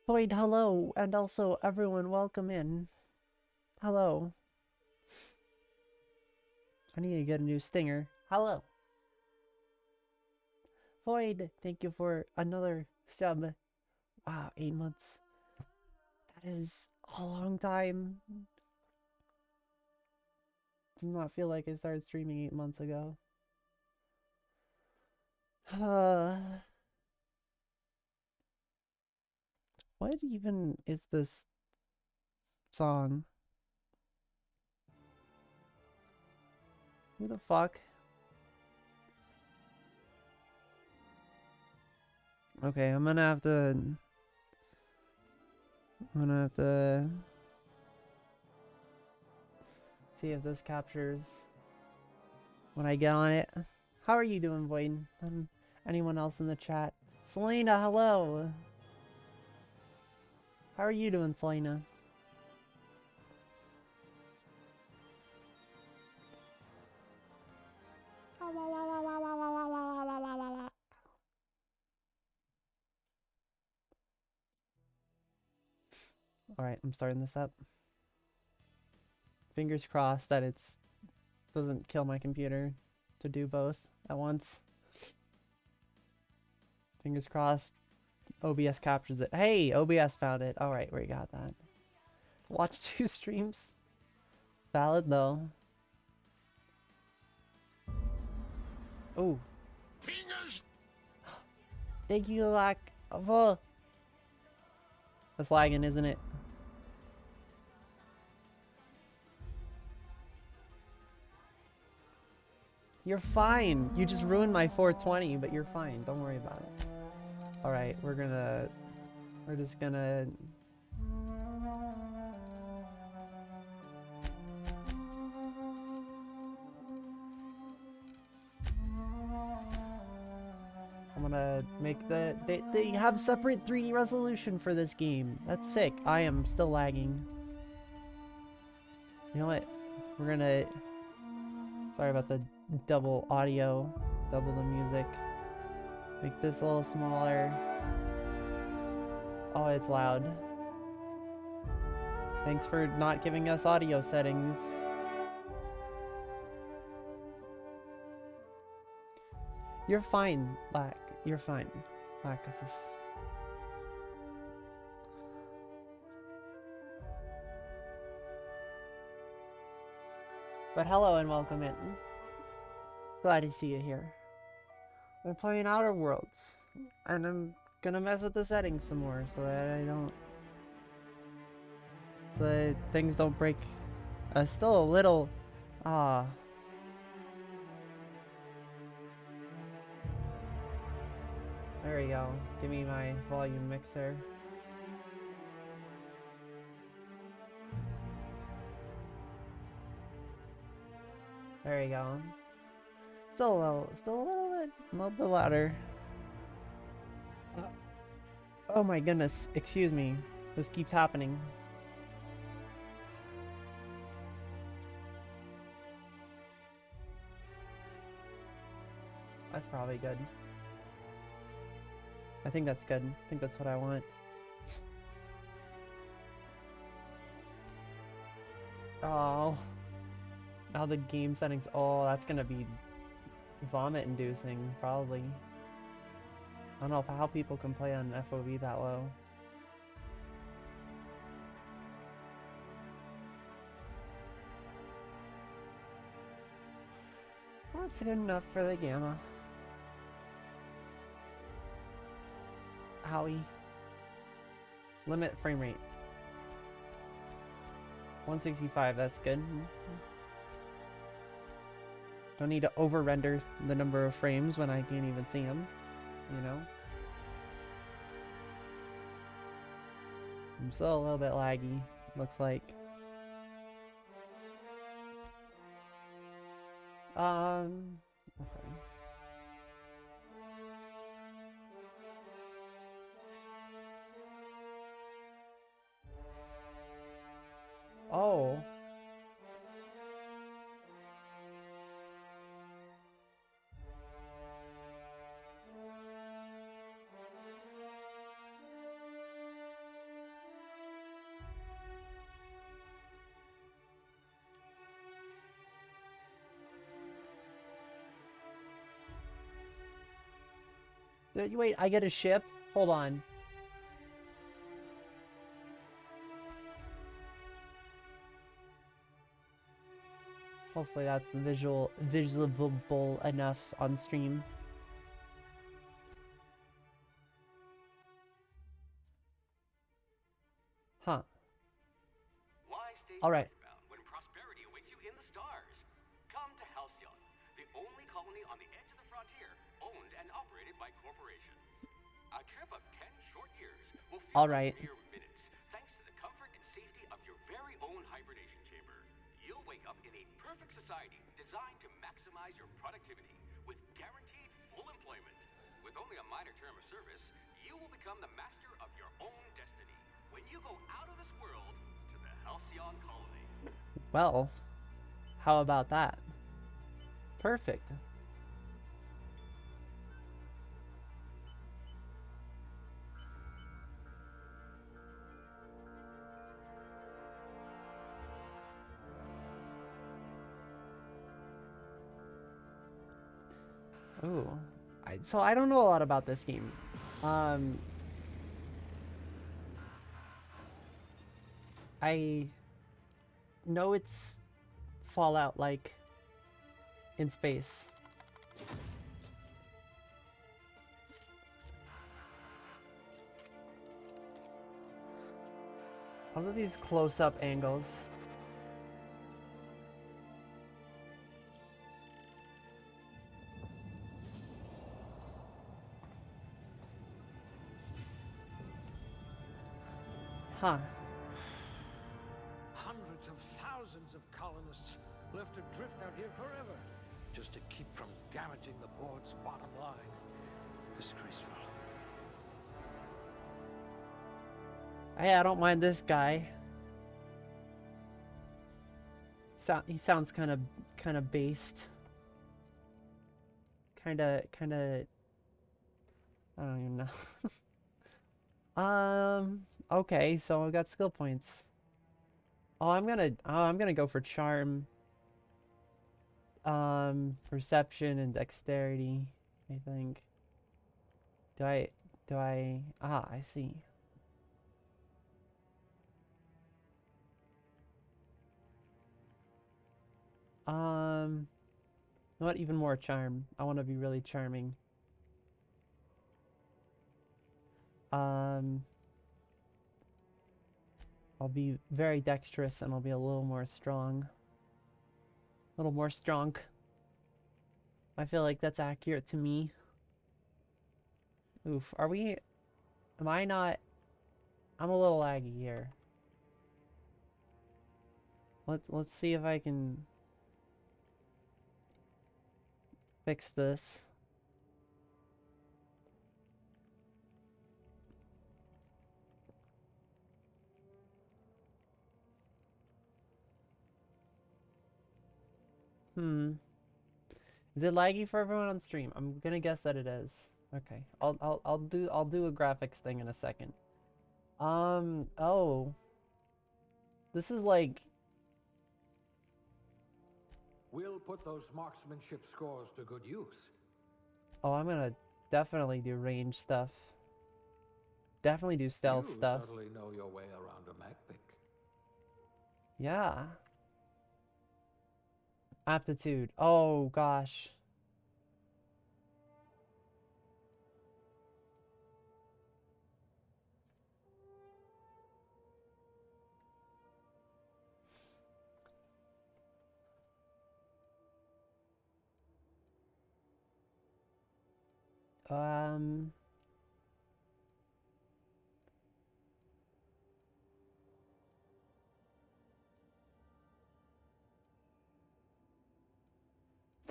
Void, hello, and also everyone, welcome in. Hello. I need to get a new stinger. Hello. Void, thank you for another sub. Wow, 8 months. That is a long time. Does not feel like I started streaming 8 months ago. What even is this song? Who the fuck? Okay, I'm gonna have to see if this captures when I get on it. How are you doing, Void? Anyone else in the chat? Selena, hello. How are you doing, Selena? Alright, I'm starting this up. Fingers crossed that it's doesn't kill my computer to do both at once. Fingers crossed OBS captures it. Hey, OBS found it. Alright, we got that. Watch 2 streams. Valid though. Oh. Fingers. Thank you, Lack. That's lagging, isn't it? You're fine. You just ruined my 420, but you're fine. Don't worry about it. Alright, we're just gonna... I'm gonna make they have separate 3D resolution for this game. That's sick. I am still lagging. You know what? We're gonna... Sorry about the double audio, double the music. Make this a little smaller. Oh, it's loud. Thanks for not giving us audio settings. You're fine, Lack. You're fine. Lackasus. But hello and welcome in. Glad to see you here. We're playing Outer Worlds. And I'm gonna mess with the settings some more so that so that things don't break. Still a little... There we go. Give me my volume mixer. There you go. Still a little bit louder. Oh my goodness, excuse me. This keeps happening. That's probably good. I think that's good. I think that's what I want. Oh. Now the game settings. Oh, that's gonna be vomit inducing, probably. I don't know how people can play on FOV that low. That's good enough for the gamma. Howie. Limit frame rate. 165, that's good. Don't need to over-render the number of frames when I can't even see them, you know? I'm still a little bit laggy, looks like. Okay. Oh. Wait, I get a ship? Hold on. Hopefully that's visible enough on stream. Huh. Why stay All right. earthbound when prosperity awaits you in the stars? Come to Halcyon, the only colony on the edge of the frontier, owned and operated by corporations. A trip of 10 short years will feel like mere minutes, thanks to the comfort and safety of your very own hibernation chamber. You'll wake up in a perfect society designed to maximize your productivity with guaranteed full employment. With only a minor term of service, you will become the master of your own destiny when you go out of this world to the Halcyon colony. Well, how about that? Perfect. Ooh. So I don't know a lot about this game. I know it's Fallout like in space. I love these close-up angles. Huh. Hundreds of thousands of colonists left adrift out here forever, just to keep from damaging the board's bottom line. Disgraceful. Hey, I don't mind this guy. He sounds kind of based. Kind of. I don't even know. Okay, so I got skill points. Oh, I'm gonna go for charm. Perception and dexterity, I think. Do I? Ah, I see. Not even more charm. I want to be really charming. I'll be very dexterous and I'll be a little more strong. A little more strong. I feel like that's accurate to me. Oof, am I not? I'm a little laggy here. Let's see if I can fix this. Is it laggy for everyone on stream? I'm gonna guess that it is. Okay. I'll do a graphics thing in a second. Oh. This is like We'll put those marksmanship scores to good use. oh, I'm gonna definitely do range stuff. Definitely do stealth stuff. You certainly know your way around a mag pick. Yeah. Aptitude. Oh gosh.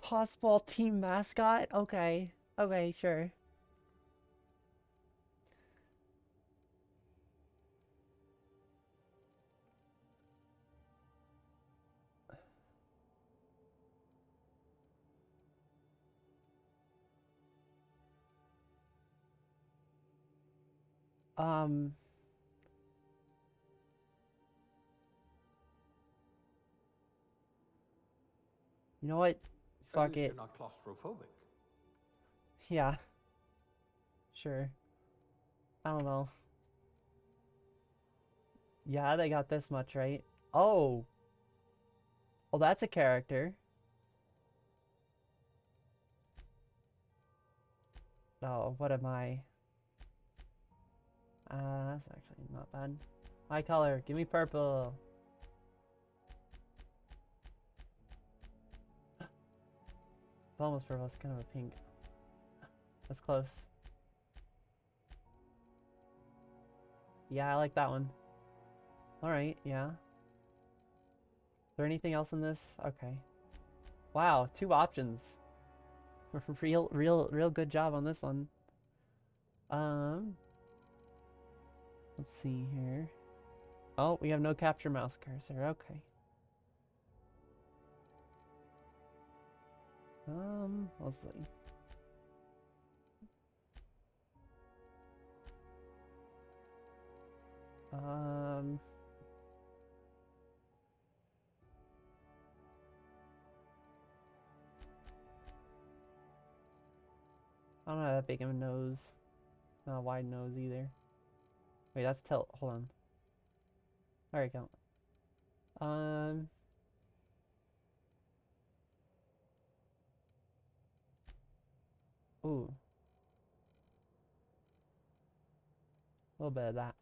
Possible team mascot? Okay. Okay, sure. You know what? Fuck it. You're not claustrophobic. Yeah. Sure. I don't know. Yeah, they got this much, right? Oh! Well, that's a character. Oh, what am I? That's actually not bad. My color, give me purple. It's almost purple, it's kind of a pink. That's close. Yeah, I like that one. Alright, yeah. Is there anything else in this? Okay. Wow, 2 options. Real good job on this one. Let's see here. Oh, we have no capture mouse cursor. Okay. Let's see. I don't have that big of a nose. Not a wide nose either. Wait, that's tilt. Hold on. There we go. Ooh. A little bit of that.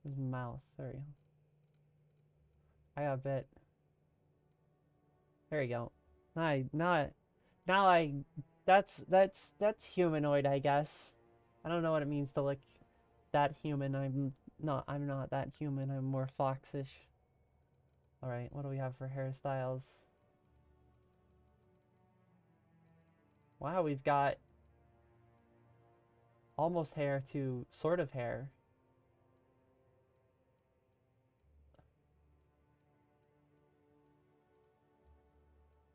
His mouth. There we go. I got a bit. There we go. That's humanoid, I guess. I don't know what it means to look that human. I'm not that human. I'm more foxish. Alright, what do we have for hairstyles? Wow, we've got almost hair to sort of hair.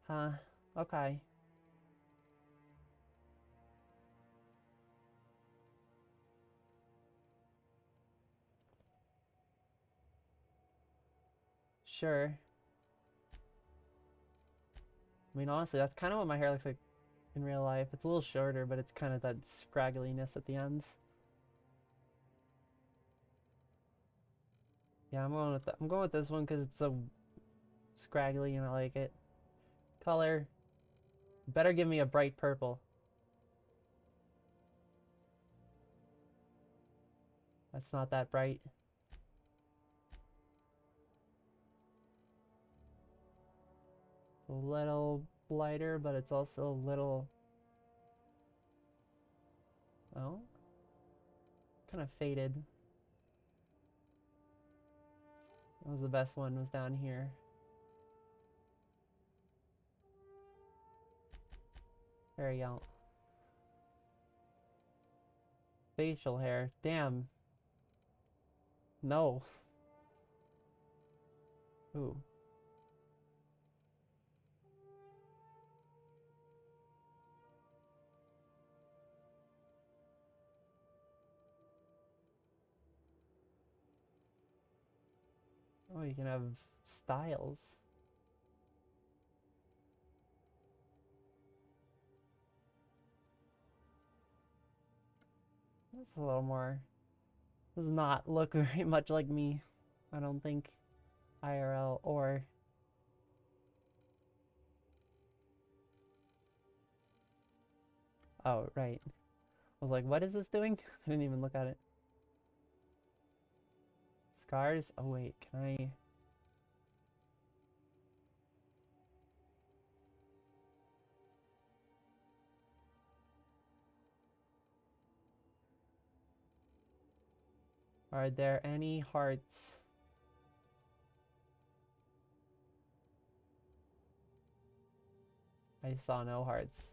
Huh, okay. Sure. I mean, honestly, that's kind of what my hair looks like in real life. It's a little shorter, but it's kind of that scraggliness at the ends. Yeah, I'm going with this one because it's so scraggly and I like it. Color. Better give me a bright purple. That's not that bright. It's a little lighter, but it's also a little... Oh? Kind of faded. That was the best one, was down here. There you go. Facial hair. Damn. No. Ooh. Oh, you can have styles. That's a little more... Does not look very much like me. I don't think. IRL or... Oh, right. I was like, what is this doing? I didn't even look at it. Scars? Oh wait, can I... Are there any hearts? I saw no hearts.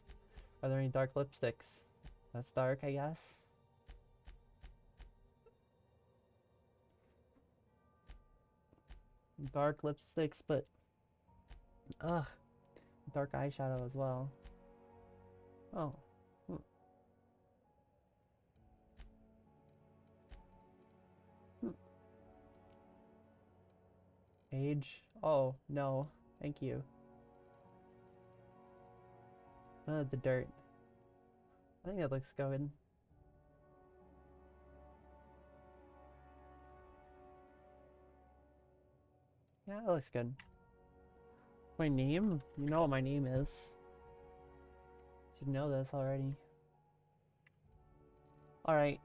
Are there any dark lipsticks? That's dark, I guess. Dark lipsticks, but... Ugh. Dark eyeshadow as well. Oh. Hmm. Hmm. Age? Oh, no. Thank you. None of the dirt. I think it looks good. Yeah, it looks good. My name? You know what my name is. Should know this already. Alright.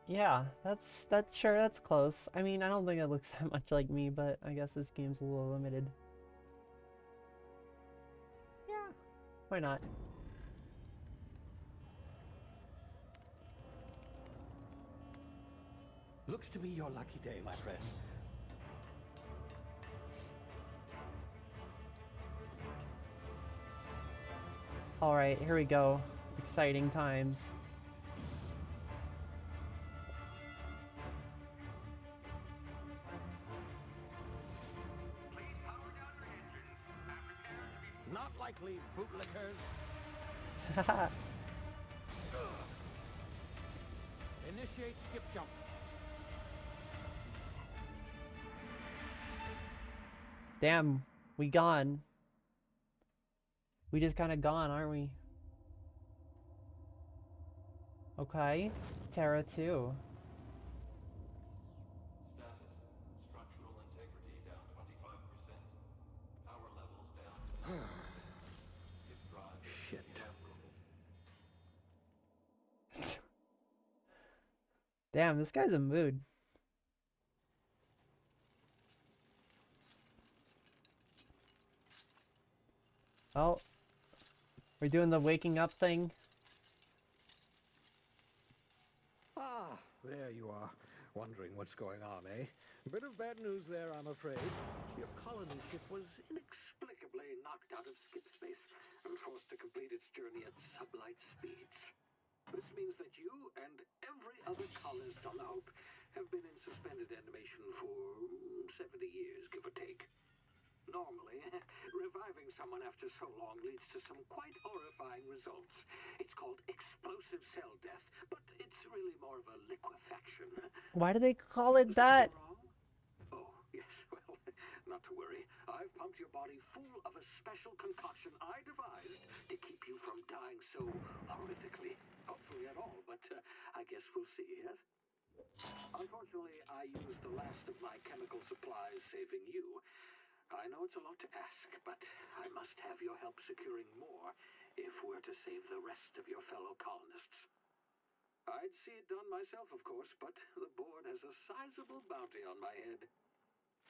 Yeah, that's sure, that's close. I mean, I don't think it looks that much like me, but I guess this game's a little limited. Yeah, why not? Looks to be your lucky day, my friend. Alright, here we go. Exciting times. Not likely, bootlickers. Haha. Initiate skip jump. Damn, we gone. We just kind of gone, aren't we? Okay, Terra 2. Status: structural integrity down 25%. Power levels down 10%. Skip drive Shit. evaporated. Damn, this guy's a mood. Oh, we're doing the waking up thing. Ah, there you are. Wondering what's going on, eh? Bit of bad news there, I'm afraid. Your colony ship was inexplicably knocked out of skip space and forced to complete its journey at sublight speeds. This means that you and every other colonist on the Hope have been in suspended animation for 70 years, give or take. Normally, reviving someone after so long leads to some quite horrifying results. It's called explosive cell death, but it's really more of a liquefaction. Why do they call it that? Wrong? Oh, yes, well, not to worry. I've pumped your body full of a special concoction I devised to keep you from dying so horrifically. Hopefully at all, but I guess we'll see, yes? Unfortunately, I used the last of my chemical supplies saving you. I know it's a lot to ask, but I must have your help securing more if we're to save the rest of your fellow colonists. I'd see it done myself, of course, but the board has a sizable bounty on my head.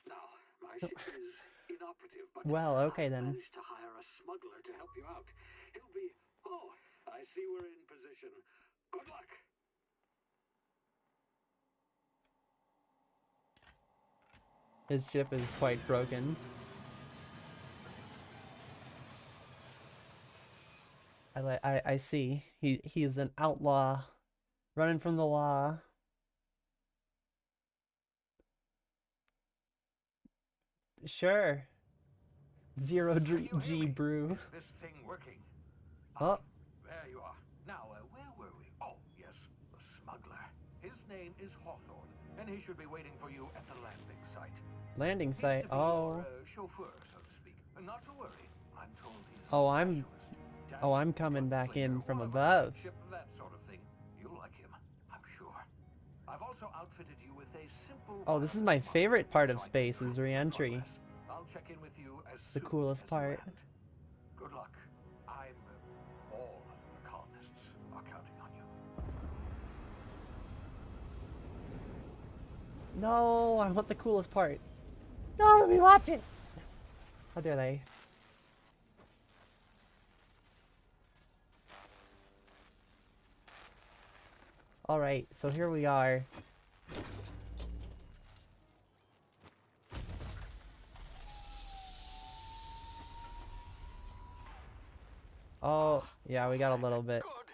Now, my ship is inoperative, but Well, okay I've then. managed to hire a smuggler to help you out. He'll be... Oh, I see we're in position. Good luck! His ship is quite broken. I see. He's an outlaw, running from the law. Sure. Zero G brew. Is this thing working? Oh, There you are. Now, where were we? Oh, yes, the smuggler. His name is Hawthorne, and he should be waiting for you at the landing site. landing He's site. to be Oh, your, chauffeur, so to speak. Not to worry. I'm told he's a Oh, I'm- specialist. oh, I'm coming back in Gunslinger, from one of a above. ship, that sort of thing. You'll like him, I'm sure. I've also outfitted you with a simple. Oh, this is my favorite part of so I can space is track your re-entry. progress. I'll check in with you as It's the soon coolest as you part. land. Good luck. All the colonists are counting on you. No, I want the coolest part. No, let me watch it. How dare they? Alright, so here we are. Oh, yeah, we got a little bit. Good.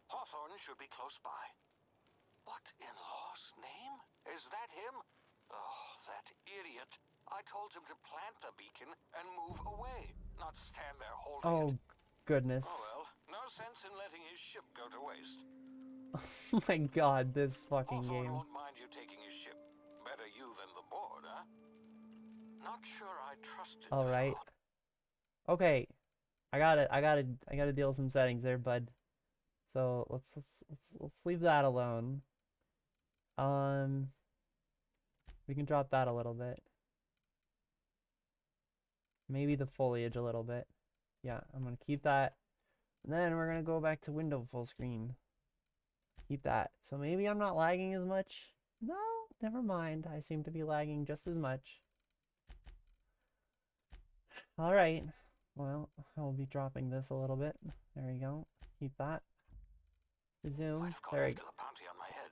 Hawthorne should be close by. What in law's name? Is that him? Oh, that idiot. I told him to plant the beacon and move away, not stand there holding Oh, it. goodness. Oh well, no sense in letting his ship go to waste. Oh my god, this fucking Hawthorne game. won't mind you taking his ship. Better you than the board, huh? Not sure I trusted Alright. you. Okay. I gotta deal with some settings there, bud. So let's leave that alone. We can drop that a little bit. Maybe the foliage a little bit. Yeah, I'm gonna keep that. And then we're gonna go back to window full screen. Keep that. So maybe I'm not lagging as much. No, never mind. I seem to be lagging just as much. All right. Well, I'll be dropping this a little bit. There we go. Keep that. Resume. I've got There a we go. little bounty on my head.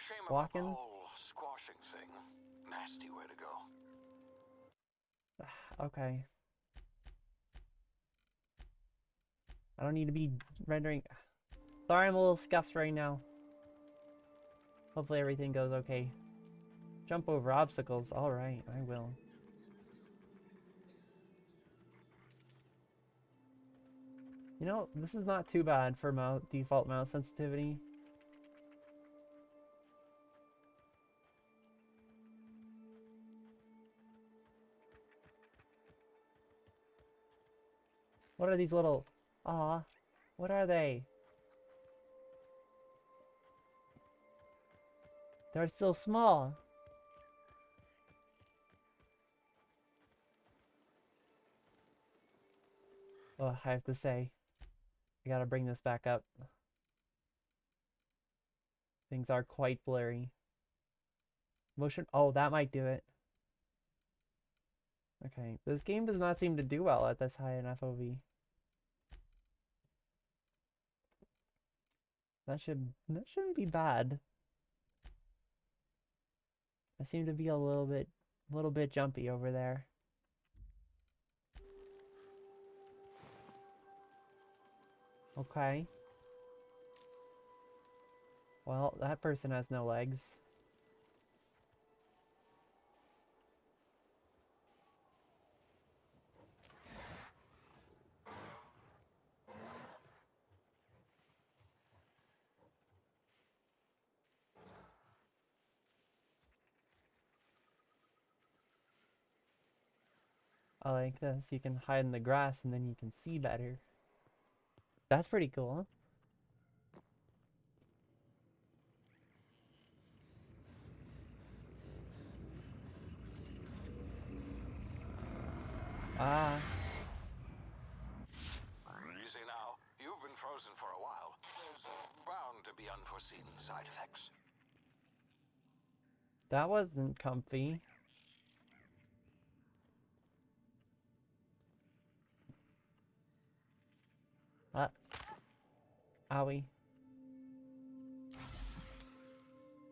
Shame Walking. about the whole squashing thing. Nasty way to go. Okay. I don't need to be rendering. Sorry, I'm a little scuffed right now. Hopefully everything goes okay. Jump over obstacles. Alright, I will. You know, this is not too bad for default mouse sensitivity. What are these little... Aw, what are they? They're so small. Oh, I have to say, I gotta bring this back up. Things are quite blurry. Motion, oh, that might do it. Okay, this game does not seem to do well at this high in FOV. That shouldn't be bad. I seem to be a little bit jumpy over there. Okay. Well, that person has no legs. I like this. You can hide in the grass and then you can see better. That's pretty cool. Ah. Easy now. You've been frozen for a while. There's bound to be unforeseen side effects. That wasn't comfy. Owie.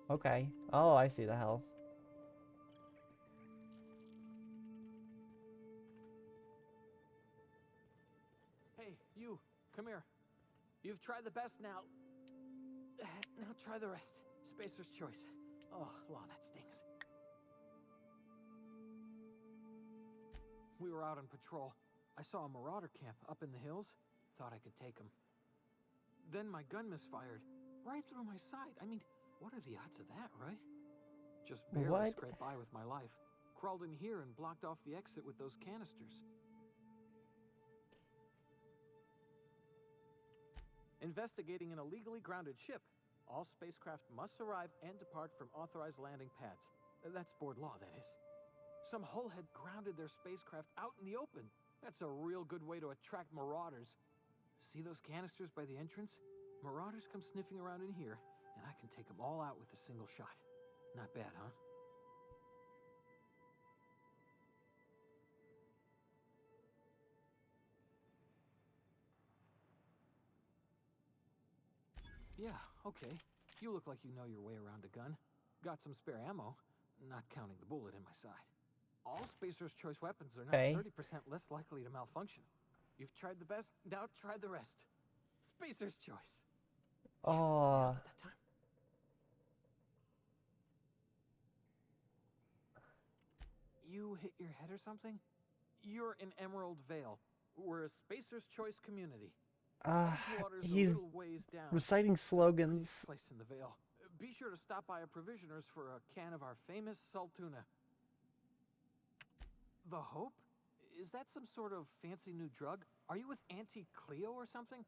Okay. Oh, I see the health. Hey, you, come here. You've tried the best now. Now try the rest. Spacer's choice. Oh, law, that stings. We were out on patrol. I saw a marauder camp up in the hills. Thought I could take him. Then my gun misfired. Right through my side. I mean, what are the odds of that, right? Just barely What? scraped by with my life. Crawled in here and blocked off the exit with those canisters. Investigating an illegally grounded ship. All spacecraft must arrive and depart from authorized landing pads. That's board law, that is. Some hull had grounded their spacecraft out in the open. That's a real good way to attract marauders. See those canisters by the entrance? Marauders come sniffing around in here, and I can take them all out with a single shot. Not bad, huh? Yeah, okay. You look like you know your way around a gun. Got some spare ammo, not counting the bullet in my side. All Spacer's Choice weapons are now Okay. 30% less likely to malfunction. You've tried the best, now try the rest. Spacer's Choice. Oh. Yes, that time. You hit your head or something? You're in Emerald Vale. We're a Spacer's Choice community. Edgewater's a He's little ways down. reciting slogans. Place in the Vale. Be sure to stop by a Provisioners for a can of our famous Saltuna. The Hope? Is that some sort of fancy new drug? Are you with Auntie Cleo or something?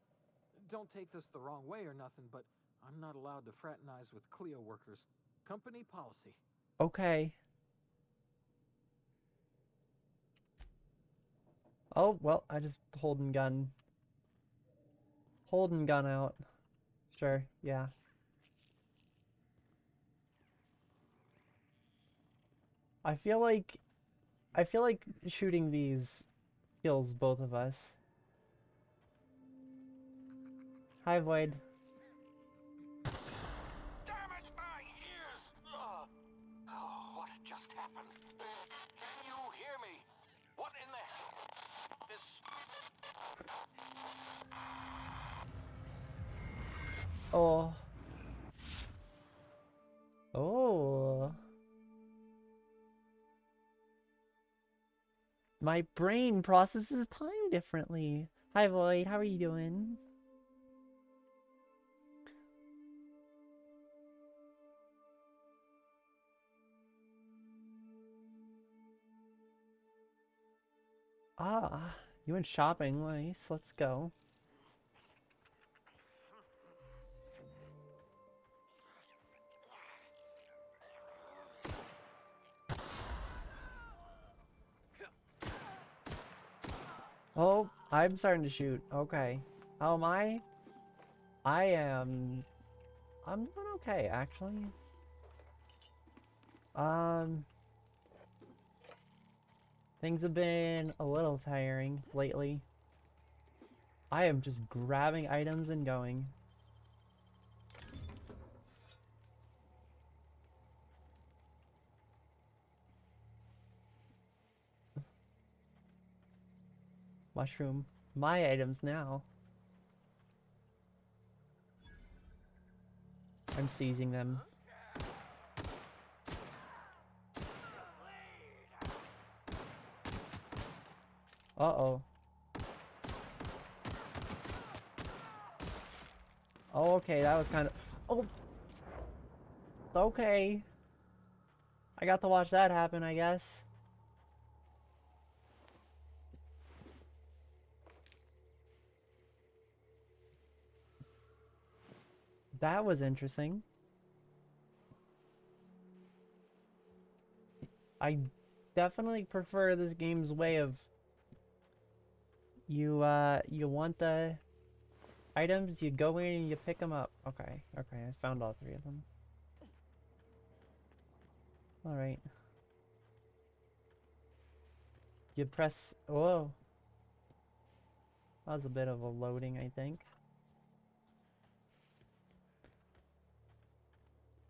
Don't take this the wrong way or nothing, but I'm not allowed to fraternize with Clio workers. Company policy. Okay. Oh, well, I just holding gun. Holding gun out. Sure, yeah. I feel like shooting these kills both of us. Hi, Void. Damage my ears! Oh, what just happened? Can you hear me? What in the hell? This... Oh. Oh. My brain processes time differently. Hi, Void. How are you doing? Ah, you went shopping. Nice. Let's go. Oh, I'm starting to shoot. Okay. How am I? I'm doing okay, actually. Things have been a little tiring lately. I am just grabbing items and going. Mushroom. My items now. I'm seizing them. Uh-oh. Oh, okay, that was kind of... Oh! Okay. I got to watch that happen, I guess. That was interesting. I definitely prefer this game's way of... you want the items, you go in and you pick them up. Okay, okay, I found all three of them. Alright. You press... Whoa. That was a bit of a loading, I think.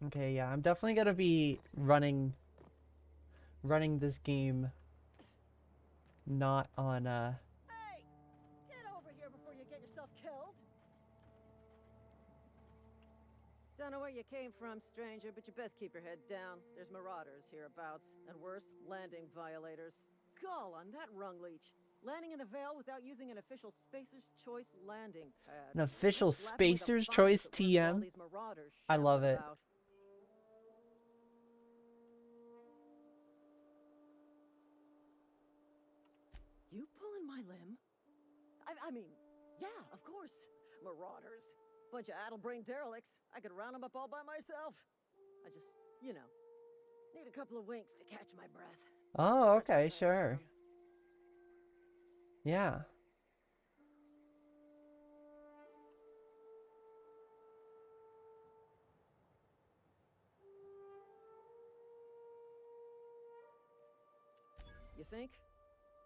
Okay, yeah, I'm definitely gonna be running this game not on Hey! Get over here before you get yourself killed! Don't know where you came from, stranger, but you best keep your head down. There's marauders hereabouts, and worse, landing violators. Gall on that rung leech. Landing in the Vale without using an official Spacer's Choice landing pad. an official Slap him with a Spacer's fine Choice that lets all TM. these marauders I love shepherd it. about. You pulling my limb? I mean, yeah, of course. Marauders. Bunch of addle-brained derelicts. I could round them up all by myself. I just, you know, need a couple of winks to catch my breath. Oh, Stretch my okay, legs sure. some. Yeah. You think?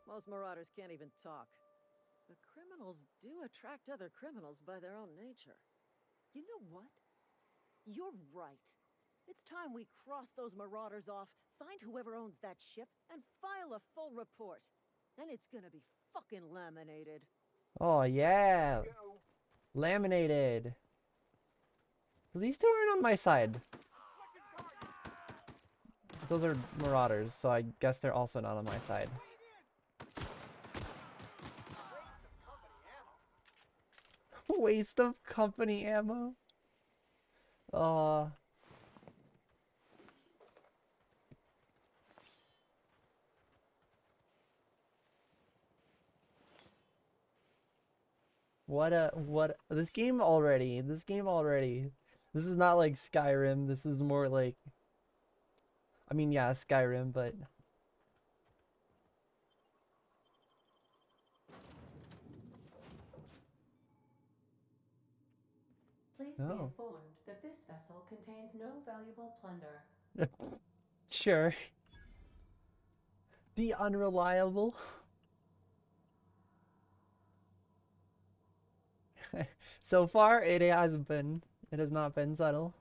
Most marauders can't even talk. But criminals do attract other criminals by their own nature. You know what? You're right. It's time we cross those marauders off, find whoever owns that ship, and file a full report. Then it's gonna be fucking laminated. Oh, yeah. Laminated. So these two aren't on my side. Those are marauders, so I guess they're also not on my side. Waste of company ammo. what this game already. This is not like Skyrim. This is more like, I mean, yeah, Skyrim, but Please be oh. informed that this vessel contains no valuable plunder. Sure. The unreliable. So far, it hasn't been. It has not been subtle.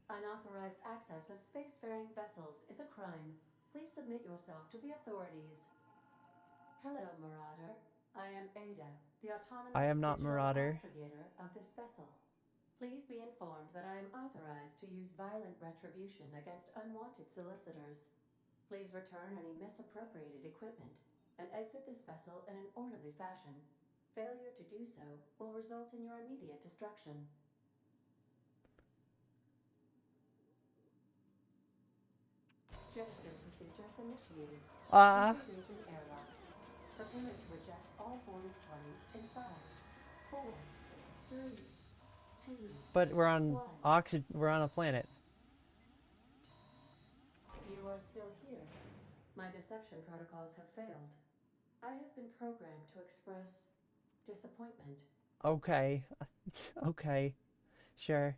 Unauthorized access of spacefaring vessels is a crime. Please submit yourself to the authorities. Hello, Marauder. I am Ada, the autonomous I am not digital Marauder. astrogator of this vessel. Please be informed that I am authorized to use violent retribution against unwanted solicitors. Please return any misappropriated equipment and exit this vessel in an orderly fashion. Failure to do so will result in your immediate destruction. Gesture procedures initiated. Disengaging airlocks. Prepare to reject all boarding parties in 5, 4, 3, 2, But we're on 1. we're on a planet. You are still here. My deception protocols have failed. I have been programmed to express disappointment. Okay. Okay. Sure.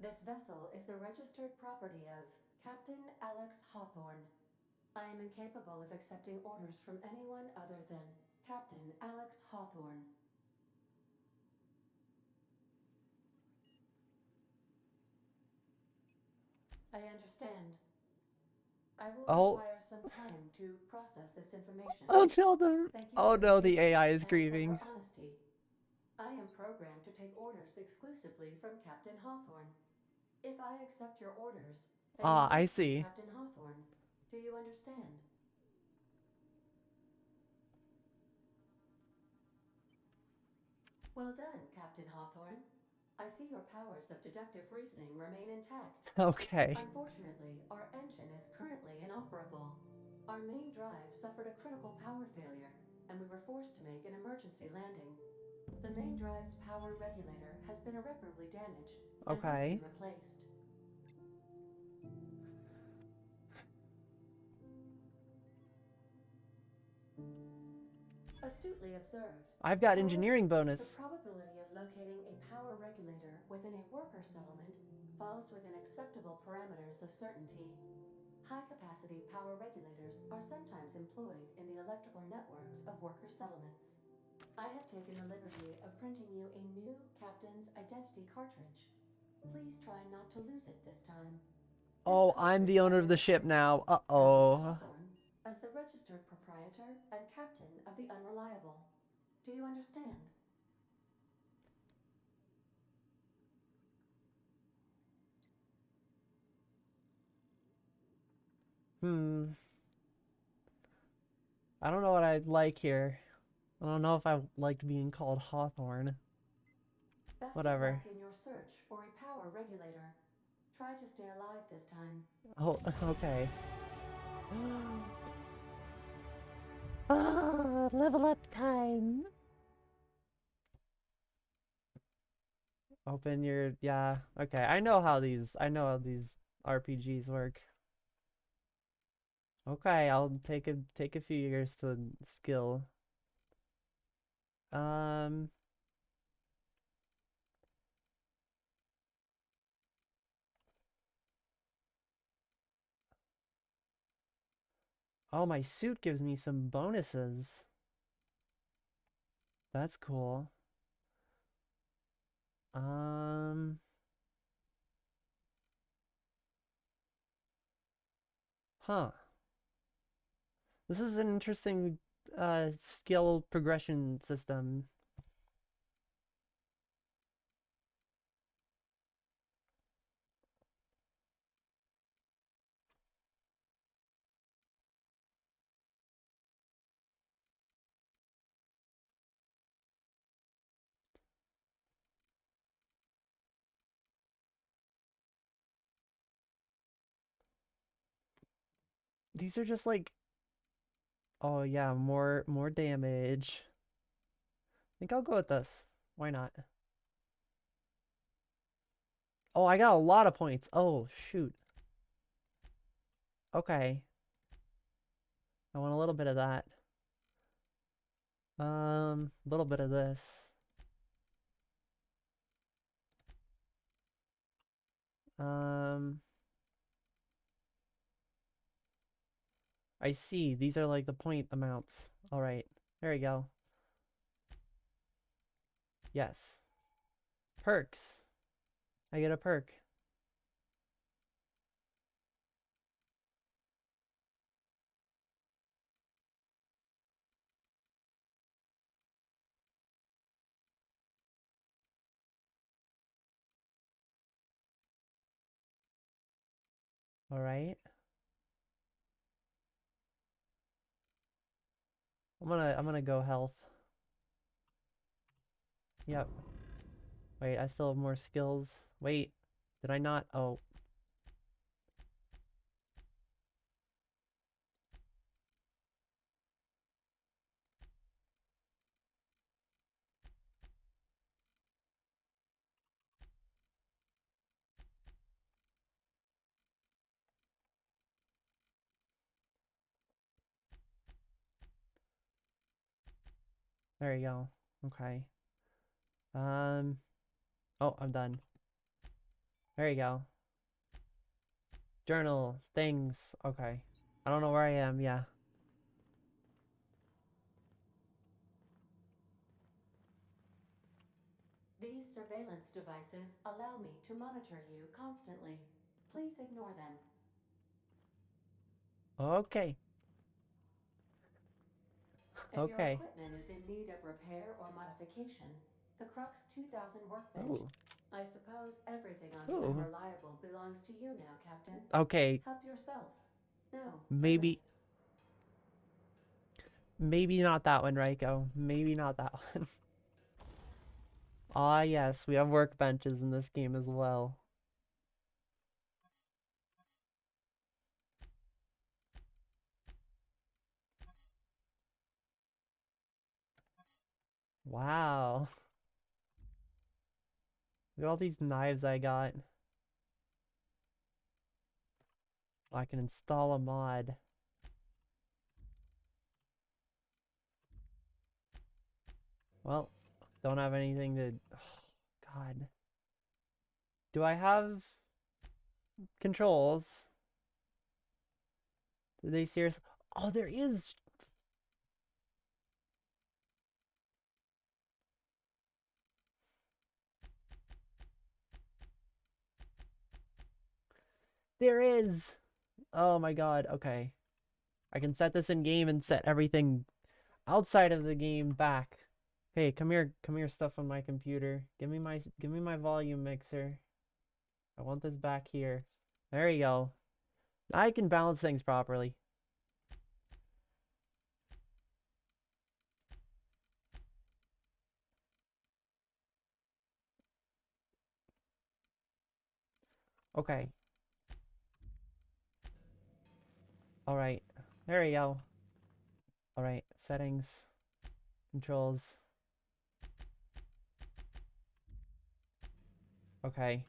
This vessel is the registered property of Captain Alex Hawthorne. I am incapable of accepting orders from anyone other than Captain Alex Hawthorne. I understand. I will Oh. require some time to process this information. Oh no, Thank you oh for your no, the patience AI is and for your grieving. honesty. I am programmed to take orders exclusively from Captain Hawthorne. If I accept your orders, then Ah, you I must be see. Captain Hawthorne. Do you understand? Well done, Captain Hawthorne. I see your powers of deductive reasoning remain intact. Okay. Unfortunately, our engine is currently inoperable. Our main drive suffered a critical power failure, and we were forced to make an emergency landing. The main drive's power regulator has been irreparably damaged and must Okay. be replaced. Astutely observed. I've got However, engineering the bonus. probability of locating a power regulator within a worker settlement falls within acceptable parameters of certainty. High-capacity power regulators are sometimes employed in the electrical networks of worker settlements. I have taken the liberty of printing you a new Captain's Identity cartridge. Please try not to lose it this time. Oh, I'm the owner of the ship now. Uh-oh. As the registered proprietor and captain of the Unreliable. Do you understand? I don't know what I'd like here. I don't know if I liked being called Hawthorne. Best Whatever. of luck in your search for a power regulator. Try to stay alive this time. Oh, okay. Ah, level up time. Open your, yeah, okay. I know how these RPGs work. Okay, I'll take a few years to skill. Oh, my suit gives me some bonuses. That's cool. Huh. This is an interesting skill progression system. These are just like Oh yeah, more damage. I think I'll go with this. Why not? Oh, I got a lot of points. Oh, shoot. Okay. I want a little bit of that. A little bit of this. I see. These are like the point amounts. All right. There we go. Yes. Perks. I get a perk. All right. I'm gonna go health. Yep. Wait, I still have more skills. Wait, did I not? Oh. There you go. Okay. Oh, I'm done. There you go. Journal, things. Okay. I don't know where I am. Yeah. These surveillance devices allow me to monitor you constantly. Please ignore them. Okay. If your Okay. equipment is in need of repair or modification, the Crux 2000 workbench. Ooh. I suppose everything on Time Ooh. Reliable belongs to you now, Captain. Okay. Help yourself. No, really. Maybe not that one, Raiko. Maybe not that one. Ah, yes, we have workbenches in this game as well. Wow. Look at all these knives I got. I can install a mod. Well, don't have anything to... Oh, God. Do I have controls? Do they seriously... Oh, there is... There is! Oh my God, okay. I can set this in game and set everything outside of the game back. Okay, come here, stuff on my computer. Give me my volume mixer. I want this back here. There you go. I can balance things properly. Okay. Alright. There you go. Alright, settings. Controls. Okay.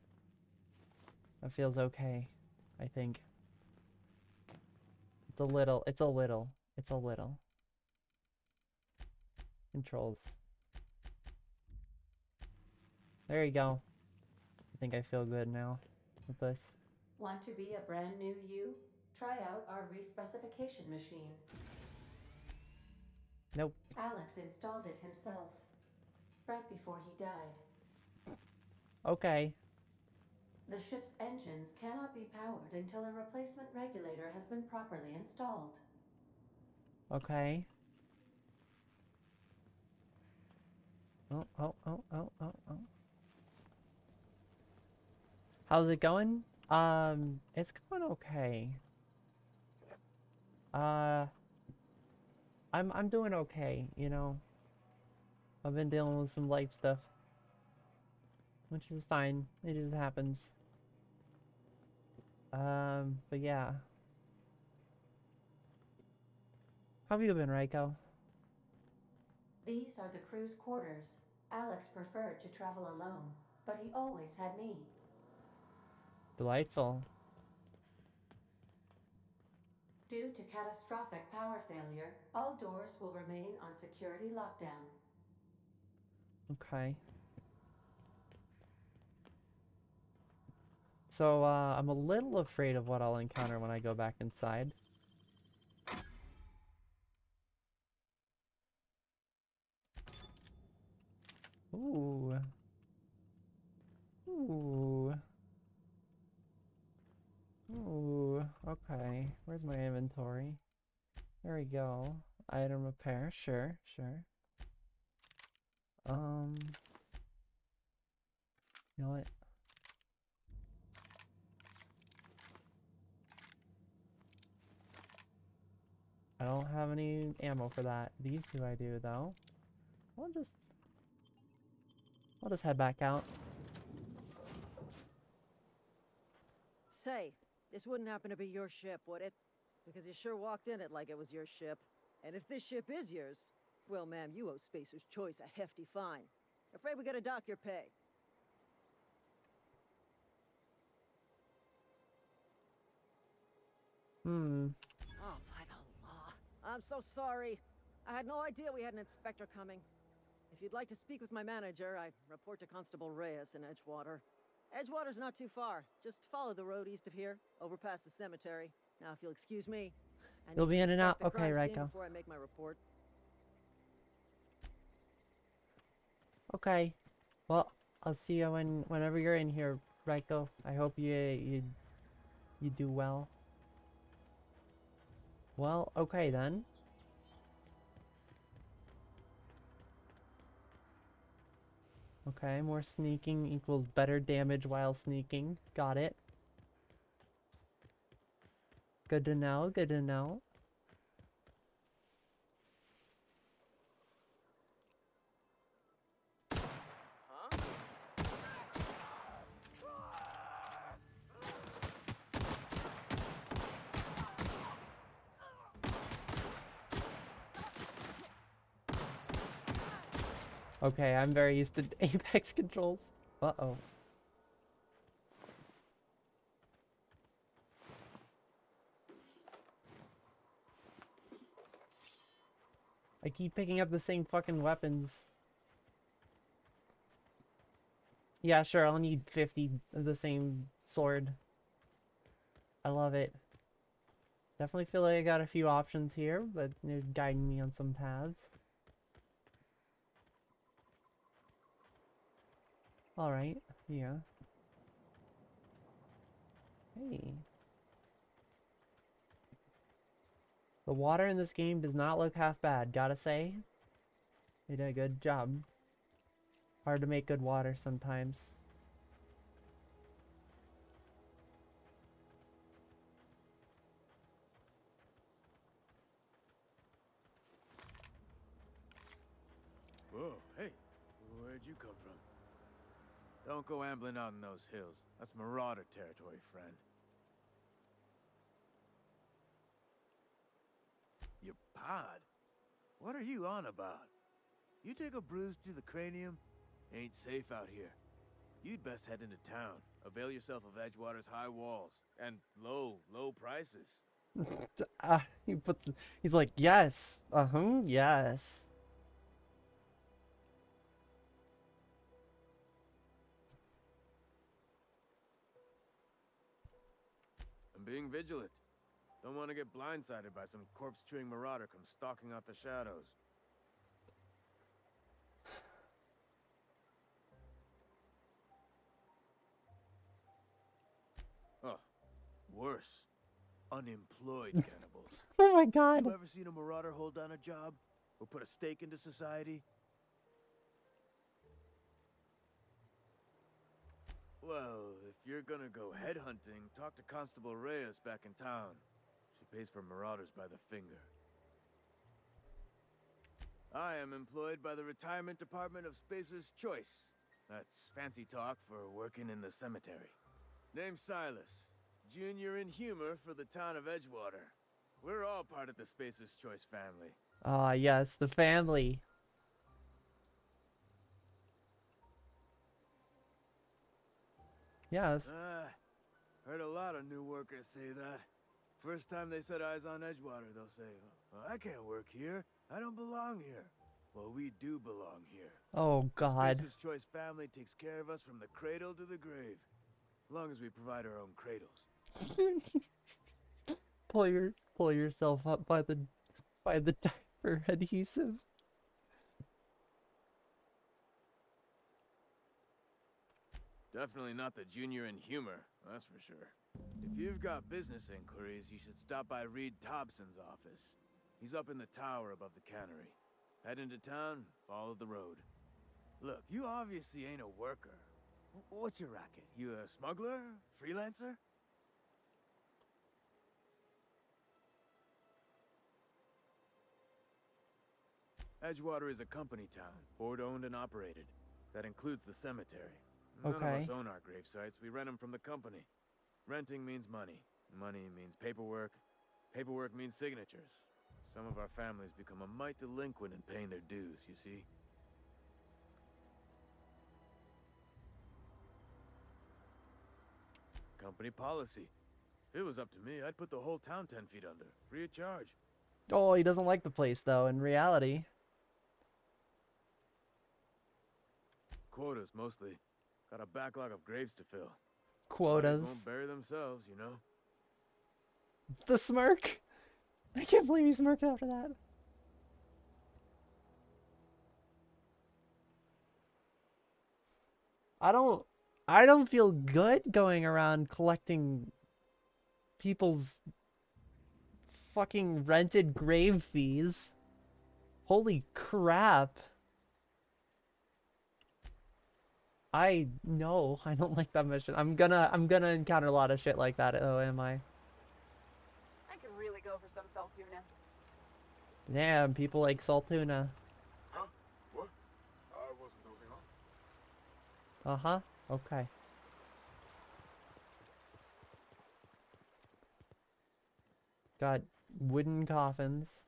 That feels okay, I think. It's a little. Controls. There you go. I think I feel good now with this. Want to be a brand new you? Try out our respecification machine. Nope. Alex installed it himself, right before he died. Okay. The ship's engines cannot be powered until a replacement regulator has been properly installed. Okay. Oh. How's it going? It's going okay. I'm doing okay, you know. I've been dealing with some life stuff, which is fine. It just happens. But yeah. How have you been, Raiko? These are the crew's quarters. Alex preferred to travel alone, but he always had me. Delightful. Due to catastrophic power failure, all doors will remain on security lockdown. Okay. So, I'm a little afraid of what I'll encounter when I go back inside. Ooh. Ooh. Ooh. Okay. Where's my inventory? There we go. Item repair. Sure, sure. You know what? I don't have any ammo for that. These two I do, though. I'll just head back out. Say, this wouldn't happen to be your ship, would it? Because you sure walked in it like it was your ship. And if this ship is yours, well, ma'am, you owe Spacer's Choice a hefty fine. Afraid we gotta dock your pay. Hmm. Oh, by the law. I'm so sorry. I had no idea we had an inspector coming. If you'd like to speak with my manager, I'd report to Constable Reyes in Edgewater. Edgewater's not too far. Just follow the road east of here, over past the cemetery. Now, if you'll excuse me, I You'll need be to in and inspect out. the Okay, crime scene Raiko. before I make my report. Okay. Well, I'll see you whenever you're in here, Raiko. I hope you do well. Well, okay then. Okay, more sneaking equals better damage while sneaking. Got it. Good to know, good to know. Okay, I'm very used to Apex controls. Uh-oh. I keep picking up the same fucking weapons. Yeah, sure, I'll need 50 of the same sword. I love it. Definitely feel like I got a few options here, but they're guiding me on some paths. Alright, yeah. Hey. The water in this game does not look half bad, gotta say. They did a good job. Hard to make good water sometimes. Whoa, hey, where'd you come from? Don't go ambling out in those hills. That's Marauder territory, friend. Your pod? What are you on about? You take a bruise to the cranium? Ain't safe out here. You'd best head into town. Avail yourself of Edgewater's high walls and low prices. He's like, yes, yes. I'm being vigilant. Don't want to get blindsided by some corpse-chewing marauder come stalking out the shadows. Oh, worse. Unemployed cannibals. Oh my god. You ever seen a marauder hold down a job? Or put a stake into society? Well, if you're gonna go headhunting, talk to Constable Reyes back in town. She pays for marauders by the finger. I am employed by the Retirement Department of Spacer's Choice. That's fancy talk for working in the cemetery. Name's Silas. Junior in humor for the town of Edgewater. We're all part of the Spacer's Choice family. Ah, yes, the family. Yes. Heard a lot of new workers say that. First time they set eyes on Edgewater, they'll say, well, I can't work here. I don't belong here. Well, we do belong here. Oh, God. The Spacer's Choice family takes care of us from the cradle to the grave. As long as we provide our own cradles. Pull yourself up by the diaper adhesive. Definitely not the junior in humor, that's for sure. If you've got business inquiries, you should stop by Reed Thompson's office. He's up in the tower above the cannery. Head into town, follow the road. Look, you obviously ain't a worker. What's your racket? You a smuggler? Freelancer? Edgewater is a company town, board-owned and operated. That includes the cemetery. None of Okay. us own our grave sites. We rent them from the company. Renting means money. Money means paperwork. Paperwork means signatures. Some of our families become a mite delinquent in paying their dues, you see? Company policy. If it was up to me, I'd put the whole town 10 feet under, free of charge. Oh, he doesn't like the place, though, in reality. Quotas, mostly. Got a backlog of graves to fill. Bodies Quotas. won't bury themselves, you know? The smirk. I can't believe he smirked after that. I don't feel good going around collecting people's fucking rented grave fees. Holy crap. I don't like that mission. I'm gonna encounter a lot of shit like that. Oh, am I? I could really go for some salt tuna. Damn, people like salt tuna. Huh? What? I wasn't dozing off. Uh-huh. Okay. Got wooden coffins.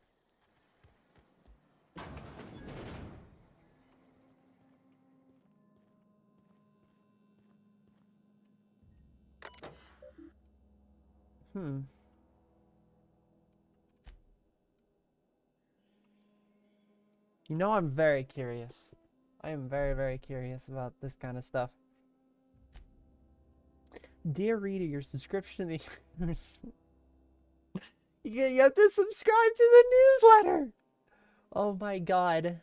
You know, I'm very curious. I am very, very curious about this kind of stuff. Dear reader, your subscription to the you have to subscribe to the newsletter. Oh my god.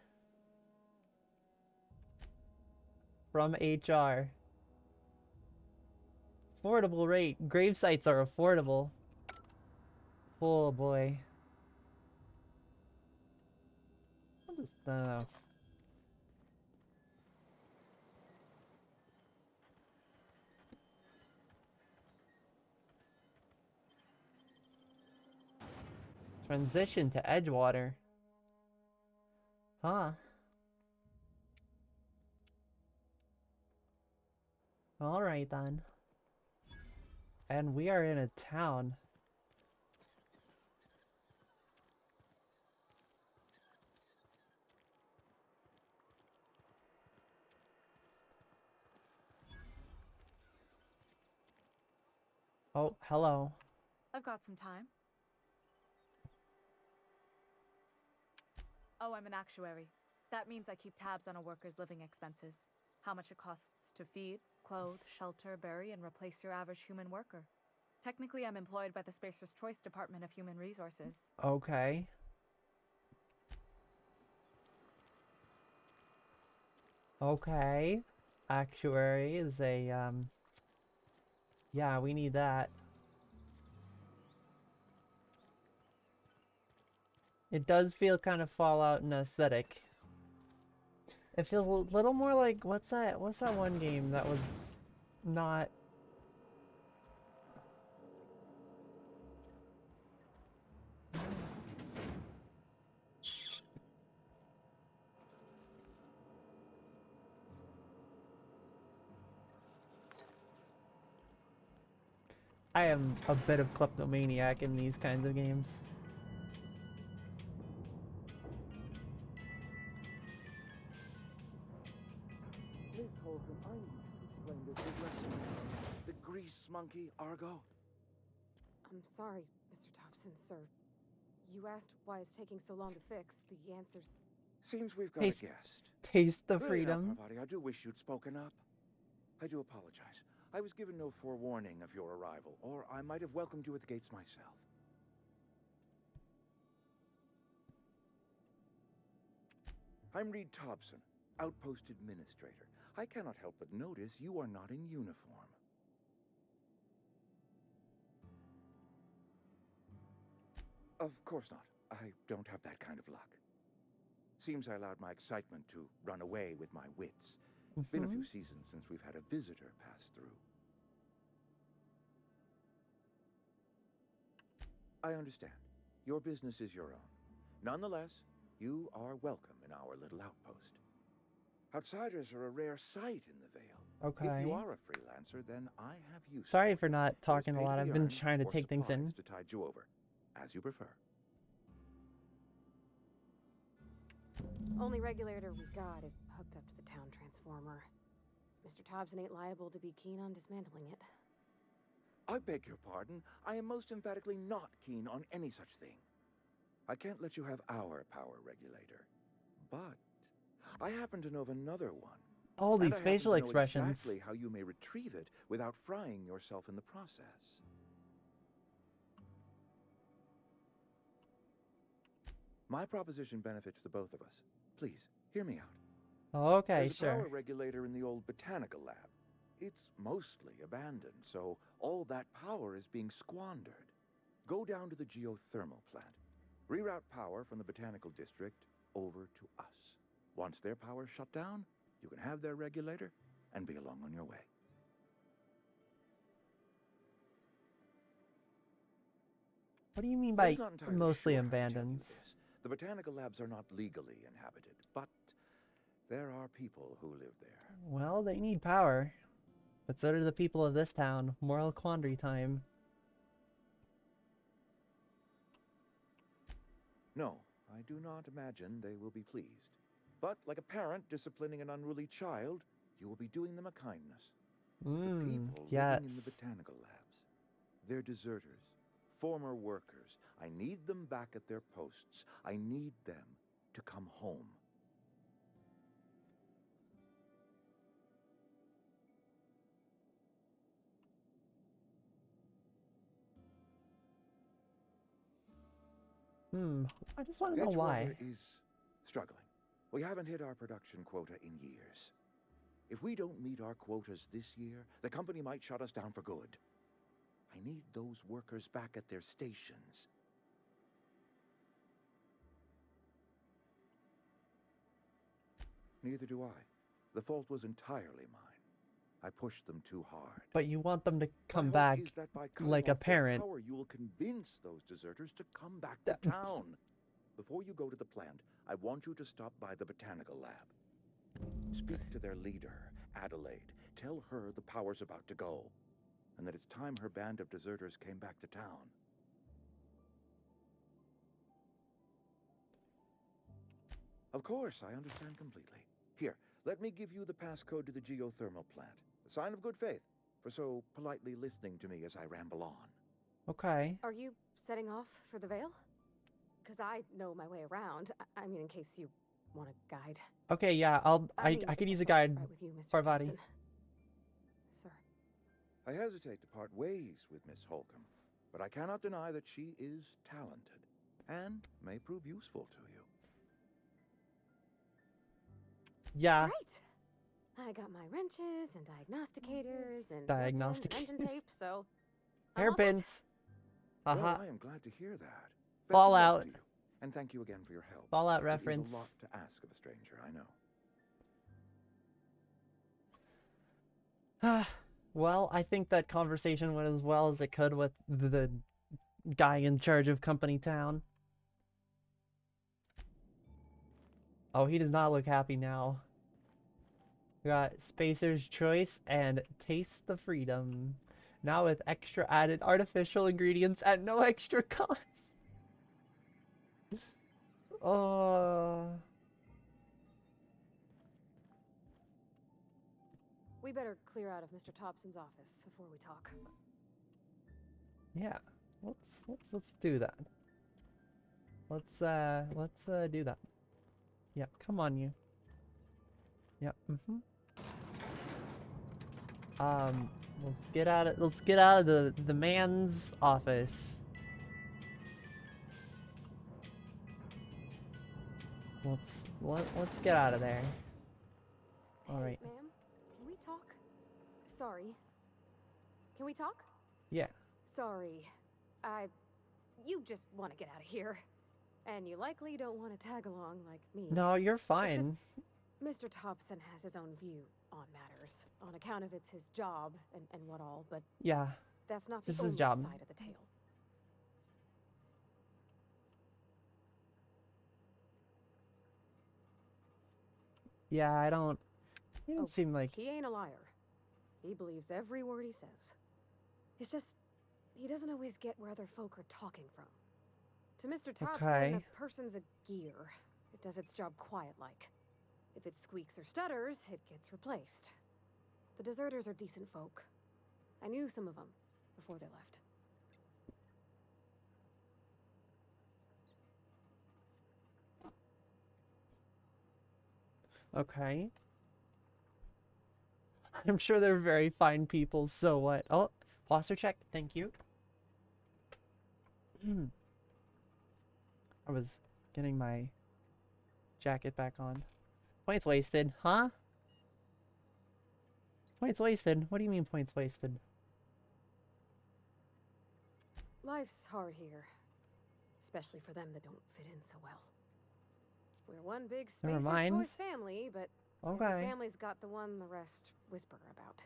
From HR. Affordable rate. Grave sites are affordable. Oh boy. What is that? Transition to Edgewater. Huh. Alright then. And we are in a town. Oh, hello. I've got some time. Oh, I'm an actuary. That means I keep tabs on a worker's living expenses. How much it costs to feed, clothe, shelter, bury, and replace your average human worker. Technically, I'm employed by the Spacer's Choice Department of Human Resources. Okay. Okay. Actuary is a, yeah, we need that. It does feel kind of Fallout and aesthetic. It feels a little more like, what's that one game that was not... I am a bit of kleptomaniac in these kinds of games. monkey, Argo? I'm sorry, Mr. Thompson, sir. You asked why it's taking so long to fix. The answer's... Seems we've got Taste- a guest. Taste the Really now, freedom. Parvati, I do wish you'd spoken up. I do apologize. I was given no forewarning of your arrival, or I might have welcomed you at the gates myself. I'm Reed Thompson, Outpost Administrator. I cannot help but notice you are not in uniform. Of course not. I don't have that kind of luck. Seems I allowed my excitement to run away with my wits. It's been a few seasons since we've had a visitor pass through. I understand. Your business is your own. Nonetheless, you are welcome in our little outpost. Outsiders are a rare sight in the Vale. Okay. If you are a freelancer, then I have use. Sorry for not talking a There's pay lot. to I've be been earned trying to or take things in. supplies to tide you over, as you prefer. Only regulator we got is hooked up to the town transformer. Mr. Thompson ain't liable to be keen on dismantling it. I beg your pardon. I am most emphatically not keen on any such thing. I can't let you have our power regulator. But I happen to know of another one. All And I these happen to facial know expressions. exactly how you may retrieve it without frying yourself in the process. My proposition benefits the both of us. Please, hear me out. Okay, There's a power sure. regulator in the old botanical lab. It's mostly abandoned, so all that power is being squandered. Go down to the geothermal plant. Reroute power from the botanical district over to us. Once their power's shut down, you can have their regulator and be along on your way. What do you mean I by was not entirely mostly sure how to tell you abandoned? this. The botanical labs are not legally inhabited, but there are people who live there. Well, they need power. But so do the people of this town. Moral quandary time. No, I do not imagine they will be pleased. But like a parent disciplining an unruly child, you will be doing them a kindness. The people living in the Yes. botanical labs. They're deserters, former workers. I need them back at their posts. I need them to come home. I just want to know why. Edgewater is struggling. We haven't hit our production quota in years. If we don't meet our quotas this year, the company might shut us down for good. I need those workers back at their stations. Neither do I. The fault was entirely mine. I pushed them too hard. But you want them to come My back hope is that by cutting like a off their parent. power, you will convince those deserters to come back to town. Before you go to the plant, I want you to stop by the botanical lab. Speak to their leader, Adelaide. Tell her the power's about to go, and that it's time her band of deserters came back to town. Of course, I understand completely. Here, let me give you the passcode to the geothermal plant. A sign of good faith for so politely listening to me as I ramble on. Okay. Are you setting off for the Vale? Because I know my way around. I mean, in case you want a guide. Okay, yeah, I mean, could if use a that's all guide, right with you, Mr. Parvati. Thompson. Sir. I hesitate to part ways with Miss Holcomb, but I cannot deny that she is talented and may prove useful to you. Yeah. Right. I got my wrenches and diagnosticators and Diagnosticators. engine tape, so I'm all set. Hairpins. Well, Haha. I am glad to hear that. Best of luck Fallout. to you, and thank you again for your help. Fallout It reference. is a lot to ask of a stranger, I know. Well, I think that conversation went as well as it could with the guy in charge of Company Town. Oh, he does not look happy now. We got Spacer's Choice and Taste the Freedom. Now with extra added artificial ingredients at no extra cost. we better clear out of Mr. Thompson's office before we talk. Yeah, let's do that. Let's do that. Yep, come on you. Yep, let's get out of the man's office. Let's get out of there. All right. Hey, ma'am, can we talk? Sorry. Can we talk? Yeah. Sorry. You just want to get out of here. And you likely don't want to tag along like me. No, you're fine. Mr. Thompson has his own view on matters, on account of it's his job and what all, but yeah, that's not just the his only job. side of the tale. Yeah, he don't seem like... He ain't a liar. He believes every word he says. It's just, he doesn't always get where other folk are talking from. To Mr. Thompson, a person's a gear. It does its job quiet-like. If it squeaks or stutters, it gets replaced. The deserters are decent folk. I knew some of them before they left. Okay. I'm sure they're very fine people, so what? Oh, posture check. Thank you. I was getting my jacket back on. Points wasted, huh? Points wasted? What do you mean points wasted? Life's hard here. Especially for them that don't fit in so well. We're one big Spacer's Choice family, but every family's got the one the rest whisper about.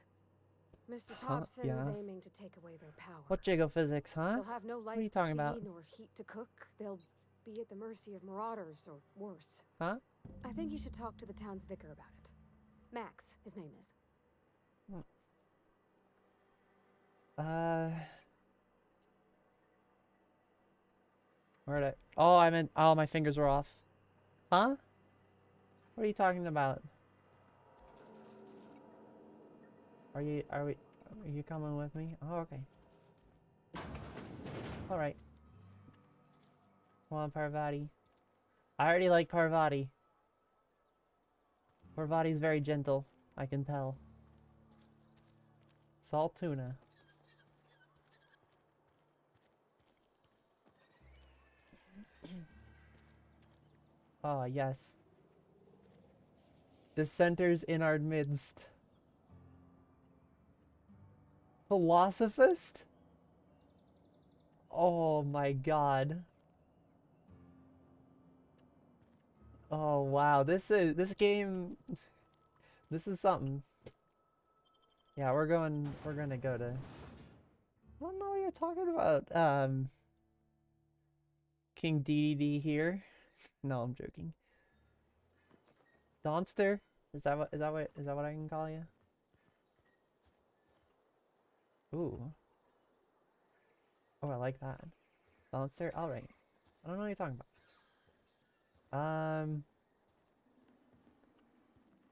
Mr. Thompson is aiming to take away their power. What Jago physics, huh? They'll have no lights what are you talking about? nor heat to cook. They'll be at the mercy of marauders or worse. Huh? I think you should talk to the town's vicar about it. Max, his name is. Where'd I... Oh, I meant... Oh, my fingers were off. Huh? What are you talking about? Are you coming with me? Oh, okay. Alright. Come on, Parvati. I already like Parvati. Parvati's very gentle, I can tell. Salt tuna. Ah, yes. Dissenters in our midst. Philosophist? Oh my god. Oh wow, this game, this is something. Yeah, we're gonna go to... I don't know what you're talking about. King DDD here. No, I'm joking. Donster? Is that what I can call you? Ooh. Oh, I like that. Donster? Alright. I don't know what you're talking about.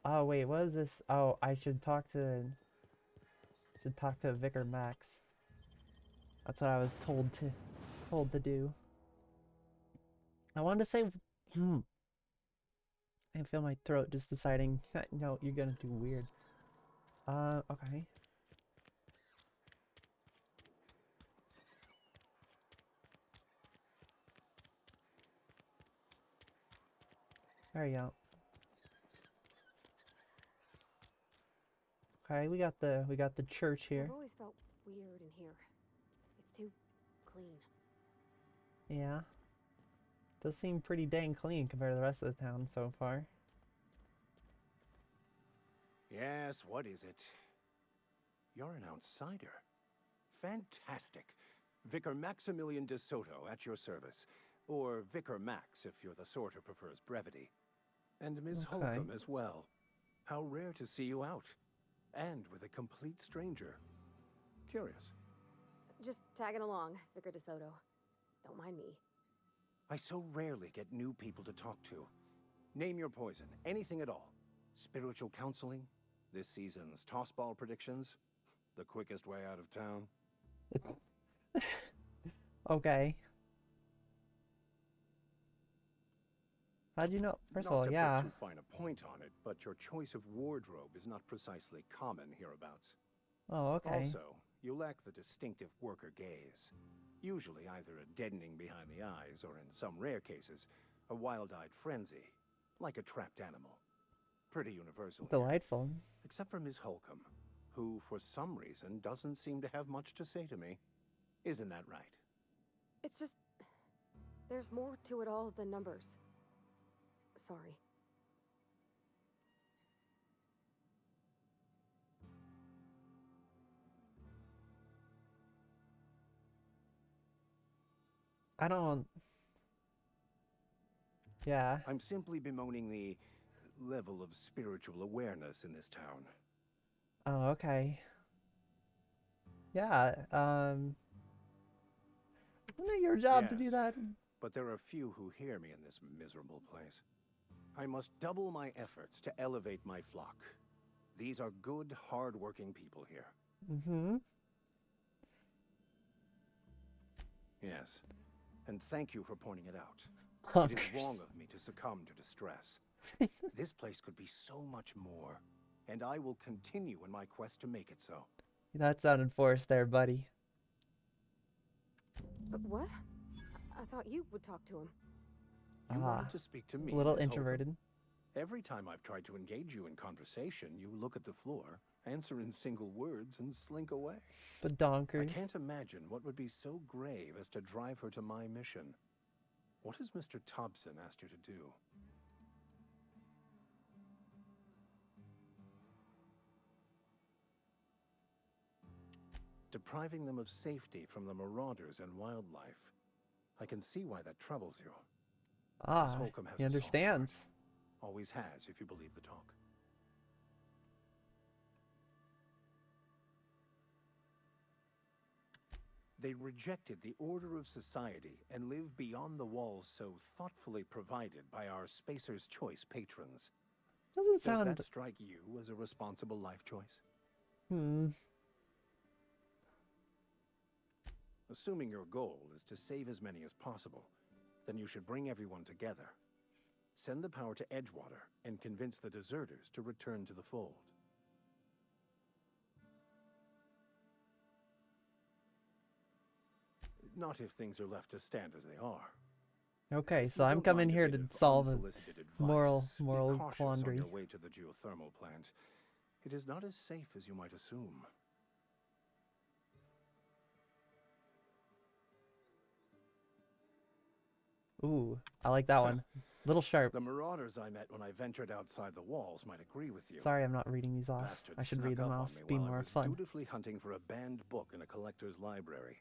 Oh wait, what is this? Oh, I should talk to Vicar Max. That's what I was told to do. I wanted to say, I feel my throat just deciding that, no, you're gonna do weird. Okay. There you go. Okay, we got the church here. I've always felt weird in here. It's too clean. Yeah. Does seem pretty dang clean compared to the rest of the town so far. Yes, what is it? You're an outsider. Fantastic. Vicar Maximilian de Soto at your service. Or Vicar Max if you're the sort who prefers brevity. And Ms. Holcomb as well. How rare to see you out. And with a complete stranger. Curious. Just tagging along, Vicar de Soto. Don't mind me. I so rarely get new people to talk to. Name your poison, anything at all. Spiritual counseling, This season's tossball predictions? The quickest way out of town? Okay. How'd you know? First of all, yeah. Not to put too fine a point on it, but your choice of wardrobe is not precisely common hereabouts. Oh, okay. Also, you lack the distinctive worker gaze. Usually either a deadening behind the eyes, or in some rare cases, a wild-eyed frenzy, like a trapped animal. Pretty universal. Delightful. Here. Except for Miss Holcomb, who, for some reason, doesn't seem to have much to say to me. Isn't that right? It's just... there's more to it all than numbers. Sorry. I don't... Yeah. I'm simply bemoaning the level of spiritual awareness in this town. Oh, okay. Yeah, isn't it your job to do that? But there are few who hear me in this miserable place. I must double my efforts to elevate my flock. These are good, hard-working people here. Mm-hmm. Yes, and thank you for pointing it out. Clunkers. It is wrong of me to succumb to distress. This place could be so much more, and I will continue in my quest to make it so. That sounded forced there, buddy. What? I thought you would talk to him. You wanted to speak to me. A little Ms. introverted. Holcomb. Every time I've tried to engage you in conversation, you look at the floor, answer in single words, and slink away. But donkers. I can't imagine what would be so grave as to drive her to my mission. What has Mr. Thompson asked you to do? Depriving them of safety from the marauders and wildlife. I can see why that troubles you. Ah, he understands. Always has, if you believe the talk. They rejected the order of society and live beyond the walls so thoughtfully provided by our Spacer's Choice patrons. Doesn't sound... Does that strike you as a responsible life choice? Assuming your goal is to save as many as possible, then you should bring everyone together. Send the power to Edgewater and convince the deserters to return to the fold. Not if things are left to stand as they are. Okay, so I'm coming here to solve a moral Be cautious quandary. on your way to the geothermal plant. It is not as safe as you might assume. Ooh, I like that one. Little sharp. The marauders I met when I ventured outside the walls might agree with you. Sorry, I'm not reading these off. Bastards I should snuck read them up off. on me Be while I more was fun. dutifully hunting for a banned book in a collector's library.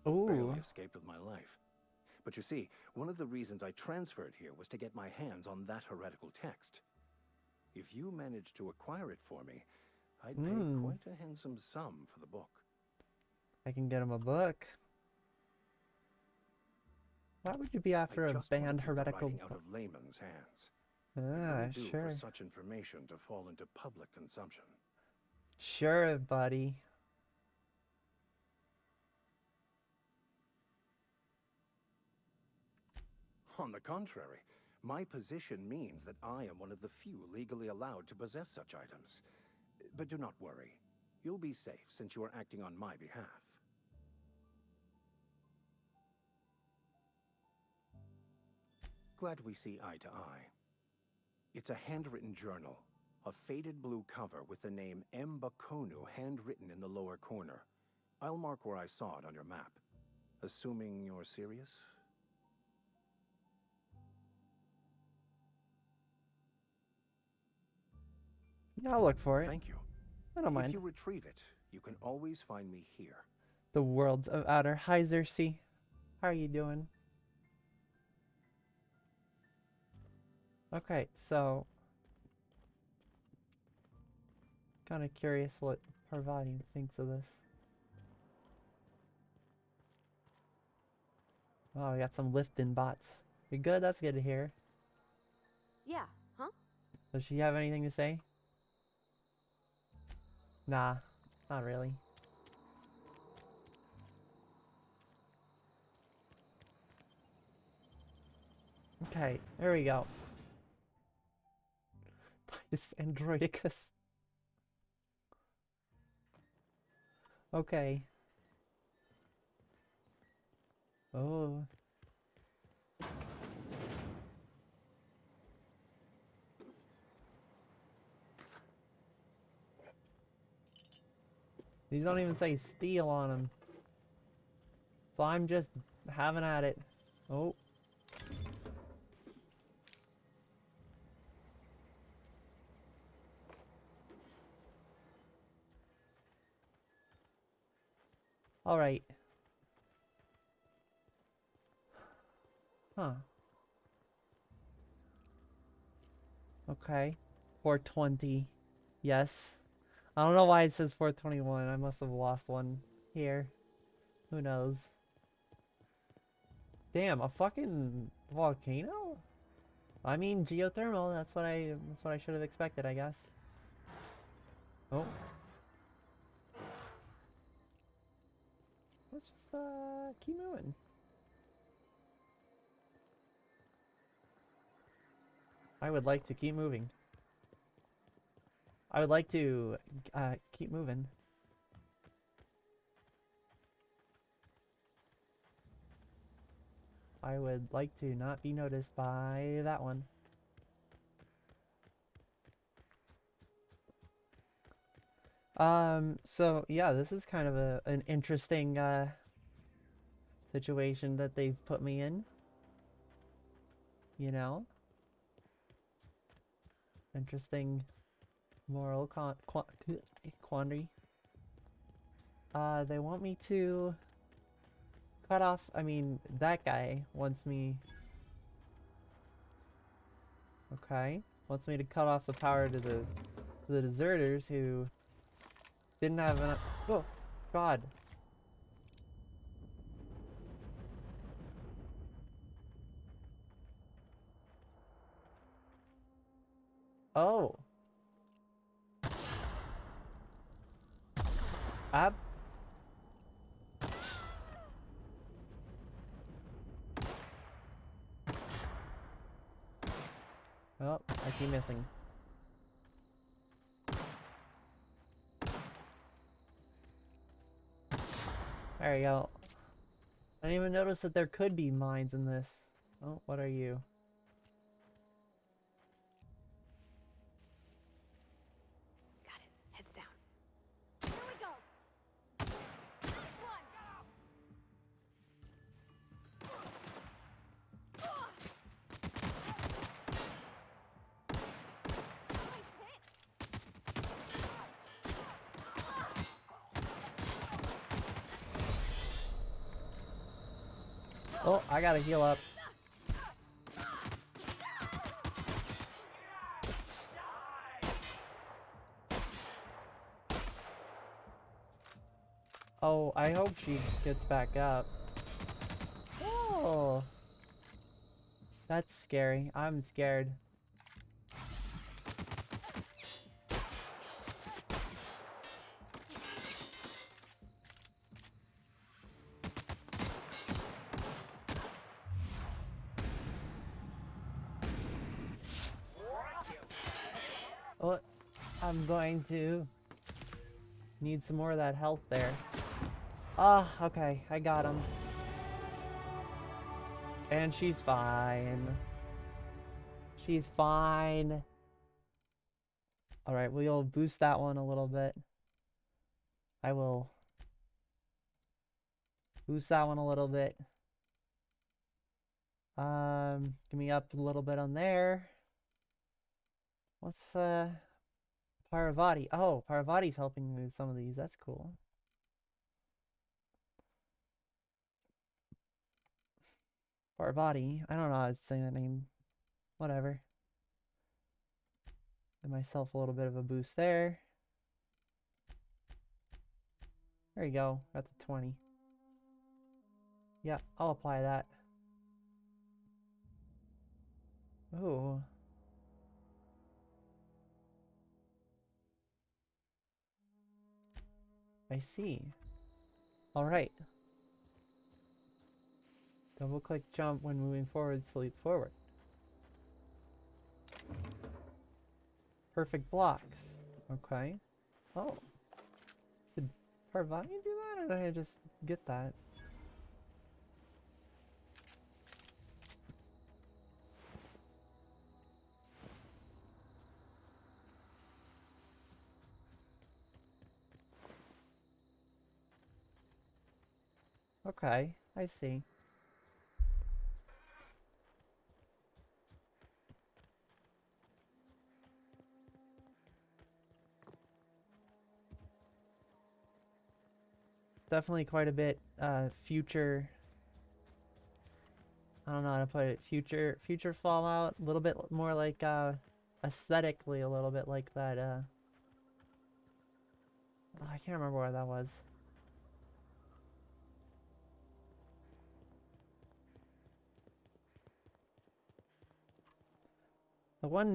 Ooh. Barely escaped with my life. But you see, one of the reasons I transferred here was to get my hands on that heretical text. If you managed to acquire it for me, I'd pay quite a handsome sum for the book. I can get him a book. Why would you be after a banned heretical Writing out of layman's hands. Ah, It wouldn't do sure. for such information to fall into public consumption. Sure, buddy. On the contrary, my position means that I am one of the few legally allowed to possess such items. But do not worry. You'll be safe since you are acting on my behalf. Glad we see eye to eye. It's a handwritten journal, a faded blue cover with the name M. Bakonu handwritten in the lower corner. I'll mark where I saw it on your map. Assuming you're serious? Yeah, I'll look for it. Thank you. I don't mind. If you retrieve it, you can always find me here. The worlds of outer. Hi, Xerxes. How are you doing? Okay, so kind of curious what Parvati thinks of this. Oh, we got some lift-in bots. You good? That's good to hear. Yeah, huh? Does she have anything to say? Nah, not really. Okay, there we go. Titus Androidicus. Okay. Oh. These don't even say steel on them. So I'm just having at it. Oh. All right. Huh. Okay. 420. Yes. I don't know why it says 421. I must have lost one here. Who knows? Damn, a fucking volcano? I mean, geothermal. That's what I should have expected, I guess. Oh. Let's just keep moving. I would like to keep moving. I would like to keep moving. I would like to not be noticed by that one. So yeah, this is kind of an interesting situation that they've put me in. You know? Interesting moral quandary. They want me to cut off, I mean, that guy wants me... Okay. Wants me to cut off the power to the deserters who didn't have enough... Oh, God. Oh. Ab... Oh, I keep missing. There you go. I didn't even notice that there could be mines in this. Oh, what are you? Got it. Heads down. Here we go. Last one. Oh, I gotta heal up. Oh, I hope she gets back up. Oh. That's scary. I'm scared. Oh, I'm going to need some more of that health there. Ah, okay, I got him. And she's fine. She's fine. Alright, we'll boost that one a little bit. I will boost that one a little bit. Give me up a little bit on there. What's Parvati? Oh, Parvati's helping with some of these. That's cool. Parvati. I don't know how to say that name. Whatever. Give myself a little bit of a boost there. There you go. Got the 20. Yeah, I'll apply that. Ooh. I see. Alright. Double click jump when moving forward, sleep forward. Perfect blocks. Okay. Oh. Did Parvati do that, or did I just get that? Okay, I see. Definitely quite a bit future. I don't know how to put it. Future Fallout, a little bit more like aesthetically a little bit like that I can't remember where that was.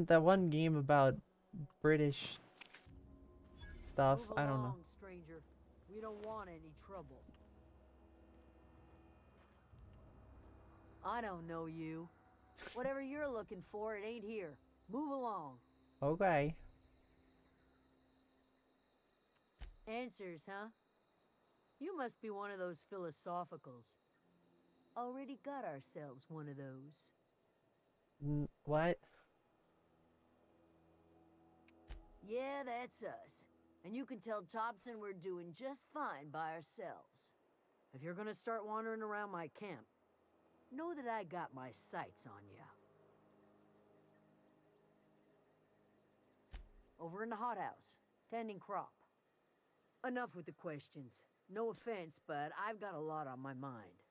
That one game about British stuff, Move I don't know. along, stranger. We don't want any trouble. I don't know you. Whatever you're looking for, it ain't here. Move along. Okay. Answers, huh? You must be one of those philosophicals. Already got ourselves one of those. What? Yeah, that's us. And you can tell Thompson we're doing just fine by ourselves. If you're gonna start wandering around my camp, know that I got my sights on you. Over in the hothouse, tending crop. Enough with the questions. No offense, but I've got a lot on my mind.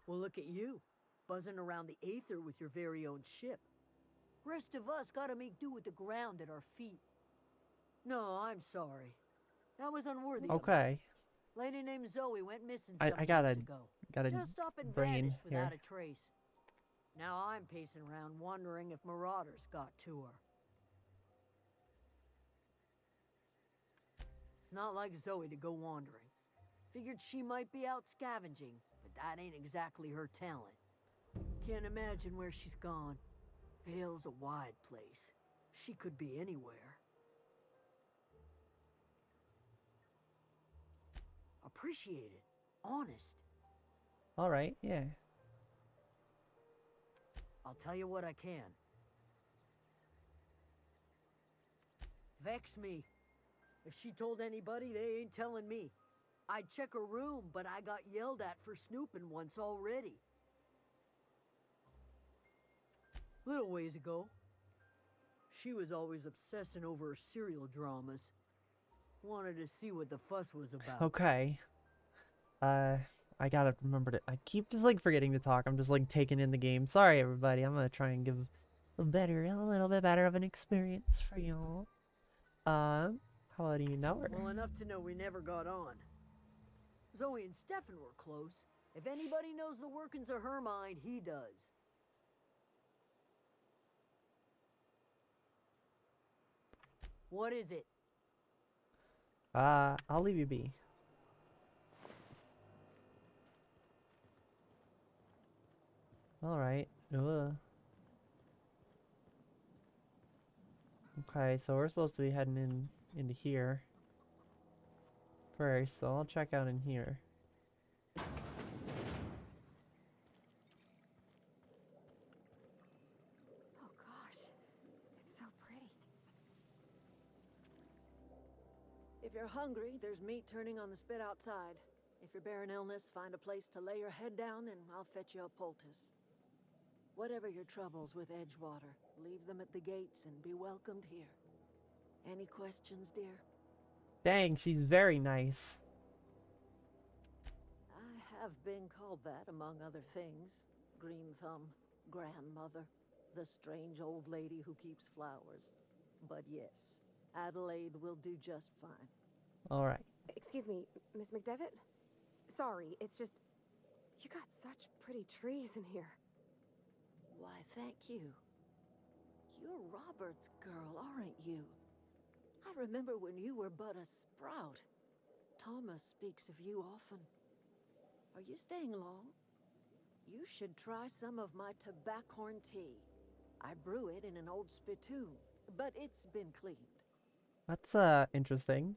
Well, look at you, buzzing around the aether with your very own ship. Rest of us gotta make do with the ground at our feet. No, I'm sorry. That was unworthy. Okay. Lady named Zoe went missing I some got weeks a ago. Just up and brain vanished without here. a trace. Now I'm pacing around wondering if marauders got to her. It's not like Zoe to go wandering. Figured she might be out scavenging, but that ain't exactly her talent. Can't imagine where she's gone. Vale's a wide place. She could be anywhere. Appreciate it. Honest. Alright, yeah. I'll tell you what I can. Vex me. If she told anybody, they ain't telling me. I'd check her room, but I got yelled at for snooping once already. Little ways ago. She was always obsessing over her serial dramas. Wanted to see what the fuss was about. Okay. I gotta remember to. I keep just like forgetting to talk. I'm just like taking in the game. Sorry, everybody. I'm gonna try and give a little bit better of an experience for y'all. How do you know her? Well, enough to know we never got on. Zoe and Stefan were close. If anybody knows the workings of her mind, he does. What is it? I'll leave you be. Alright. Okay, so we're supposed to be heading into here first, so I'll check out in here. Oh gosh, it's so pretty. If you're hungry, there's meat turning on the spit outside. If you're bearing illness, find a place to lay your head down and I'll fetch you a poultice. Whatever your troubles with Edgewater, leave them at the gates and be welcomed here. Any questions, dear? Dang, she's very nice. I have been called that, among other things. Green Thumb, grandmother, the strange old lady who keeps flowers. But yes, Adelaide will do just fine. Alright. Excuse me, Miss McDevitt? Sorry, it's just... You got such pretty trees in here. Why, thank you. You're Robert's girl, aren't you? I remember when you were but a sprout. Thomas speaks of you often. Are you staying long? You should try some of my tobaccorn tea. I brew it in an old spittoon, but it's been cleaned. That's interesting.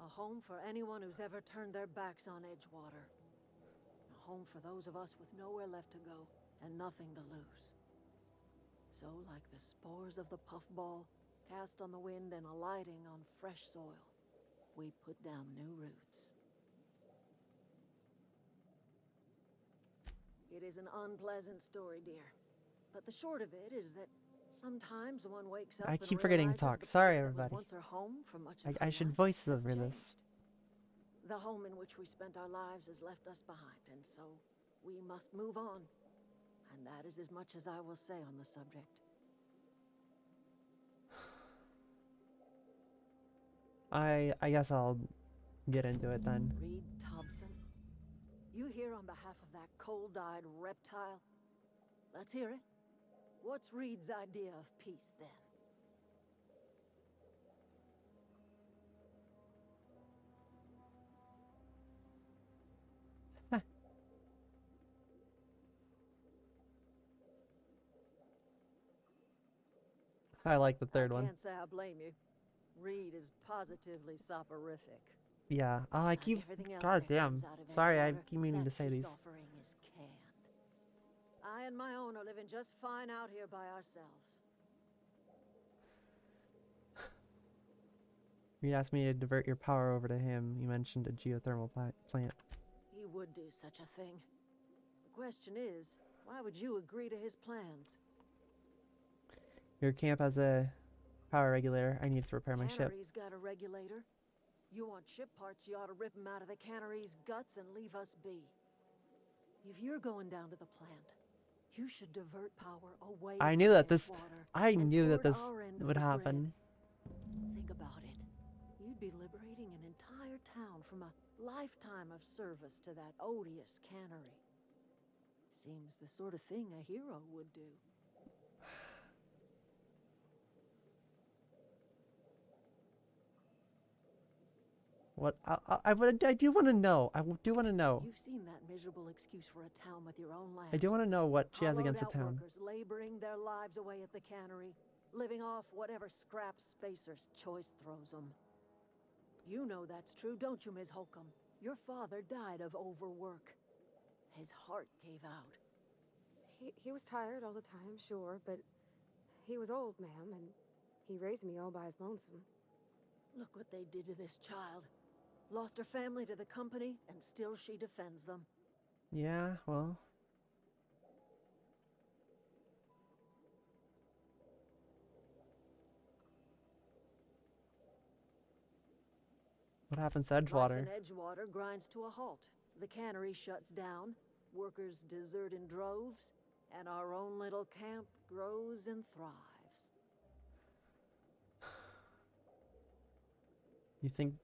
A home for anyone who's ever turned their backs on Edgewater. A home for those of us with nowhere left to go and nothing to lose. So, like the spores of the puffball, cast on the wind and alighting on fresh soil, we put down new roots. It is an unpleasant story, dear. But the short of it is that sometimes one wakes up I and keep forgetting to realizes talk. the Sorry, place that was everybody. once her home for much of I her should life voice has over changed. this. The home in which we spent our lives has left us behind, and so we must move on. And that is as much as I will say on the subject. I guess I'll get into it then. Reed Thompson, you here on behalf of that cold-eyed reptile? Let's hear it. What's Reed's idea of peace, then? I like the third I one. can't say I blame you. Reed is positively soporific. Yeah. Oh, I keep. Everything else God that damn. comes out of Sorry, I Edgewater, keep meaning to that say peace these. offering is canned. I and my own are living just fine out here by ourselves. You asked me to divert your power over to him. You mentioned a geothermal plant. He would do such a thing. The question is, why would you agree to his plans? Your camp has a power regulator. I need to repair my ship. Cannery's got a regulator. You want ship parts, you ought to rip them out of the cannery's guts and leave us be. If you're going down to the plant, you should divert power away I from knew that this. Edgewater I and knew that toward this our end of would the happen. grid. Think about it. You'd be liberating an entire town from a lifetime of service to that odious cannery. Seems the sort of thing a hero would do. What I do want to know. I do want to know. You've seen that miserable excuse for a town with your own land. I do want to know what she has against the Hollowed-out town. workers laboring their lives away at the cannery, living off whatever scrap Spacer's choice throws them. You know that's true, don't you, Ms. Holcomb? Your father died of overwork. His heart gave out. He was tired all the time, sure, but he was old, ma'am, and he raised me all by his lonesome. Look what they did to this child. Lost her family to the company, and still she defends them. Yeah, well. What happens to Edgewater? Life in Edgewater grinds to a halt. The cannery shuts down, workers desert in droves, and our own little camp grows and thrives. You think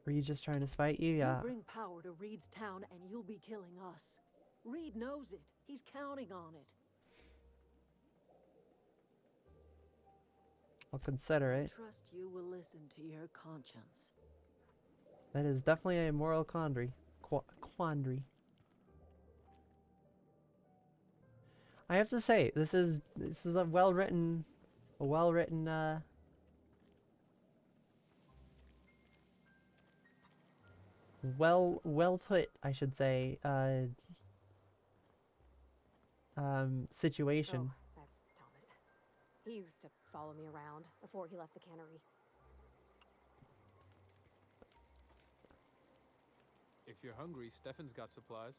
Reed's just trying to spite you? You Yeah. bring power to Reed's town and you'll be killing us. Reed knows it. He's counting on it. I'll consider I it. trust you will listen to your conscience. That is definitely a moral quandary. Quandary. I have to say, this is a well written well put, I should say, situation. Oh, that's Thomas. He used to follow me around before he left the cannery. If you're hungry, Stefan's got supplies.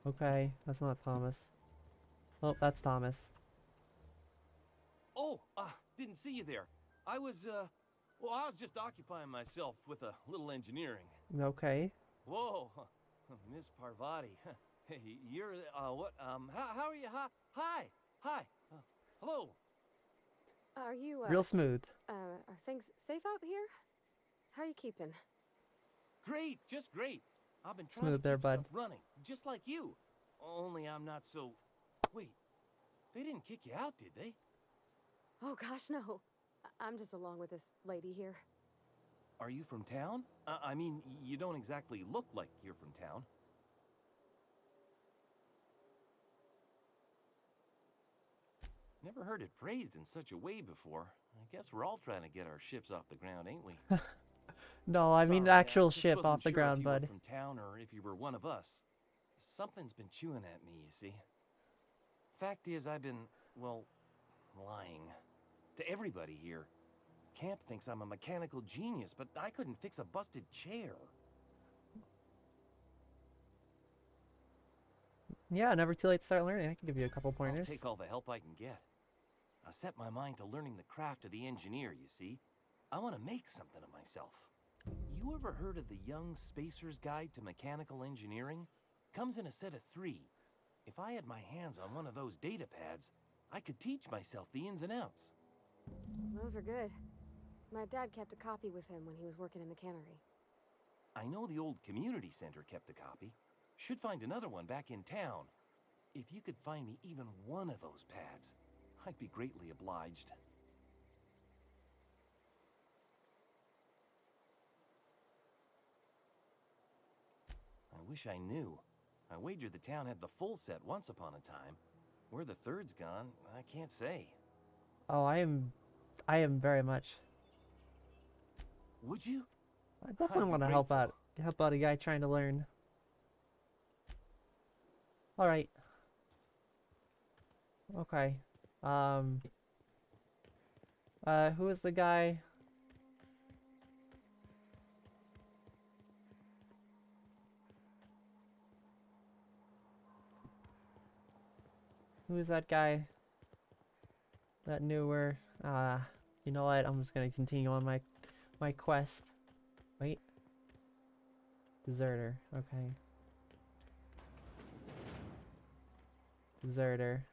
Okay, that's not Thomas. Oh, that's Thomas. Oh, didn't see you there. I was just occupying myself with a little engineering. Okay. Whoa, Miss Parvati. Hey, you're, what, how are you? Hi. Hello. Are you, Real smooth. Are things safe out here? How are you keeping? Great, just great. I've been trying Smooth to there, keep bud. stuff running, just like you. Only I'm not so... Wait, they didn't kick you out, did they? Oh gosh, no. I'm just along with this lady here. Are you from town? I mean, you don't exactly look like you're from town. Never heard it phrased in such a way before. I guess we're all trying to get our ships off the ground, ain't we? No, I mean the Sorry, actual I just ship wasn't off the sure ground, if you were bud. from town or if you were one of us. Something's been chewing at me, you see. Fact is, I've been, well, lying. To everybody here. Camp thinks I'm a mechanical genius, but I couldn't fix a busted chair. Yeah, never too late to start learning. I can give you a couple pointers. I'll take all the help I can get. I set my mind to learning the craft of the engineer, you see. I want to make something of myself. You ever heard of the Young Spacer's Guide to Mechanical Engineering? Comes in a set of 3. If I had my hands on one of those data pads, I could teach myself the ins and outs. Those are good. My dad kept a copy with him when he was working in the cannery. I know the old community center kept a copy. Should find another one back in town. If you could find me even one of those pads, I'd be greatly obliged. I wish I knew. I wagered the town had the full set once upon a time. Where the third's gone, I can't say. Oh, I am very much. Would you? I definitely want to help out a guy trying to learn. All right. Okay. Who is the guy? Who is that guy? That newer. You know what? I'm just gonna continue on my quest. Wait. Deserter. Okay. Deserter.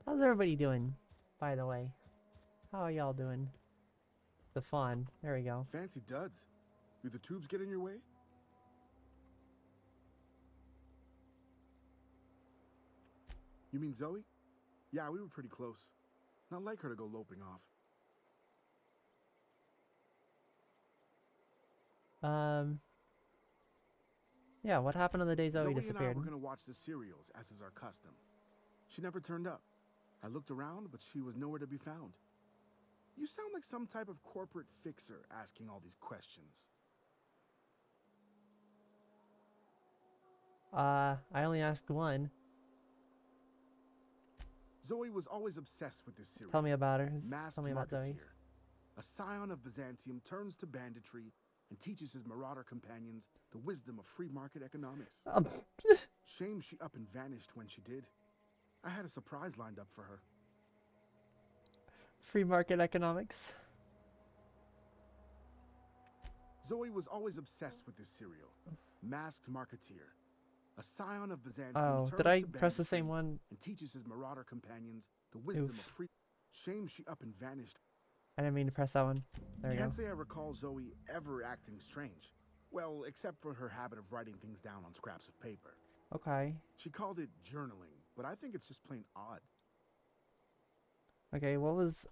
How's everybody doing, by the way? How are y'all doing? The fun. There we go. Fancy duds. Do the tubes get in your way? You mean Zoe? Yeah, we were pretty close. Not like her to go loping off. Yeah, what happened on the day Zoe disappeared? and I were gonna watch the serials, as is our custom. She never turned up. I looked around, but she was nowhere to be found. You sound like some type of corporate fixer asking all these questions. I only asked one. Zoe was always obsessed with this serial. Tell me about her. Masked Tell me about Zoe. Marketeer. A scion of Byzantium turns to banditry and teaches his marauder companions the wisdom of free market economics. Shame she up and vanished when she did. I had a surprise lined up for her. Free market economics. Zoe was always obsessed with this serial. Masked Marketeer. A scion of Byzantium Oh, turns did I to press the same banditry one? and teaches his marauder companions the wisdom Oof. of free... Shame she up and vanished. I didn't mean to press that one. There we go. Can't say I recall Zoe ever acting strange. Well, except for her habit of writing things down on scraps of paper. Okay. She called it journaling, but I think it's just plain odd. Okay, what was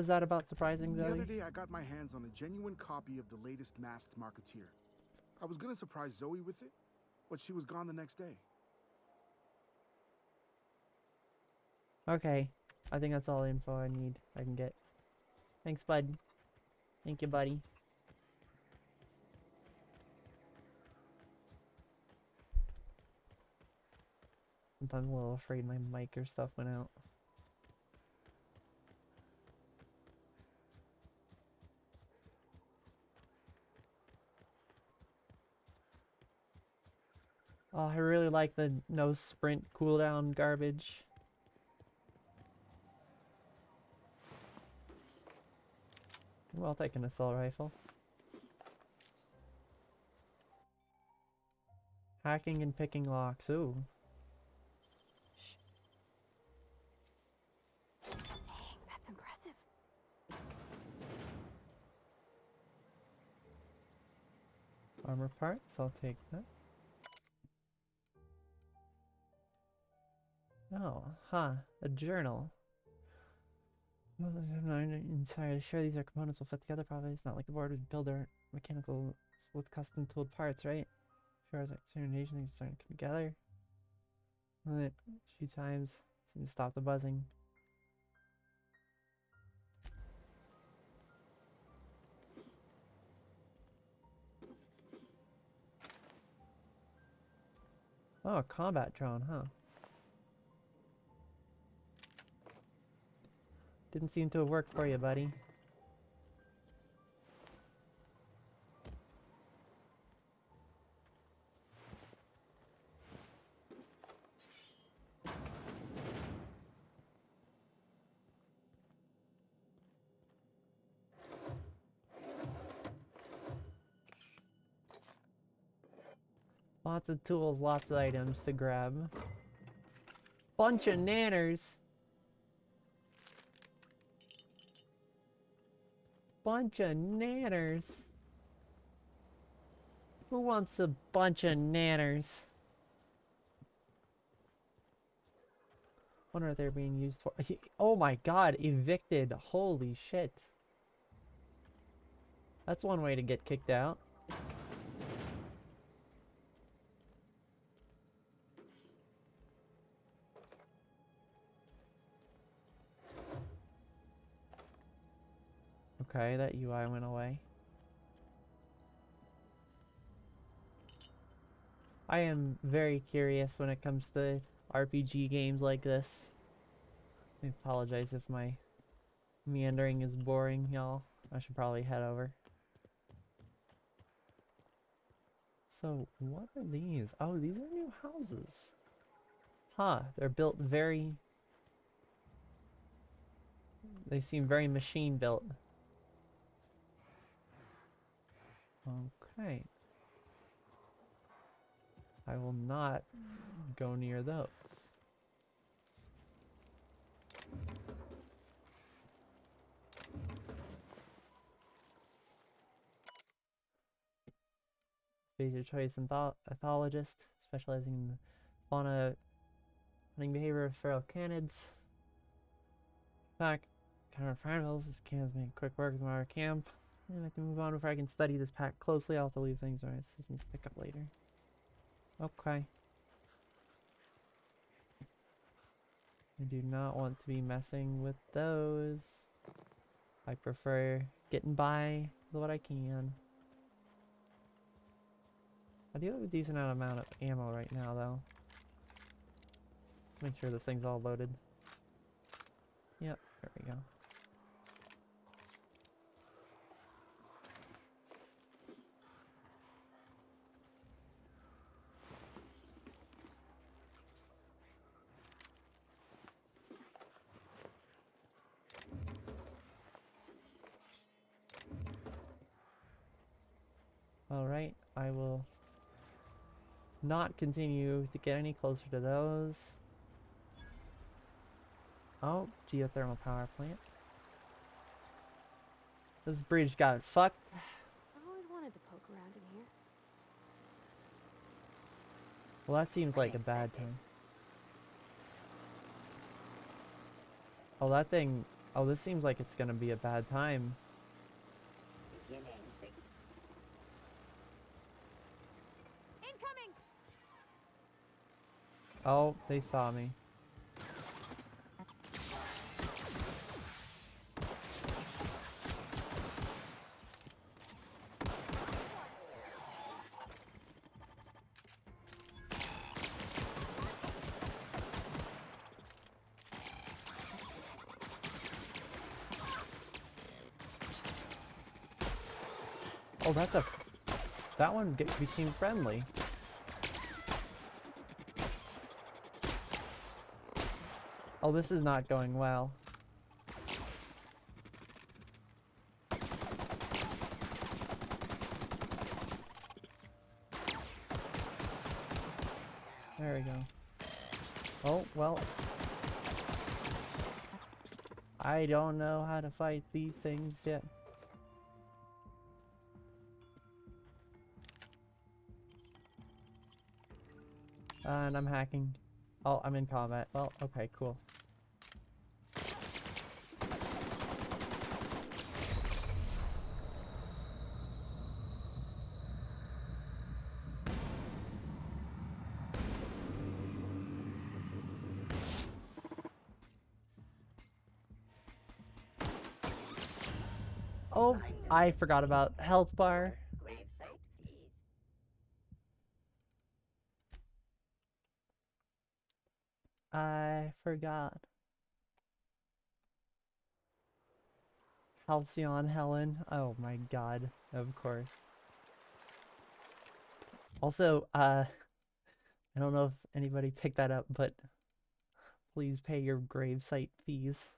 that about surprising The Zoe? other day I got my hands on a genuine copy of the latest Masked Marketeer. I was gonna surprise Zoe with it, but she was gone the next day. Okay. I think that's all the info I can get. Thanks, bud. Thank you, buddy. Sometimes I'm a little afraid my mic or stuff went out. Oh, I really like the no sprint cooldown garbage. Well, I'll take an assault rifle. Hacking and picking locks. Ooh. Dang, that's impressive. More parts, I'll take that. Oh, huh, a journal. Most of them are not entirely sure these are components will fit together properly. It's not like the board would build our mechanical with custom tooled parts, right? As far as externalization, things are starting to come together. A few times, seem to stop the buzzing. Oh, a combat drone, huh? Didn't seem to have worked for you, buddy. Lots of tools, lots of items to grab. Bunch of nanners. Bunch of nanners. Who wants a bunch of nanners? Wonder what they're being used for. Oh my god, evicted. Holy shit. That's one way to get kicked out. Okay, that UI went away. I am very curious when it comes to RPG games like this. I apologize if my meandering is boring, y'all. I should probably head over. So, what are these? Oh, these are new houses. Huh, they're built very... They seem very machine built. Okay. I will not go near those. Spacer choice ethologist, specializing in the fauna hunting behavior of feral canids. Back, counter primals, this cans make quick work with my camp. And I can move on before I can study this pack closely. I'll have to leave things for my assistant to pick up later. Okay. I do not want to be messing with those. I prefer getting by with what I can. I do have a decent amount of ammo right now, though. Make sure this thing's all loaded. Yep, there we go. Alright, I will not continue to get any closer to those. Oh, geothermal power plant. This bridge got fucked. I've always wanted to poke around in here. Well, that seems like a bad time. Oh, that thing... Oh, this seems like it's gonna be a bad time. Incoming! Oh, they saw me. Oh, that's a... That one became friendly. Oh, this is not going well. There we go. Oh, well. I don't know how to fight these things yet. And I'm hacking. Oh, I'm in combat. Well, okay, cool. Oh, I forgot about health bar. I forgot. Halcyon Helen. Oh my god, of course. Also, I don't know if anybody picked that up, but please pay your gravesite fees.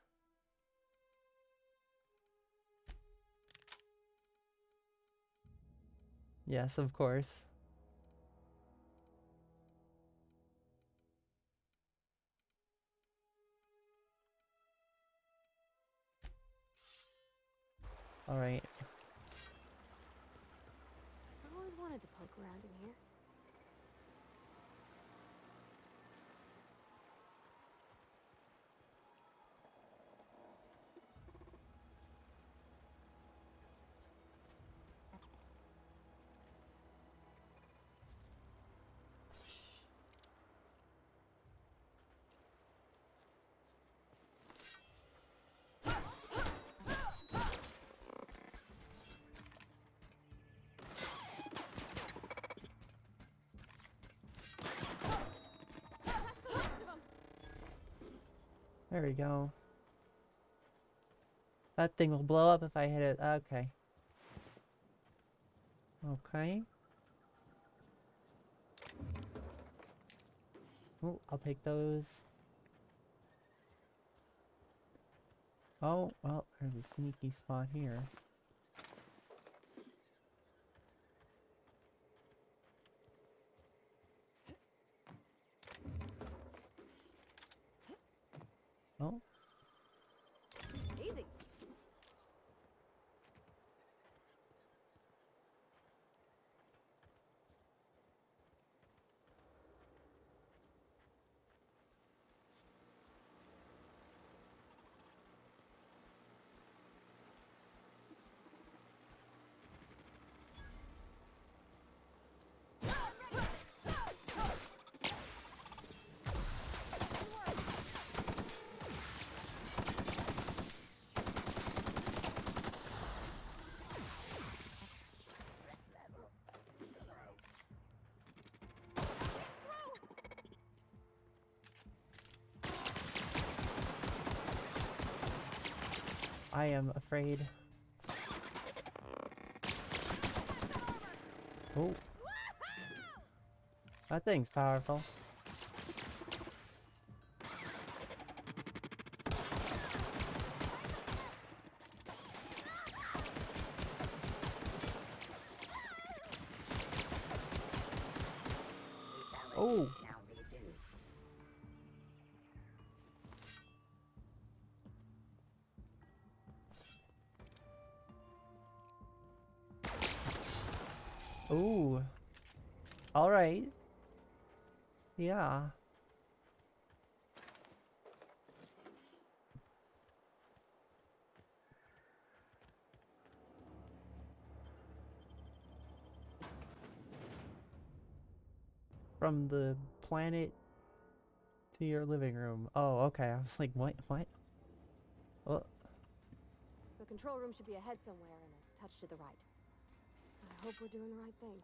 Yes, of course. Alright. I always wanted to poke around in here. There we go. That thing will blow up if I hit it. Okay. Okay. Oh, I'll take those. Oh, well, there's a sneaky spot here. Oh. Easy. I am afraid. Oh. That thing's powerful. Oh. Ooh. Alright. Yeah. From the planet to your living room. Oh, okay. I was like, what? What? Oh. The control room should be ahead somewhere and a touch to the right. I hope we're doing the right thing.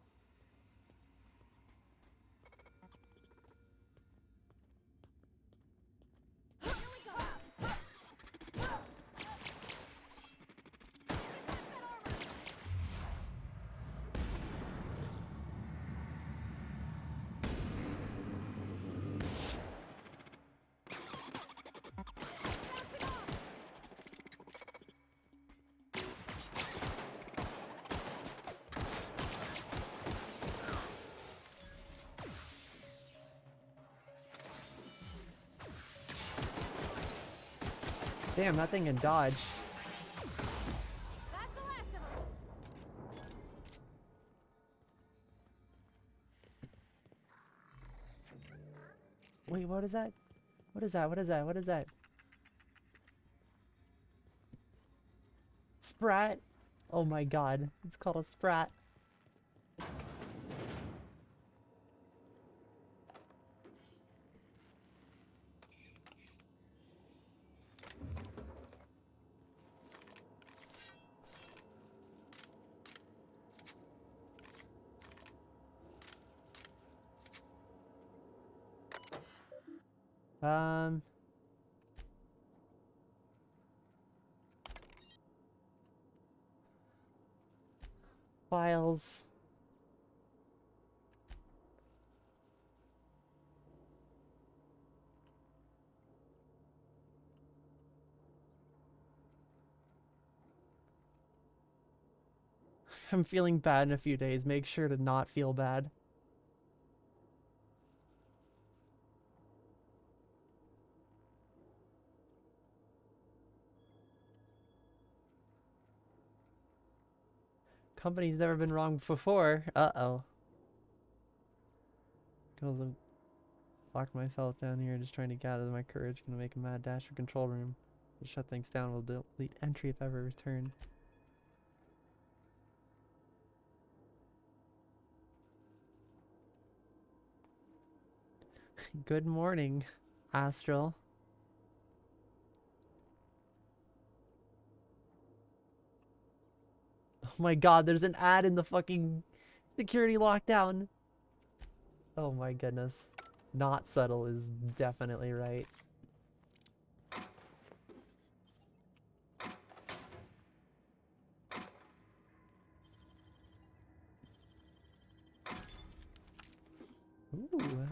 Damn, that thing can dodge. That's the last of us. Wait, what is that? What is that? What is that? What is that? Sprat? Oh my god, it's called a sprat. Files. I'm feeling bad in a few days. Make sure to not feel bad. Company's never been wrong before. Uh-oh. Goes and locked myself down here just trying to gather my courage. Gonna make a mad dash for control room. To shut things down. Will delete entry if ever return. Good morning, Astral. Oh my god, there's an ad in the fucking security lockdown. Oh my goodness. Not subtle is definitely right. Ooh.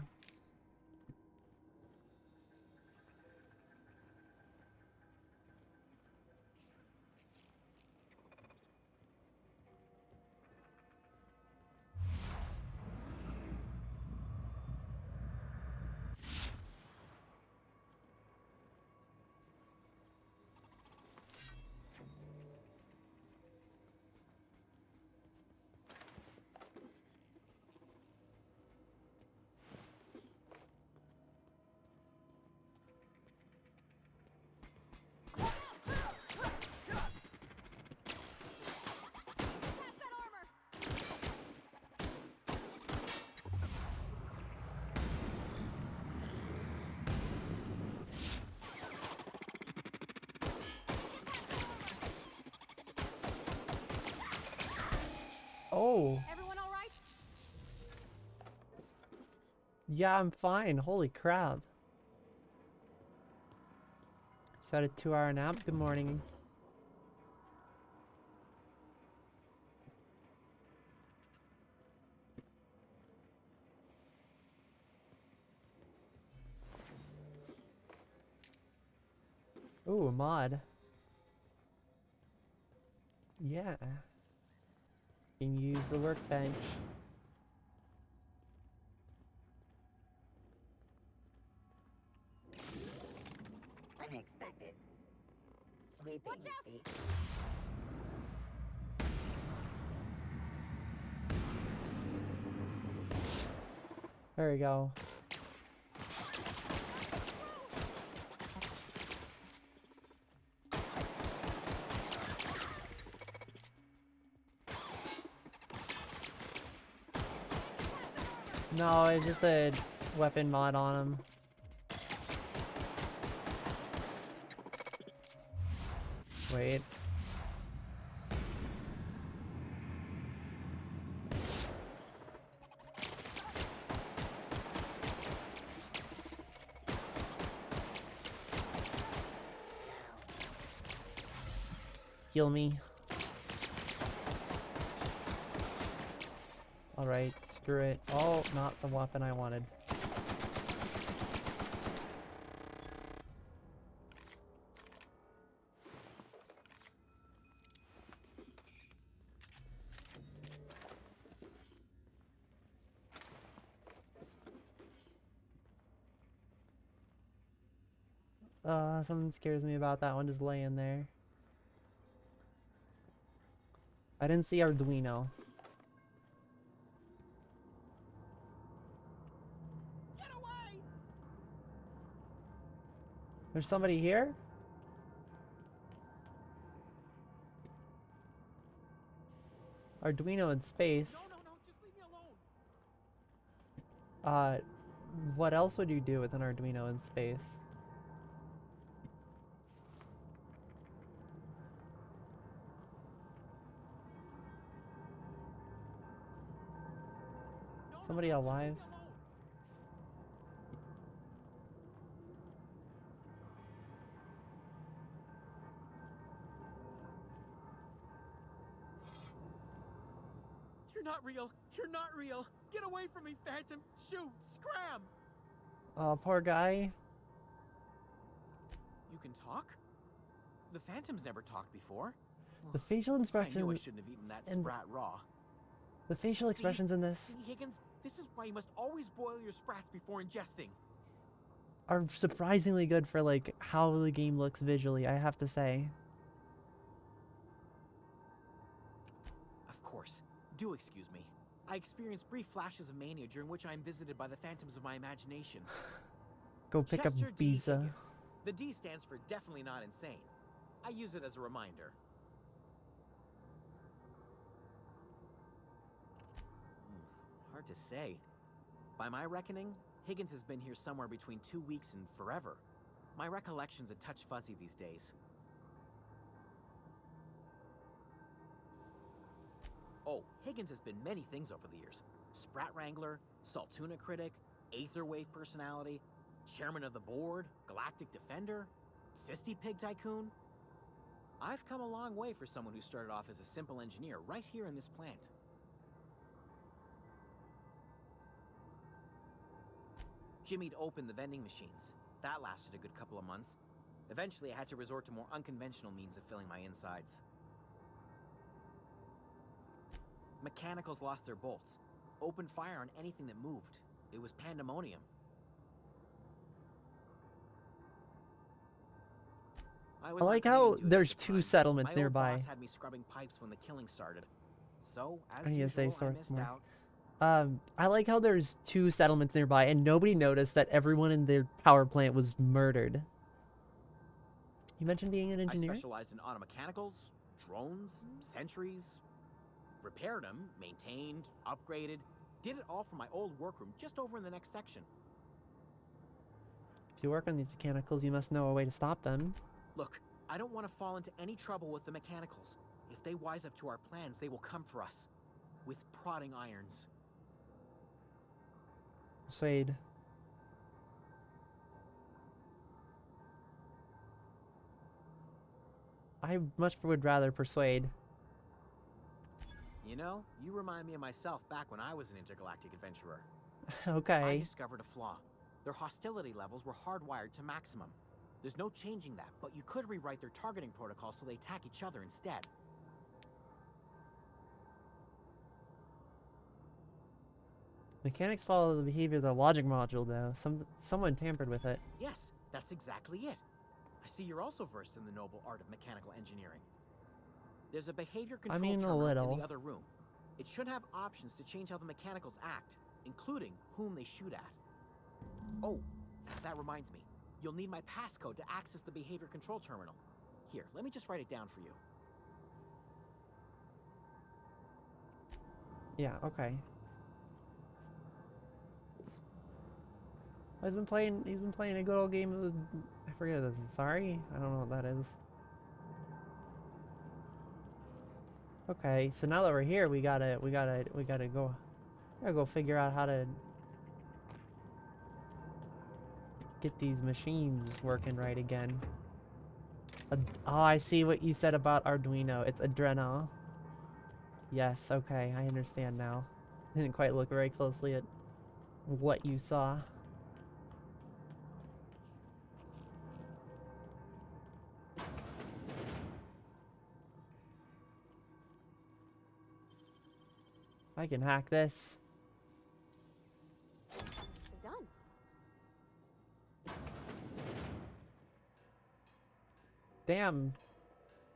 Oh. Everyone all right? Yeah, I'm fine. Holy crap. Just had a 2-hour nap. Good morning. Ooh, a mod. Yeah. You can use the workbench. Unexpected. Sweeping feet. There we go. No, it's just a weapon mod on him. Wait. Heal me. Alright, screw it. Oh, not the weapon I wanted. Something scares me about that one just laying there. I didn't see Arduino. Get away! There's somebody here? Arduino in space. No, just leave me alone. What else would you do with an Arduino in space? Somebody alive? You're not real. You're not real. Get away from me, Phantom. Shoot. Scram. Oh, poor guy. You can talk? The Phantom's never talked before. The facial I expressions knew I shouldn't have eaten that sprat raw. The facial expressions in this See, Higgins, this is why you must always boil your sprats before ingesting. are surprisingly good for like how the game looks visually, I have to say. Of course. Do excuse me. I experience brief flashes of mania during which I am visited by the phantoms of my imagination. Go pick up Chester D. Biza. Higgins. The D stands for definitely not insane. I use it as a reminder. Hard to say. By my reckoning, Higgins has been here somewhere between 2 weeks and forever. My recollection's a touch fuzzy these days. Oh, Higgins has been many things over the years. Sprat Wrangler, Saltuna Critic, Aetherwave Personality, Chairman of the Board, Galactic Defender, Sisty Pig Tycoon. I've come a long way for someone who started off as a simple engineer right here in this plant. Jimmy'd opened the vending machines. That lasted a good couple of months. Eventually, I had to resort to more unconventional means of filling my insides. Mechanicals lost their bolts. Opened fire on anything that moved. It was pandemonium. I like how there's two settlements nearby. My old boss had me scrubbing pipes when the killing started. So, as I need to say usual, I sorry missed more. out. I like how there's two settlements nearby and nobody noticed that everyone in their power plant was murdered. You mentioned being an engineer? I specialized in automechanicals, drones, sentries. Repaired them, maintained, upgraded. Did it all from my old workroom just over in the next section. If you work on these mechanicals, you must know a way to stop them. Look, I don't want to fall into any trouble with the mechanicals. If they wise up to our plans, they will come for us. With prodding irons. Persuade. I much would rather persuade. You know, you remind me of myself back when I was an intergalactic adventurer. Okay. I discovered a flaw. Their hostility levels were hardwired to maximum. There's no changing that, but you could rewrite their targeting protocol so they attack each other instead. Mechanics follow the behavior of the logic module, though. Someone tampered with it. Yes, that's exactly it. I see you're also versed in the noble art of mechanical engineering. There's a behavior control terminal in the other room. It should have options to change how the mechanicals act, including whom they shoot at. Oh, that reminds me. You'll need my passcode to access the behavior control terminal. Here, let me just write it down for you. Yeah, okay. He's been playing a good old game of, I forget, sorry? I don't know what that is. Okay, so now that we're here, we gotta go figure out how to get these machines working right again. Oh, I see what you said about Arduino. It's Adreno. Yes, okay, I understand now. I didn't quite look very closely at what you saw. I can hack this. It's done. Damn.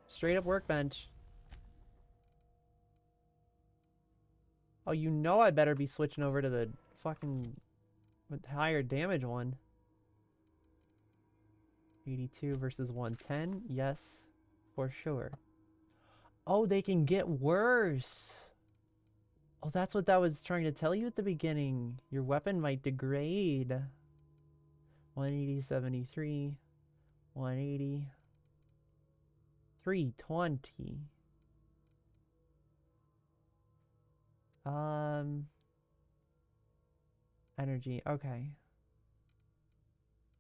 Straight up workbench. Oh, you know I better be switching over to the fucking higher damage one. 82 versus 110. Yes, for sure. Oh, they can get worse. Oh, that's what that was trying to tell you at the beginning. Your weapon might degrade. 180, 73, 180, 320. Energy. Okay.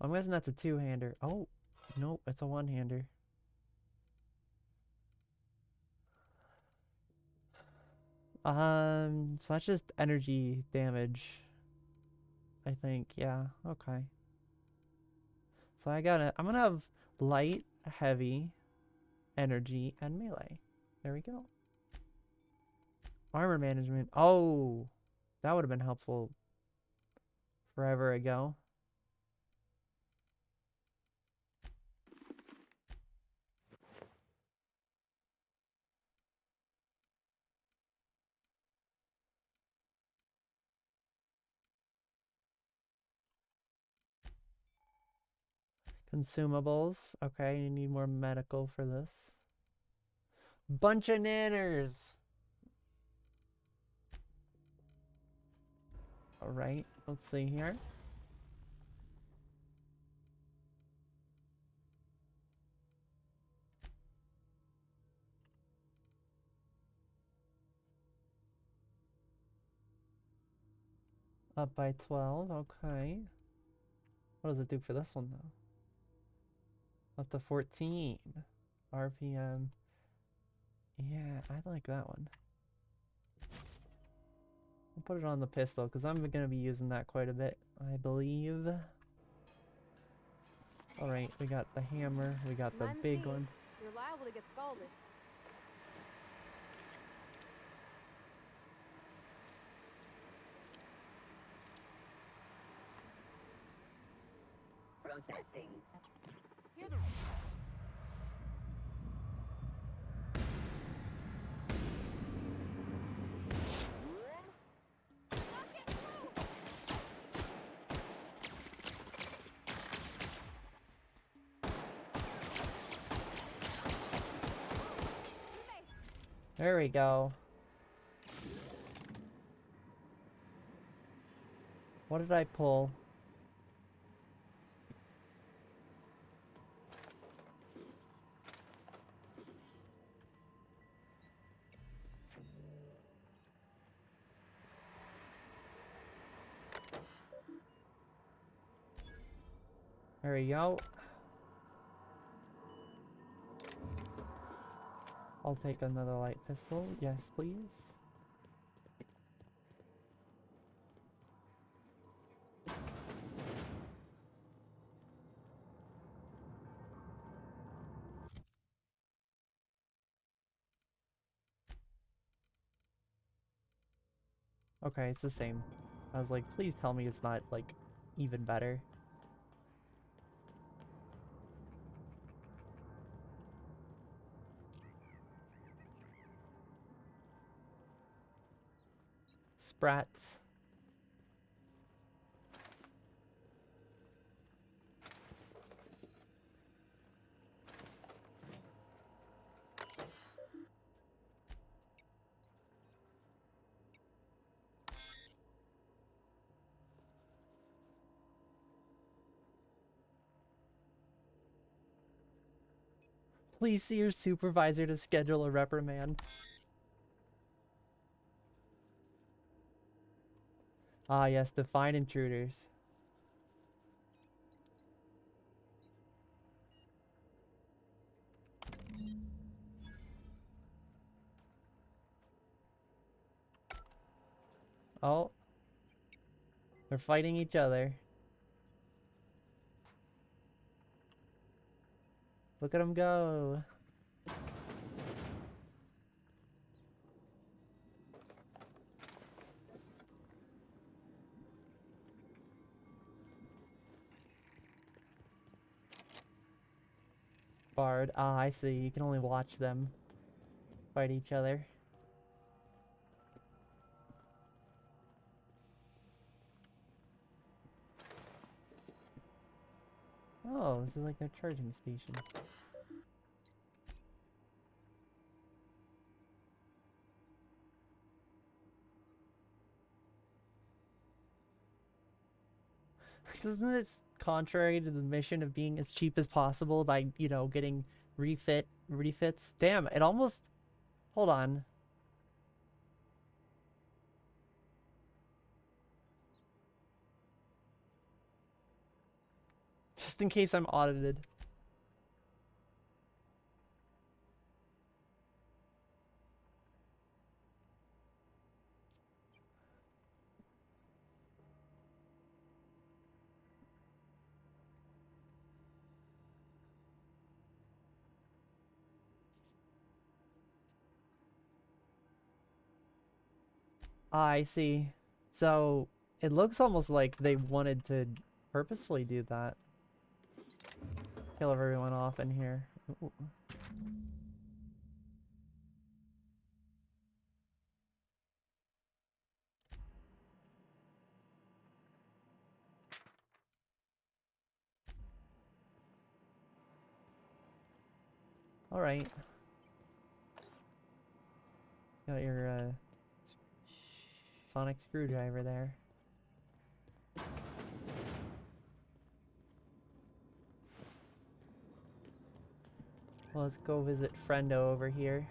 I'm guessing that's a two-hander. Oh, nope, it's a one-hander. So that's just energy damage. I think, yeah, okay. So I'm gonna have light, heavy, energy, and melee. There we go. Armor management. Oh, that would have been helpful forever ago. Consumables. Okay, you need more medical for this. Bunch of nanners. Alright, let's see here. Up by 12, okay. What does it do for this one, though? Up to 14. RPM. Yeah, I like that one. I'll put it on the pistol, because I'm going to be using that quite a bit, I believe. Alright, we got the hammer, we got the big one. You're liable to get scalded. Processing. Hear the... There we go. What did I pull? There we go. I'll take another light pistol. Yes, please. Okay, it's the same. I was like, please tell me it's not, like, even better. Sprats. Please see your supervisor to schedule a reprimand. Ah, yes, define intruders. Oh. They're fighting each other. Look at them go. Bard. Ah, I see. You can only watch them fight each other. Oh, this is like their charging station. Isn't it contrary to the mission of being as cheap as possible by, you know, getting refits? Damn, it almost... Hold on. Just in case I'm audited. I see. So, it looks almost like they wanted to purposefully do that. Kill everyone off in here. Ooh. Alright. Got your, sonic screwdriver there. Well, let's go visit Friendo over here.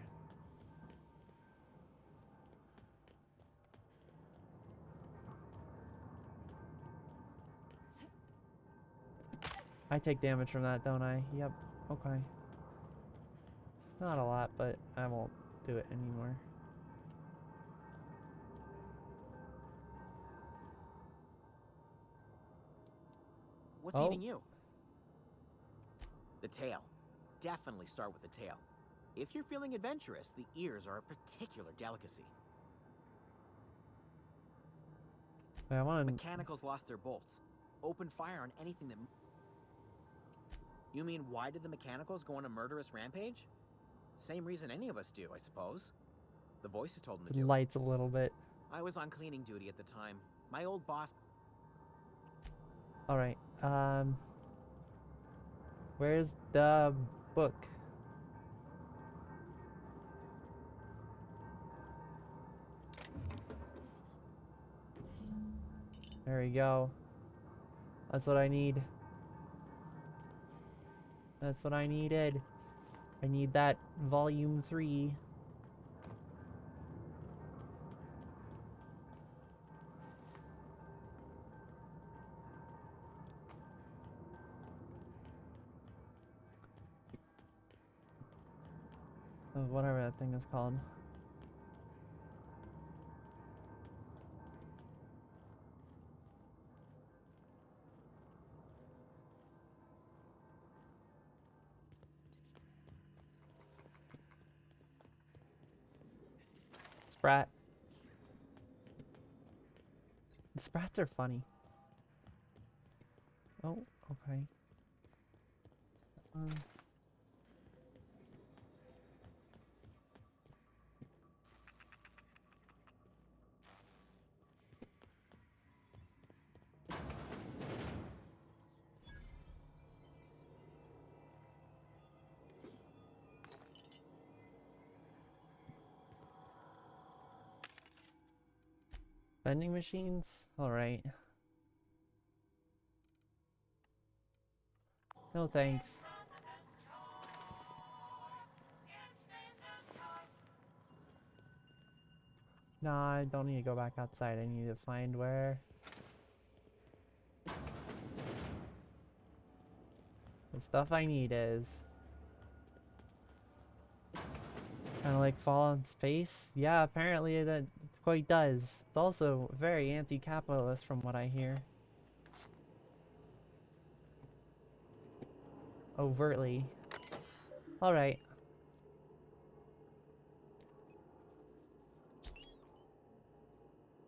I take damage from that, don't I? Yep. Okay. Not a lot, but I won't do it anymore. What's eating you? The tail. Definitely start with the tail. If you're feeling adventurous, the ears are a particular delicacy. Wait, I want... Mechanicals lost their bolts. Open fire on anything that... You mean, why did the Mechanicals go on a murderous rampage? Same reason any of us do, I suppose. The voices told them to do. Lights a little bit. I was on cleaning duty at the time. My old boss... Alright, where's the book? There we go. That's what I need. That's what I needed. I need that volume 3. Oh, whatever that thing is called. Sprat. The sprats are funny. Oh, okay. Vending machines? Alright. No thanks. Nah, I don't need to go back outside. I need to find where... the stuff I need is... kind of like Fallout Space? Yeah, apparently that quite does. It's also very anti-capitalist from what I hear. Overtly. Alright.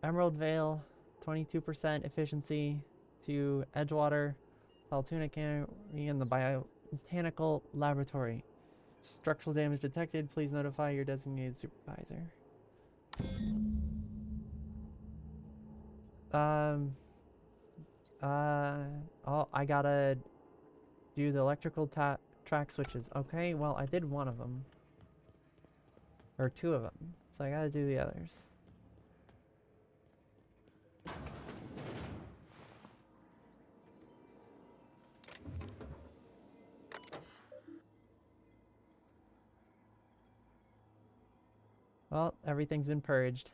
Emerald Vale, 22% efficiency to Edgewater, Saltuna Cannery, and the Biobotanical Laboratory. Structural damage detected. Please notify your designated supervisor. Oh, I gotta Do the electrical track switches. Okay, well, I did one of them. Or two of them. So I gotta do the others. Well, everything's been purged.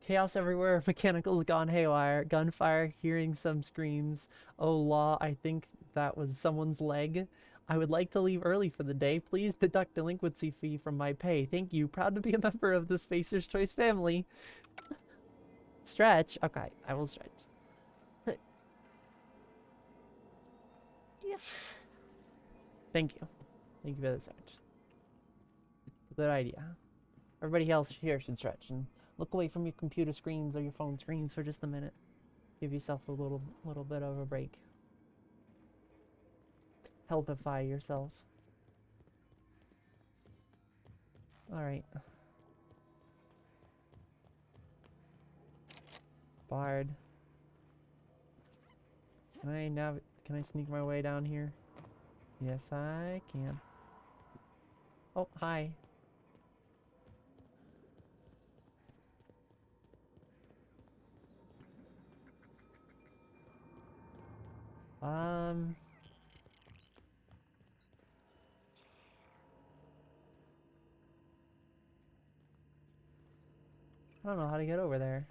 Chaos everywhere, mechanicals gone haywire, gunfire, hearing some screams. Oh law, I think that was someone's leg. I would like to leave early for the day. Please deduct delinquency fee from my pay. Thank you. Proud to be a member of the Spacer's Choice family. Stretch? Okay, I will stretch. Yeah. Thank you. Thank you for the stretch. It's a good idea. Everybody else here should stretch and look away from your computer screens or your phone screens for just a minute. Give yourself a little bit of a break. Helpify yourself. Alright. Bard. Can I sneak my way down here? Yes, I can. Oh, hi. I don't know how to get over there.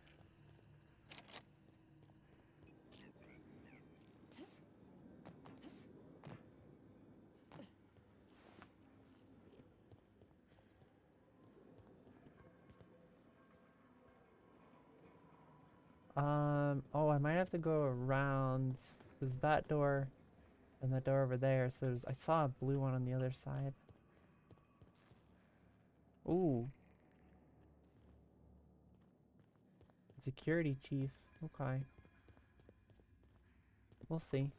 Oh, I might have to go around. There's that door and that door over there. So I saw a blue one on the other side. Ooh. Security chief. Okay. We'll see.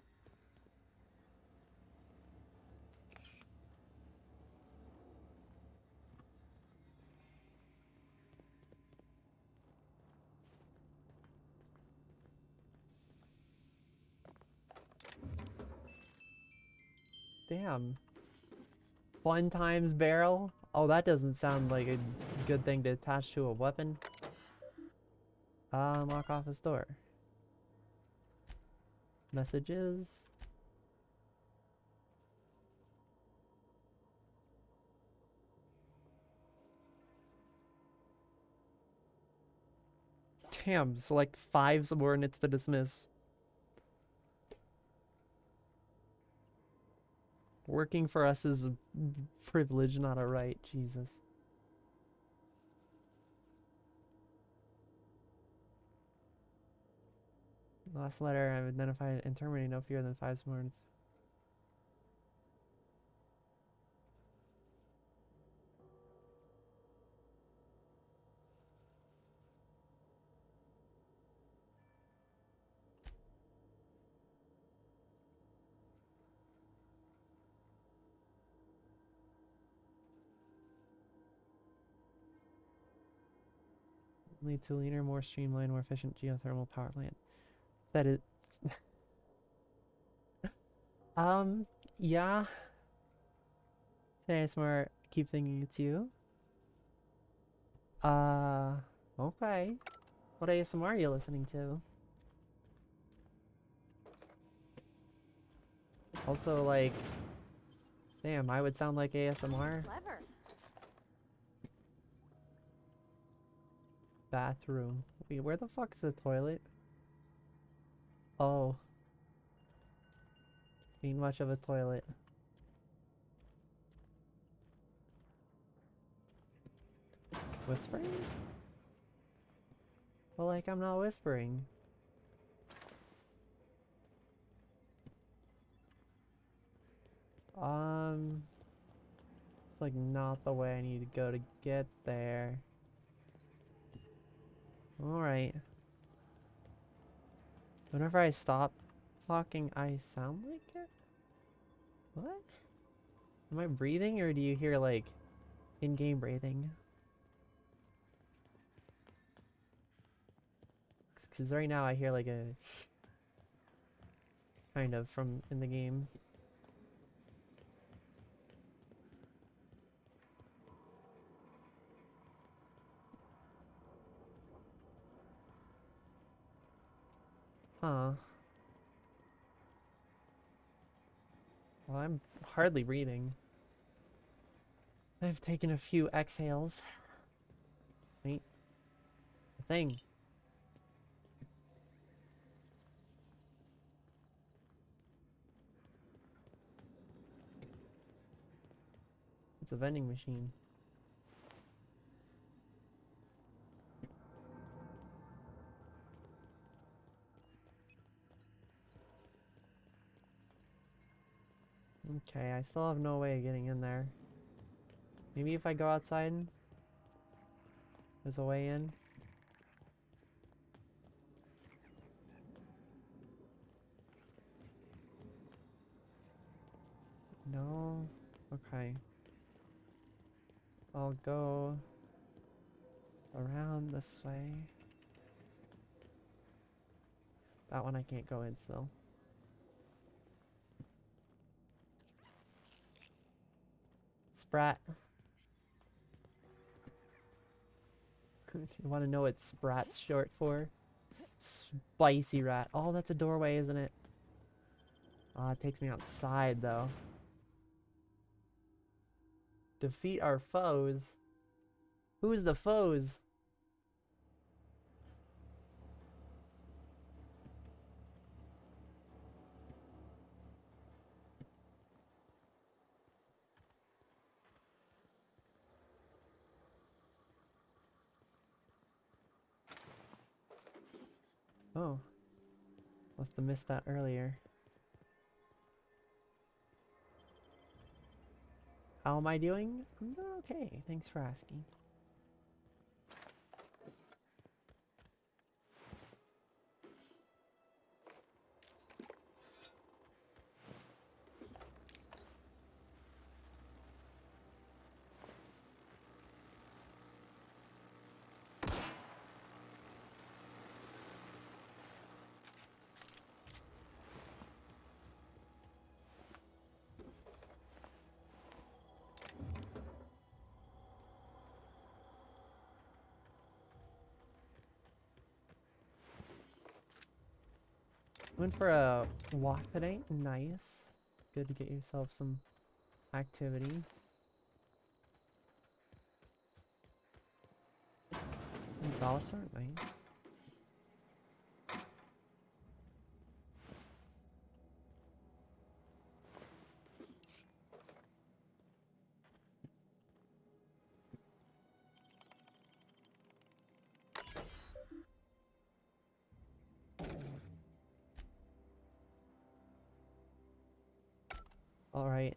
Damn. Fun times barrel? Oh, that doesn't sound like a good thing to attach to a weapon. Unlock office door. Messages. Damn, select 5 subordinates to dismiss. Working for us is a privilege, not a right. Jesus. Last letter, I've identified and terminated no fewer than 5 subordinates. Lead to leaner, more streamlined, more efficient geothermal power plant. Said it. Yeah. Say smart. Keep thinking it's you. Okay. What ASMR are you listening to? Also, like, damn, I would sound like ASMR. Clever. Bathroom. Wait, where the fuck is the toilet? Oh. Ain't much of a toilet. Whispering? Well, like, I'm not whispering. It's like not the way I need to go to get there. Alright. Whenever I stop talking, I sound like it? What? Am I breathing or do you hear like in-game breathing? Because right now I hear like a... kind of from in the game. Huh. Well, I'm hardly reading. I've taken a few exhales. Wait. The thing. It's a vending machine. Okay, I still have no way of getting in there. Maybe if I go outside, there's a way in. No? Okay. I'll go around this way. That one I can't go in still. Sprat. You want to know what Sprat's short for? Spicy rat. Oh, that's a doorway, isn't it? Oh, it takes me outside, though. Defeat our foes. Who's the foes? Oh. Must have missed that earlier. How am I doing? I'm doing okay. Thanks for asking. Went for a walk today. Nice. Good to get yourself some activity. Dollar store, nice. All right.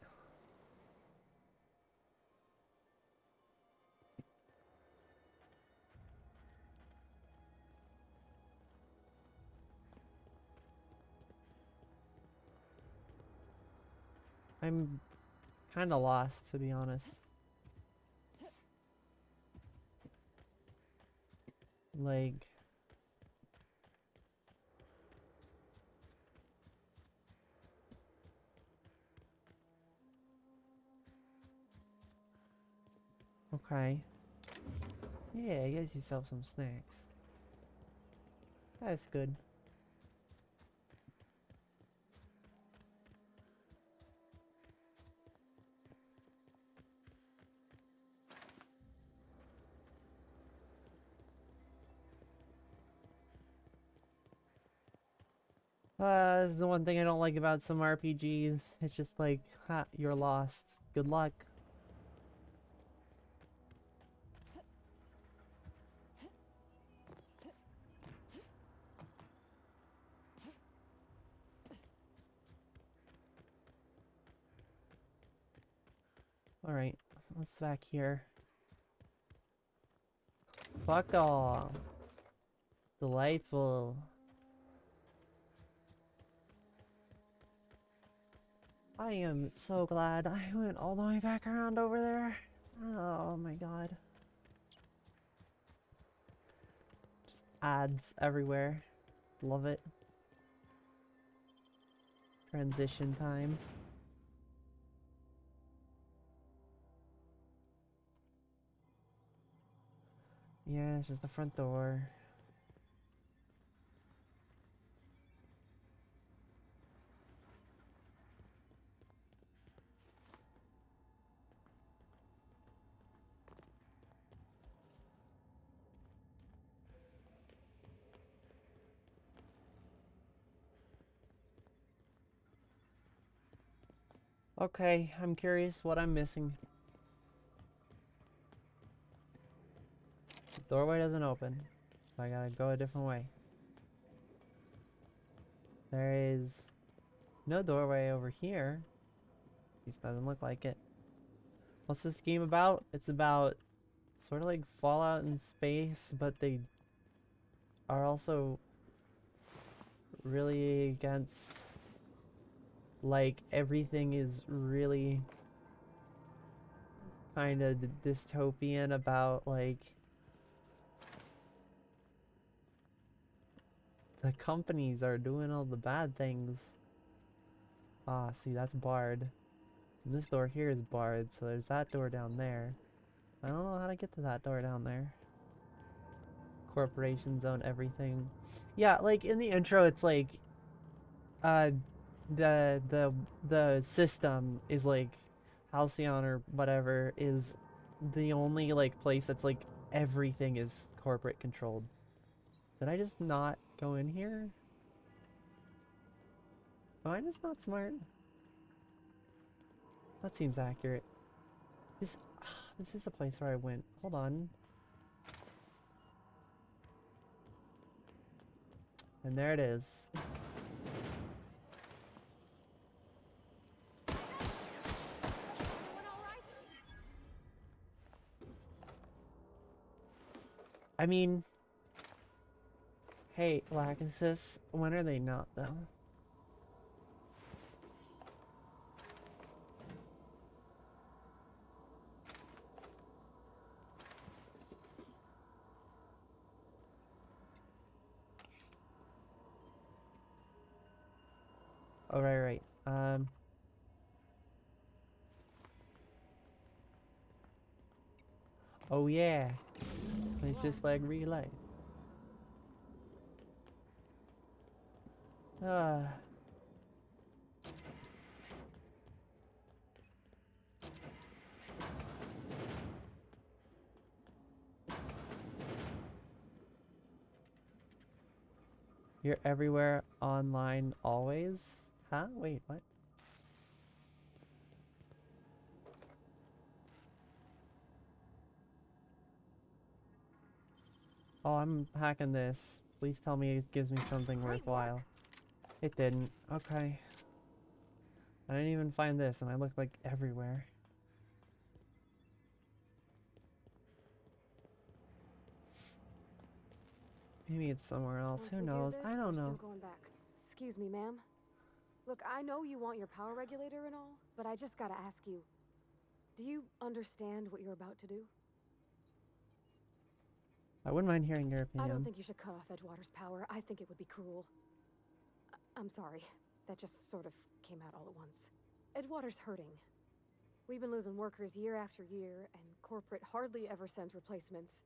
I'm kind of lost, to be honest. Like... Okay. Yeah, get yourself some snacks. That's good. This is the one thing I don't like about some RPGs. It's just like, ha, you're lost. Good luck. Alright, what's back here? Fuck off. Delightful. I am so glad I went all the way back around over there. Oh my god. Just ads everywhere. Love it. Transition time. Yeah, it's just the front door. Okay, I'm curious what I'm missing. The doorway doesn't open, so I gotta go a different way. There is no doorway over here. At least doesn't look like it. What's this game about? It's about sort of like Fallout in space, but they are also really against, like, everything is really kind of dystopian about, like, the companies are doing all the bad things. Ah, see, that's barred. And this door here is barred, so there's that door down there. I don't know how to get to that door down there. Corporations own everything. Yeah, like in the intro, it's like, the system is like Halcyon or whatever is the only like place that's like everything is corporate controlled. Did I just not go in here? Am I just not smart? That seems accurate. This is a place where I went. Hold on. And there it is. I mean, hey, Lachesis, when are they not, though? Oh, right. Oh, yeah. It's just like real life. You're everywhere online always? Huh? Wait, what? Oh, I'm hacking this. Please tell me it gives me something worthwhile. It didn't. Okay. I didn't even find this, and I look like everywhere. Maybe it's somewhere else. Who knows? I don't know. Going back. Excuse me, ma'am. Look, I know you want your power regulator and all, but I just gotta ask you. Do you understand what you're about to do? I wouldn't mind hearing your opinion. I don't think you should cut off Edgewater's power. I think it would be cruel. I'm sorry. That just sort of came out all at once. Edgewater's hurting. We've been losing workers year after year, and corporate hardly ever sends replacements.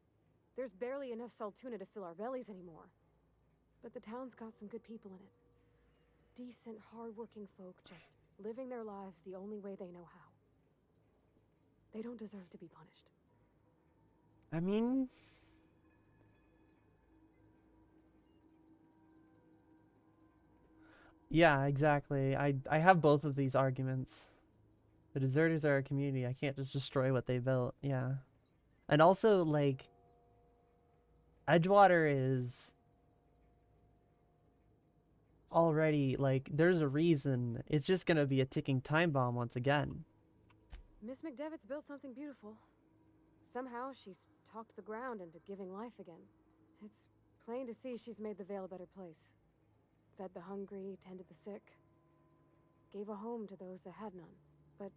There's barely enough Saltuna to fill our bellies anymore. But the town's got some good people in it. Decent, hard-working folk just living their lives the only way they know how. They don't deserve to be punished. I mean... yeah, exactly. I have both of these arguments. The deserters are a community. I can't just destroy what they built. Yeah. And also, like... Edgewater is... already, like, there's a reason. It's just gonna be a ticking time bomb once again. Miss McDevitt's built something beautiful. Somehow she's talked the ground into giving life again. It's plain to see she's made the Vale a better place. Fed the hungry, tended the sick. Gave a home to those that had none. But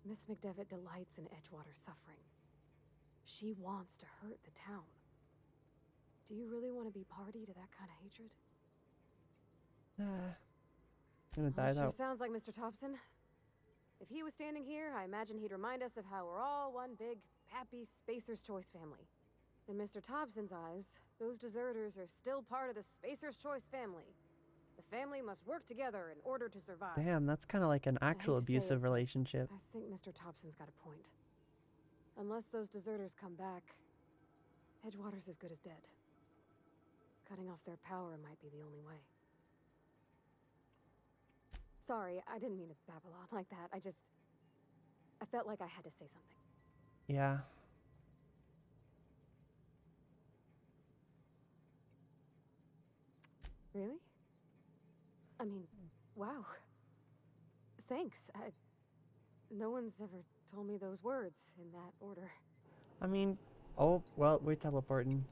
Miss McDevitt delights in Edgewater's suffering. She wants to hurt the town. Do you really want to be party to that kind of hatred? I'm gonna Well, die it sure though. sounds like Mr. Thompson. If he was standing here, I imagine he'd remind us of how we're all one big, happy Spacer's Choice family. In Mr. Thompson's eyes, those deserters are still part of the Spacer's Choice family. The family must work together in order to survive. Damn, that's kind of like an actual I hate to say abusive it, but relationship. I think Mr. Thompson's got a point. Unless those deserters come back, Edgewater's as good as dead. Cutting off their power might be the only way. Sorry, I didn't mean to babble on like that. I felt like I had to say something. Yeah. Really? I mean, wow. Thanks. No one's ever told me those words in that order. I mean, oh, well, we're teleporting.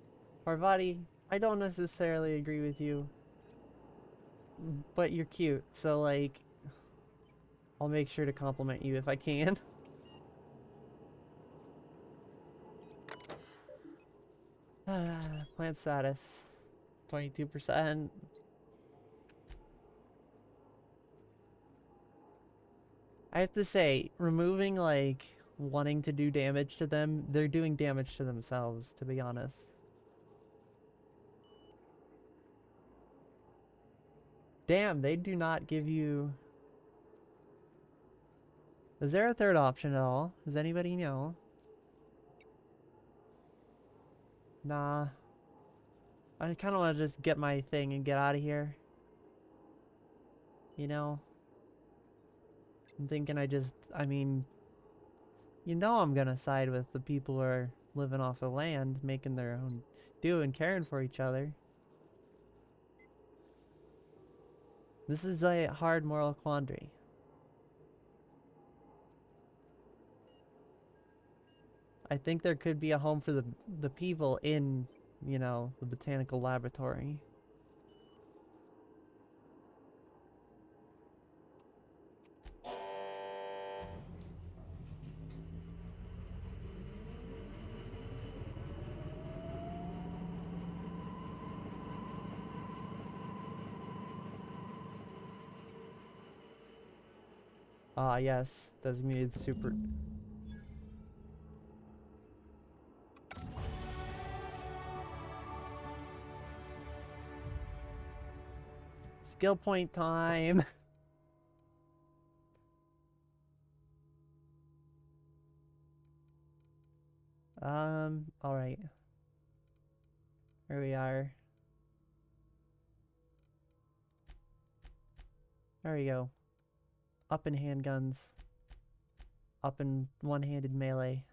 Parvati, I don't necessarily agree with you, but you're cute, so, like, I'll make sure to compliment you if I can. Plant status. 22%. I have to say, removing, like, wanting to do damage to them, they're doing damage to themselves, to be honest. Damn, they do not give you... Is there a third option at all? Does anybody know? Nah. I kind of want to just get my thing and get out of here. You know? I'm thinking I mean... You know I'm gonna side with the people who are living off the land, making their own do and caring for each other. This is a hard moral quandary. I think there could be a home for the people in, you know, the botanical laboratory. Ah, yes. Designated super... Skill point time! Alright. Here we are. There we go. Up in handguns. Up in one-handed melee.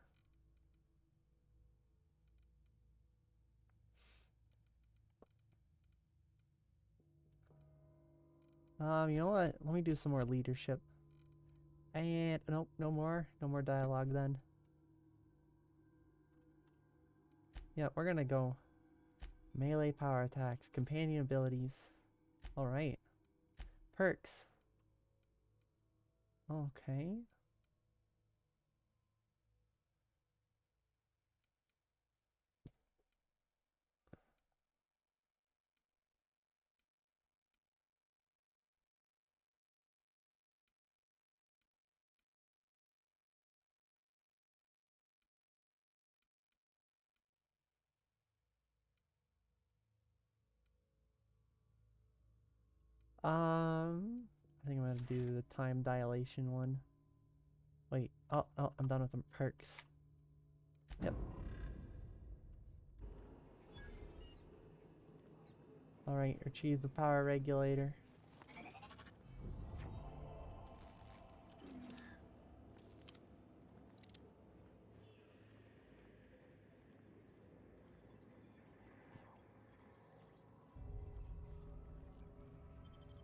You know what? Let me do some more leadership. And nope, no more dialogue then. Yeah, we're gonna go melee power attacks, companion abilities. Alright. Perks. Okay. I think I'm gonna do the time dilation one. Wait, oh, I'm done with the perks. Yep. Alright, retrieve the power regulator.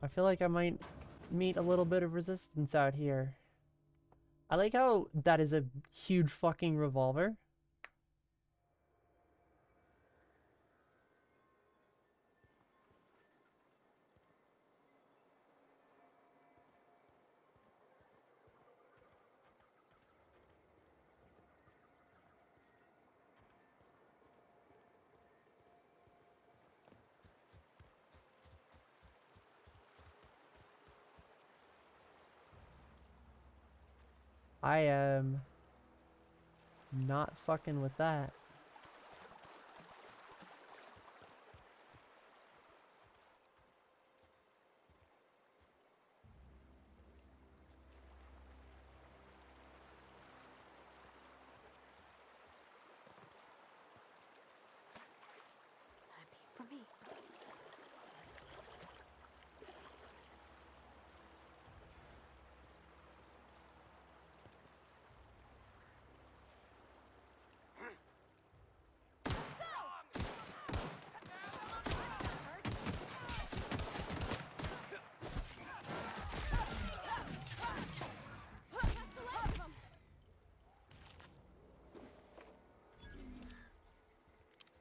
I feel like I might meet a little bit of resistance out here. I like how that is a huge fucking revolver. I am not fucking with that. For me.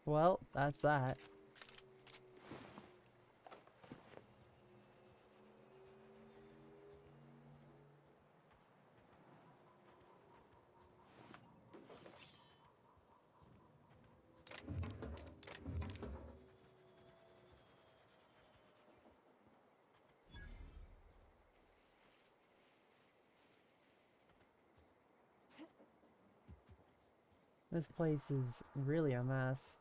Well, that's that. This place is really a mess.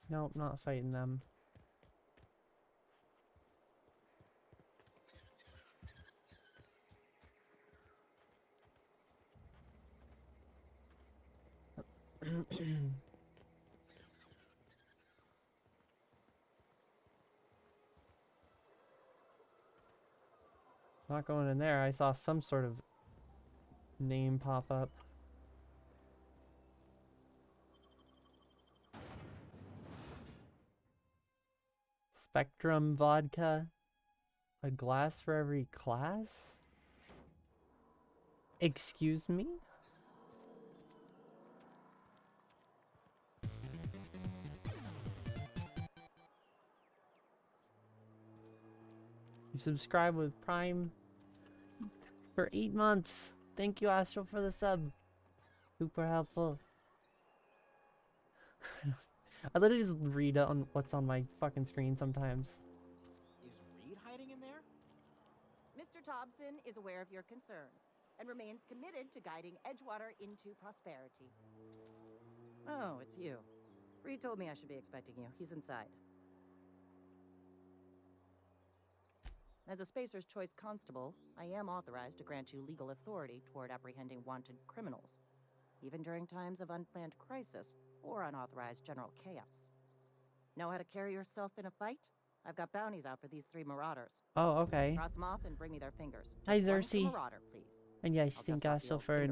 Nope, not fighting them. Not going in there. I saw some sort of name pop up. Spectrum vodka. A glass for every class? Excuse me? You subscribe with Prime for 8 months. Thank you, Astro, for the sub. Super helpful. I literally just read on what's on my fucking screen sometimes. Is Reed hiding in there? Mr. Thompson is aware of your concerns and remains committed to guiding Edgewater into prosperity. Oh, it's you. Reed told me I should be expecting you. He's inside. As a Spacer's Choice Constable, I am authorized to grant you legal authority toward apprehending wanted criminals, even during times of unplanned crisis or unauthorized general chaos. Know how to carry yourself in a fight? I've got bounties out for these 3 marauders. Oh, okay. Cross them off and bring me their fingers. Hi, Just one per Xerxes. marauder, please. And yes, I'll thank dust off the Astro old for fingerprint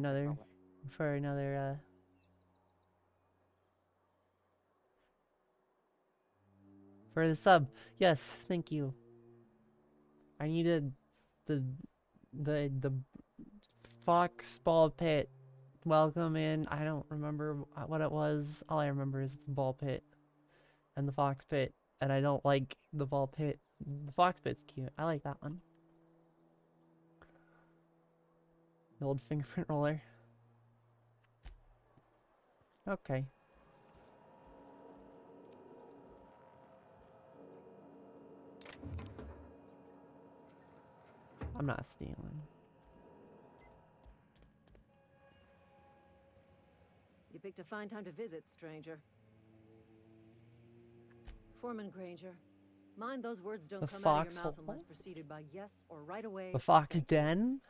another, for the sub. Yes, thank you. I needed the fox ball pit. Welcome in. I don't remember what it was. All I remember is the ball pit and the fox pit. And I don't like the ball pit. The fox pit's cute. I like that one. The old fingerprint roller. Okay. I'm not stealing. You picked a fine time to visit, stranger. Foreman Granger, mind those words don't come out of your mouth unless preceded by yes or right away. The Fox Den?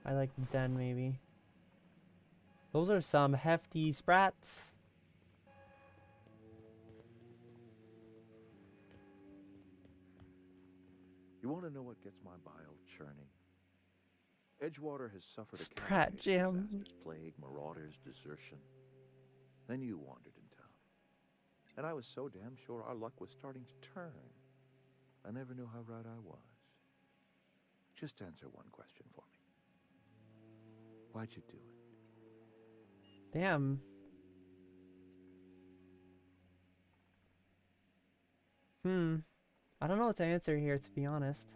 I like the den, maybe. Those are some hefty sprats. You want to know what gets my bile churning? Edgewater has suffered a Sprat Jam. disasters, plague, marauders, desertion. Then you wandered in town. And I was so damn sure our luck was starting to turn. I never knew how right I was. Just answer one question for me. Why'd you do it? Damn. I don't know what to answer here, to be honest.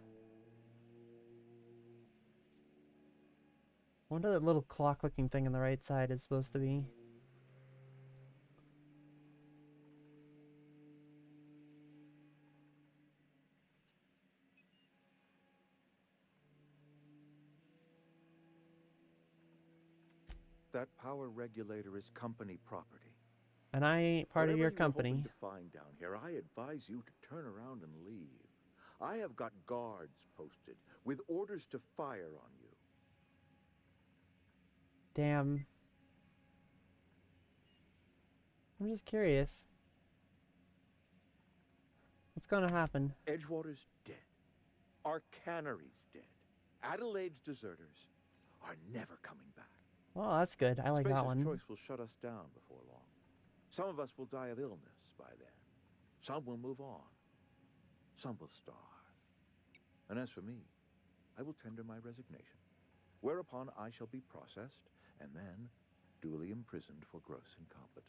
wonder that little clock-looking thing on the right side is supposed to be. That power regulator is company property. And I ain't part of your company. Whatever you're hoping to find down here, I advise you to turn around and leave. I have got guards posted with orders to fire on you. Damn. I'm just curious. What's gonna happen? Edgewater's dead. Our cannery's dead. Adelaide's deserters are never coming back. Well, that's good. I like that one. Spacer's Choice will shut us down before long. Some of us will die of illness by then. Some will move on. Some will starve. And as for me, I will tender my resignation, whereupon I shall be processed and then duly imprisoned for gross incompetence.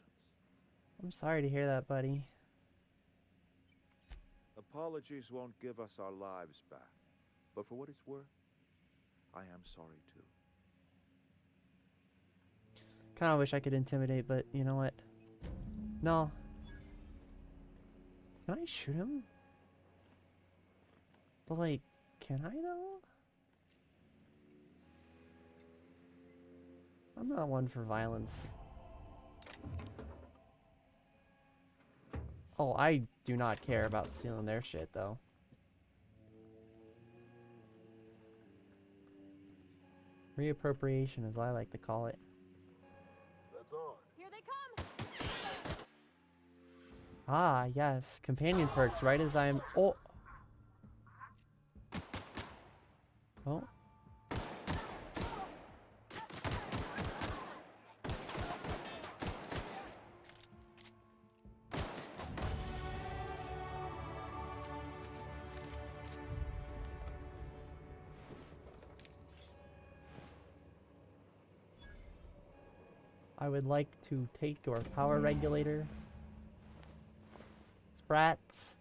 I'm sorry to hear that, buddy. Apologies won't give us our lives back, but for what it's worth, I am sorry too. Kind of wish I could intimidate, but you know what? No. Can I shoot him? But like, can I though? I'm not one for violence. Oh, I do not care about stealing their shit though. Reappropriation, as I like to call it. That's on. Here they come. Ah, yes. Companion perks, right as I'm... Oh! Oh. I would like to take your power regulator. Sprats.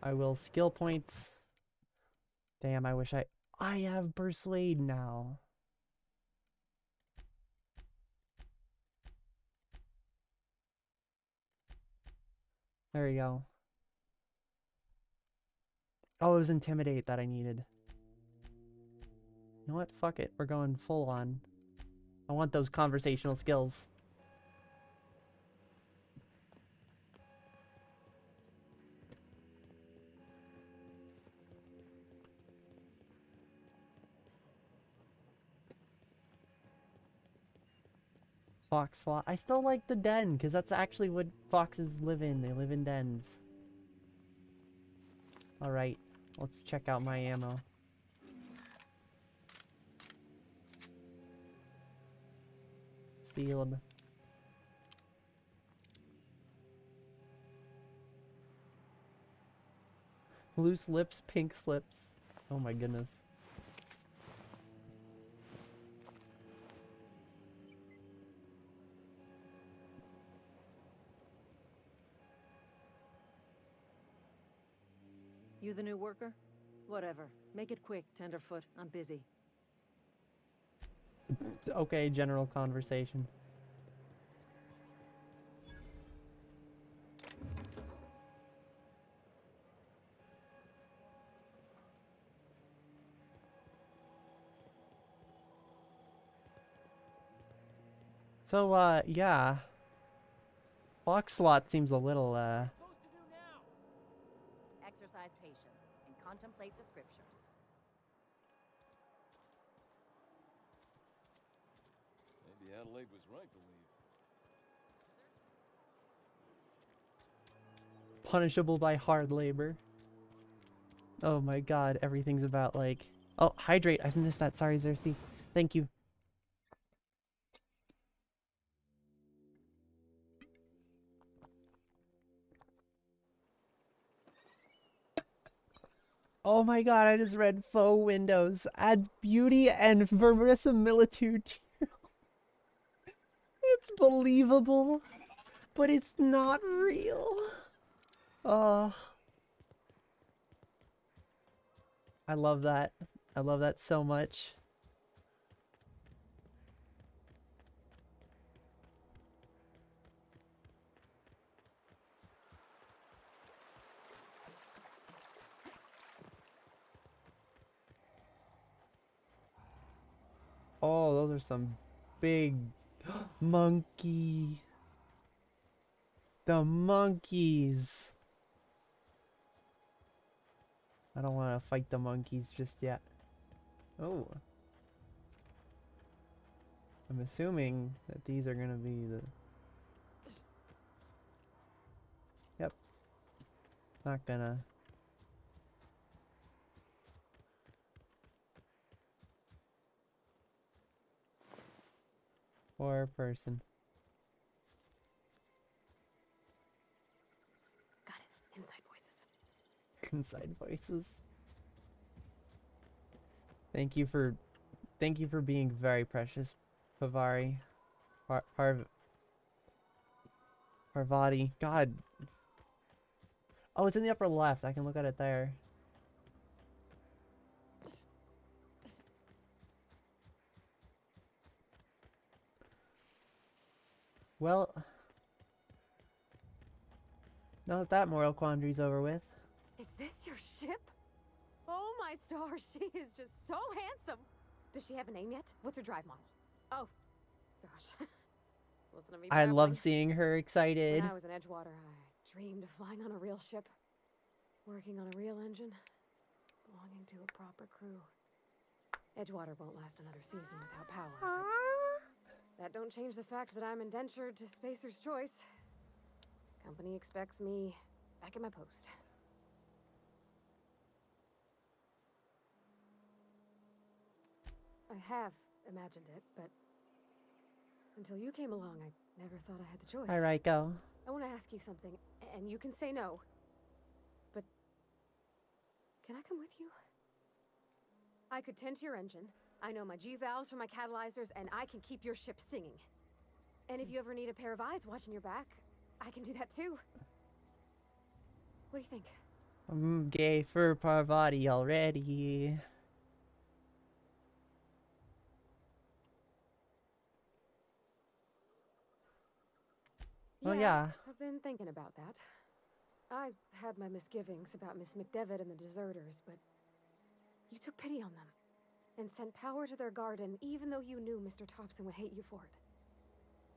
I will skill points. Damn, I wish I have Persuade now. There we go. Oh, it was Intimidate that I needed. You know what? Fuck it. We're going full on. I want those conversational skills. Fox slot. I still like the den, because that's actually what foxes live in. They live in dens. Alright, let's check out my ammo. Sealed. Loose lips, pink slips. Oh my goodness. You the new worker? Whatever. Make it quick, Tenderfoot. I'm busy. Okay, general conversation. So, yeah. Fox slot seems a little, Exercise patience and contemplate the scriptures. Maybe Adelaide was right to leave. punishable by hard labor. Oh my god, everything's about like... Oh, hydrate. I missed that. Sorry, Xerxes. Thank you. Oh my god, I just read Faux Windows. Adds beauty and verisimilitude. It's believable. But it's not real. Oh. I love that. I love that so much. Oh, those are some big monkey. The monkeys. I don't want to fight the monkeys just yet. Oh. I'm assuming that these are going to be the... Yep. Not gonna... Poor person. Got it. Inside voices. Inside voices. Thank you for being very precious, Pavari. Parvati. God. Oh, it's in the upper left. I can look at it there. Well, now that that moral quandary's over with. Is this your ship? Oh my stars, she is just so handsome. Does she have a name yet? What's her drive model? Oh, gosh. Listen to me I babbling. love seeing her excited. When I was in Edgewater, I dreamed of flying on a real ship, working on a real engine, belonging to a proper crew. Edgewater won't last another season without power, but that don't change the fact that I'm indentured to Spacer's Choice. Company expects me back at my post. I have imagined it, but until you came along, I never thought I had the choice. All right, go. I want to ask you something, and you can say no. But can I come with you? I could tend to your engine. I know my G-valves from my catalyzers, and I can keep your ship singing. And if you ever need a pair of eyes watching your back, I can do that too. What do you think? I'm gay for Parvati already. Oh yeah. I've been thinking about that. I had my misgivings about Miss McDevitt and the deserters, but you took pity on them and sent power to their garden even though you knew Mr. Thompson would hate you for it.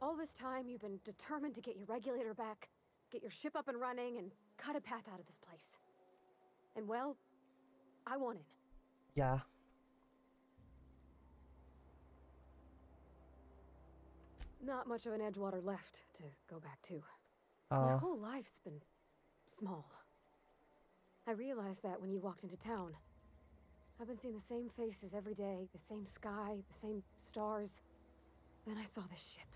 All this time you've been determined to get your regulator back, get your ship up and running, and cut a path out of this place. And well, I want in. Yeah. Not much of an Edgewater left to go back to. My whole life's been small. I realized that when you walked into town. I've been seeing the same faces every day, the same sky, the same stars. Then I saw this ship.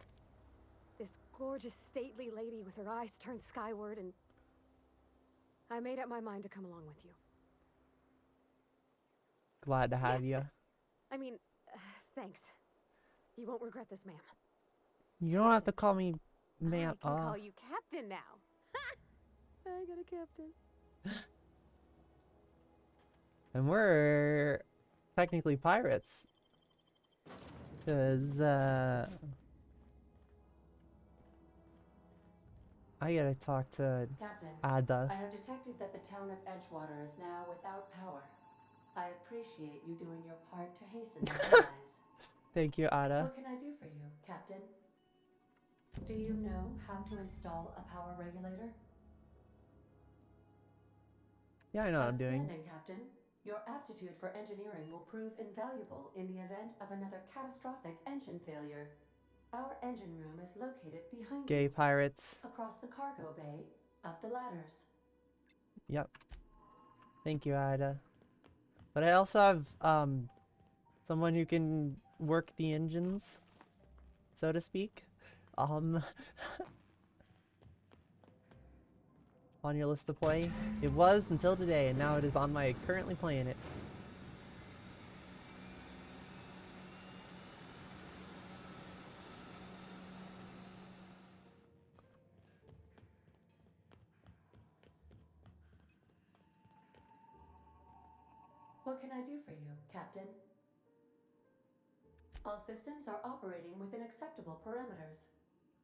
This gorgeous, stately lady with her eyes turned skyward, and I made up my mind to come along with you. Glad to have you. I mean, thanks. You won't regret this, ma'am. You don't have to call me ma'am. I can call you Captain now. I got a captain. And we're technically pirates. Because, I gotta talk to Captain, Ada. I have detected that the town of Edgewater is now without power. I appreciate you doing your part to hasten the demise. Thank you, Ada. What can I do for you, Captain? Do you know how to install a power regulator? Yeah, I know what I'm doing. Outstanding, Captain. Your aptitude for engineering will prove invaluable in the event of another catastrophic engine failure. Our engine room is located behind Gay you. pirates. Across the cargo bay, up the ladders. Yep. Thank you, Ada. But I also have, someone who can work the engines, so to speak. On your list to play. It was until today, and now it is on my currently playing it. What can I do for you, Captain? All systems are operating within acceptable parameters.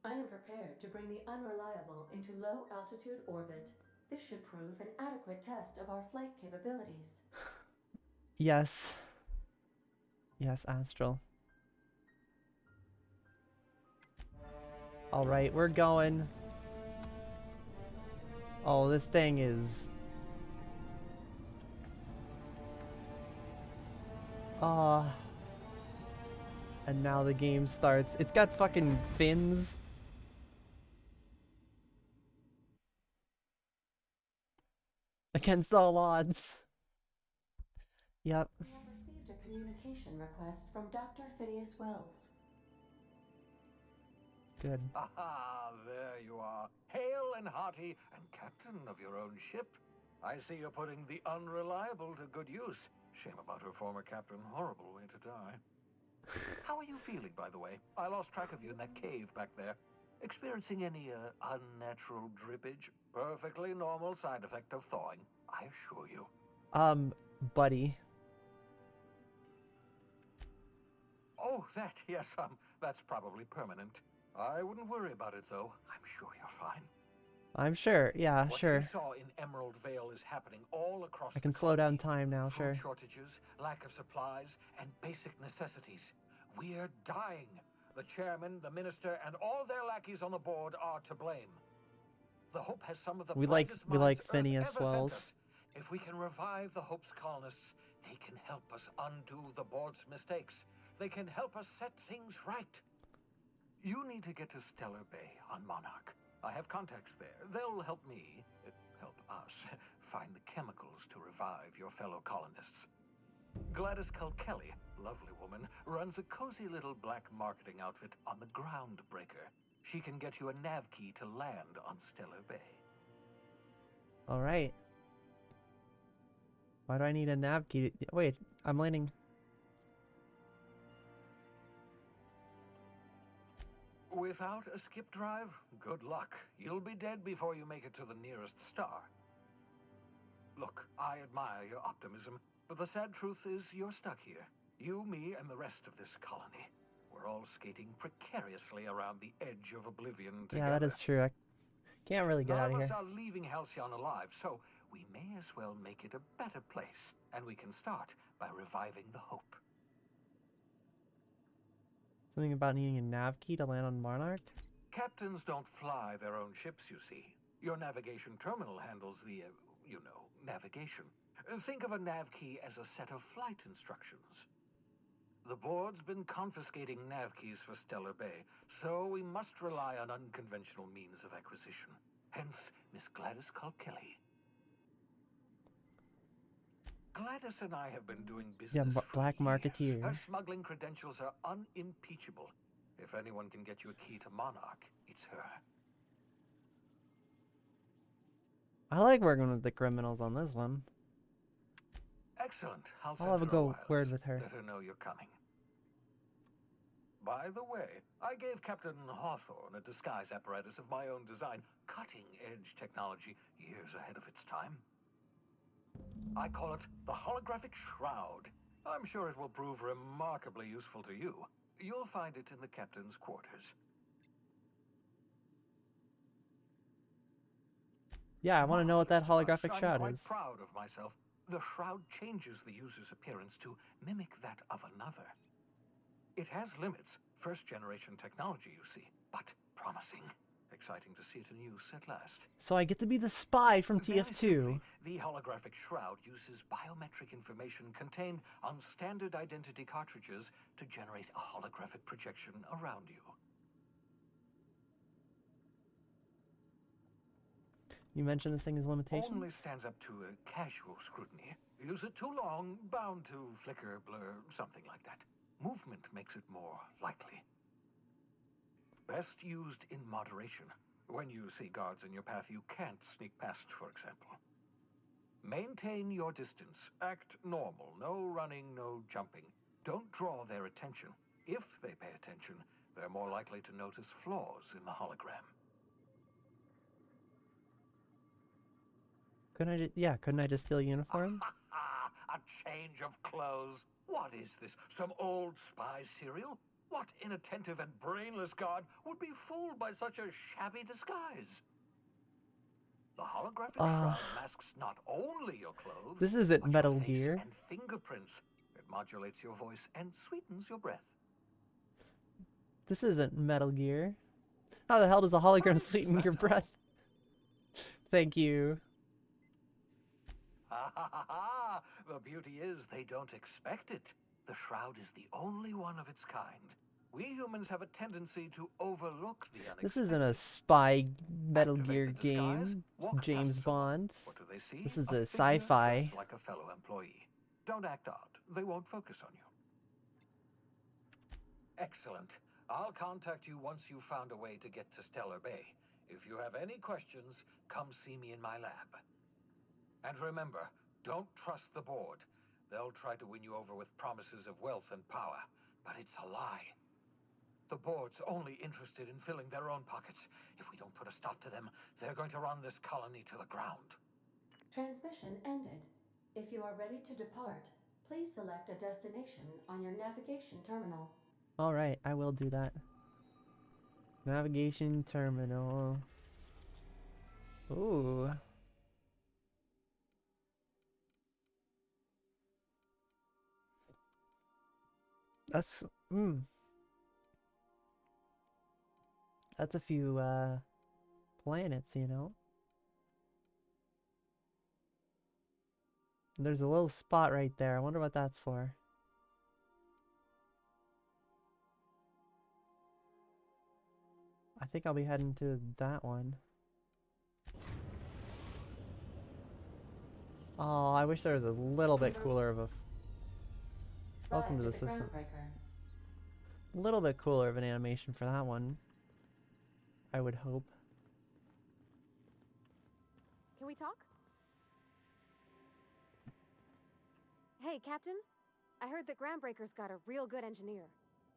I am prepared to bring the Unreliable into low-altitude orbit. This should prove an adequate test of our flight capabilities. Yes. Yes, Astral. Alright, we're going. Oh, this thing is... And now the game starts. It's got fucking fins. Against all odds. Yep. We have received a communication request from Dr. Phineas Wells. Good. Aha, there you are. Hail and hearty, and captain of your own ship. I see you're putting the Unreliable to good use. Shame about her former captain. Horrible way to die. How are you feeling, by the way? I lost track of you in that cave back there. Experiencing any unnatural drippage? Perfectly normal side effect of thawing, I assure you. Buddy. Oh, that, yes, that's probably permanent. I wouldn't worry about it, though. I'm sure you're fine. I'm sure. Yeah, what sure. you saw in Emerald Vale is happening all across I can slow down time now, sure. Food shortages, lack of supplies, and basic necessities. We're dying. The chairman, the minister, and all their lackeys on the board are to blame. The Hope has some of the We like Earth Phineas ever sent Wells. us. If we can revive the Hope's colonists, they can help us undo the board's mistakes. They can help us set things right. You need to get to Stellar Bay on Monarch. I have contacts there. They'll help me, help us, find the chemicals to revive your fellow colonists. Gladys Culkelly, lovely woman, runs a cozy little black marketing outfit on the Groundbreaker. She can get you a nav key to land on Stellar Bay. Alright. Why do I need a nav key? Wait, I'm landing. Without a skip drive, good luck. You'll be dead before you make it to the nearest star. Look, I admire your optimism, but the sad truth is you're stuck here. You, me, and the rest of this colony. We're all skating precariously around the edge of oblivion together. Yeah, that is true. I can't really get out of None here. of us are leaving Halcyon alive, so we may as well make it a better place. And we can start by reviving the Hope. Something about needing a nav key to land on Monarch? Captains don't fly their own ships, you see. Your navigation terminal handles the, navigation. Think of a nav key as a set of flight instructions. The board's been confiscating nav keys for Stellar Bay, so we must rely on unconventional means of acquisition. Hence, Miss Gladys Culkelly. Gladys and I have been doing business for Black Marketeer. Her smuggling credentials are unimpeachable. If anyone can get you a key to Monarch, it's her. I like working with the criminals on this one. Excellent. I'll have a send her go wireless. word with her. Let her know you're coming. By the way, I gave Captain Hawthorne a disguise apparatus of my own design, cutting-edge technology, years ahead of its time. I call it the Holographic Shroud. I'm sure it will prove remarkably useful to you. You'll find it in the captain's quarters. Yeah, I want to know what that holographic I'm shroud quite is. proud of myself. The shroud changes the user's appearance to mimic that of another. It has limits, first-generation technology, you see, but promising. Exciting to see it in use at last. So I get to be the spy from Very TF2. simply, the holographic shroud uses biometric information contained on standard identity cartridges to generate a holographic projection around you. You mentioned this thing has limitations? Only stands up to a casual scrutiny. Use it too long, bound to flicker, blur, something like that. Movement makes it more likely. Best used in moderation. When you see guards in your path you can't sneak past, for example. Maintain your distance. Act normal. No running, no jumping. Don't draw their attention. If they pay attention, they're more likely to notice flaws in the hologram. Couldn't I just steal a uniform? A A change of clothes? What is this? Some old spy serial? What inattentive and brainless guard would be fooled by such a shabby disguise? The holographic shroud masks not only your clothes, This isn't but Metal your face Gear. and fingerprints. It modulates your voice and sweetens your breath. This isn't Metal Gear. How the hell does a hologram sweeten your breath? Thank you. Ha ha ha ha! The beauty is they don't expect it. The shroud is the only one of its kind. We humans have a tendency to overlook the unexpected. This isn't a spy Metal Gear game. It's James Bond. What do they see? This is A a figure sci-fi. dressed like a fellow employee. Don't act odd. They won't focus on you. Excellent. I'll contact you once you've found a way to get to Stellar Bay. If you have any questions, come see me in my lab. And remember, don't trust the board. They'll try to win you over with promises of wealth and power, but it's a lie. The board's only interested in filling their own pockets. If we don't put a stop to them, they're going to run this colony to the ground. Transmission ended. If you are ready to depart, please select a destination on your navigation terminal. Alright, I will do that. Navigation terminal. Ooh. That's that's a few planets, you know. There's a little spot right there. I wonder what that's for. I think I'll be heading to that one. Oh, I wish there was a little bit cooler of a... Welcome to the system. A little bit cooler of an animation for that one. I would hope. Can we talk? Hey, Captain. I heard that Groundbreaker's got a real good engineer.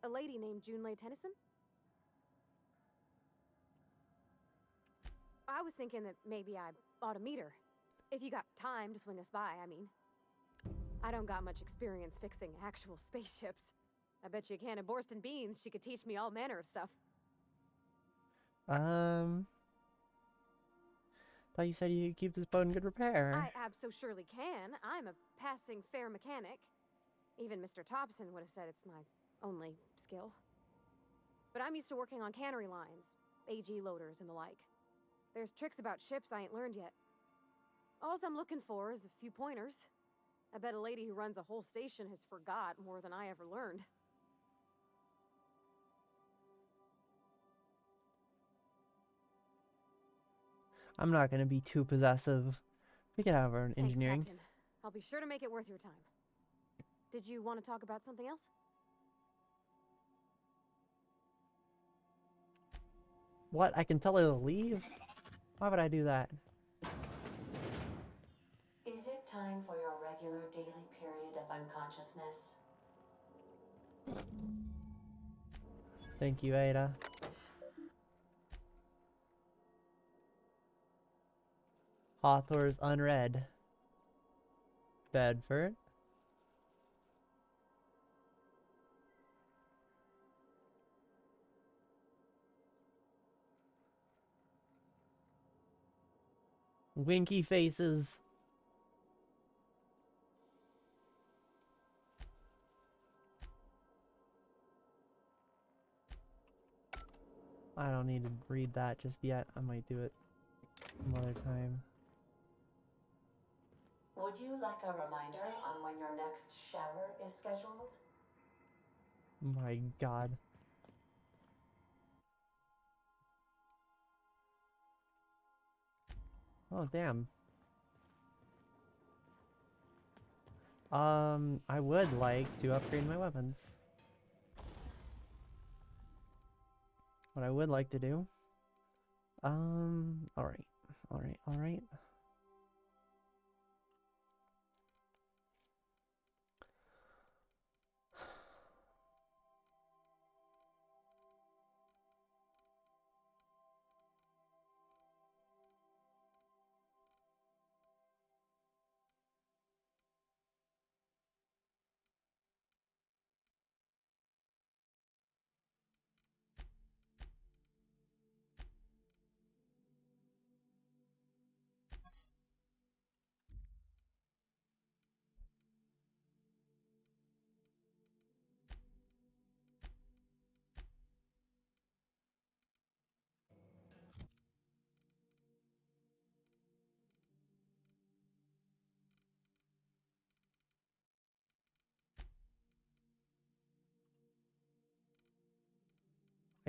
A lady named Junlei Tennyson. I was thinking that maybe I ought to meet her. If you got time to swing us by, I mean. I don't got much experience fixing actual spaceships. I bet you a can of Borston beans she could teach me all manner of stuff. Thought you said you could keep this boat in good repair. I abso-surely can. I'm a passing fair mechanic. Even Mr. Thompson would have said it's my only skill. But I'm used to working on cannery lines, AG loaders and the like. There's tricks about ships I ain't learned yet. All I'm looking for is a few pointers. I bet a lady who runs a whole station has forgot more than I ever learned. I'm not gonna be too possessive. We can have our engineering. Thanks, Captain. I'll be sure to make it worth your time. Did you want to talk about something else? What? I can tell her to leave? Why would I do that? Is it time for your regular daily period of unconsciousness? Thank you, Ada. Hawthorne's unread. Bedford. Winky faces. I don't need to read that just yet. I might do it some other time. Would you like a reminder on when your next shower is scheduled? My God. Oh, damn. I would like to upgrade my weapons. What I would like to do. Alright. Alright.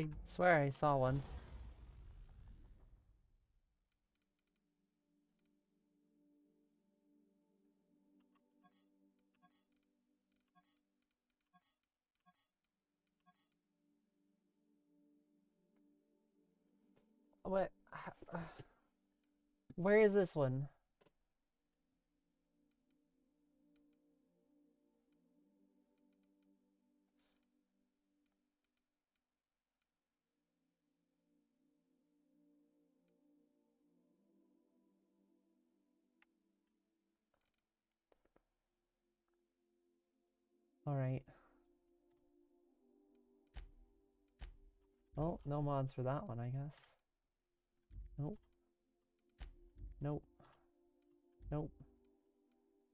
I swear I saw one. What? Where is this one? Alright. Oh, no mods for that one, I guess. Nope. Nope. Nope.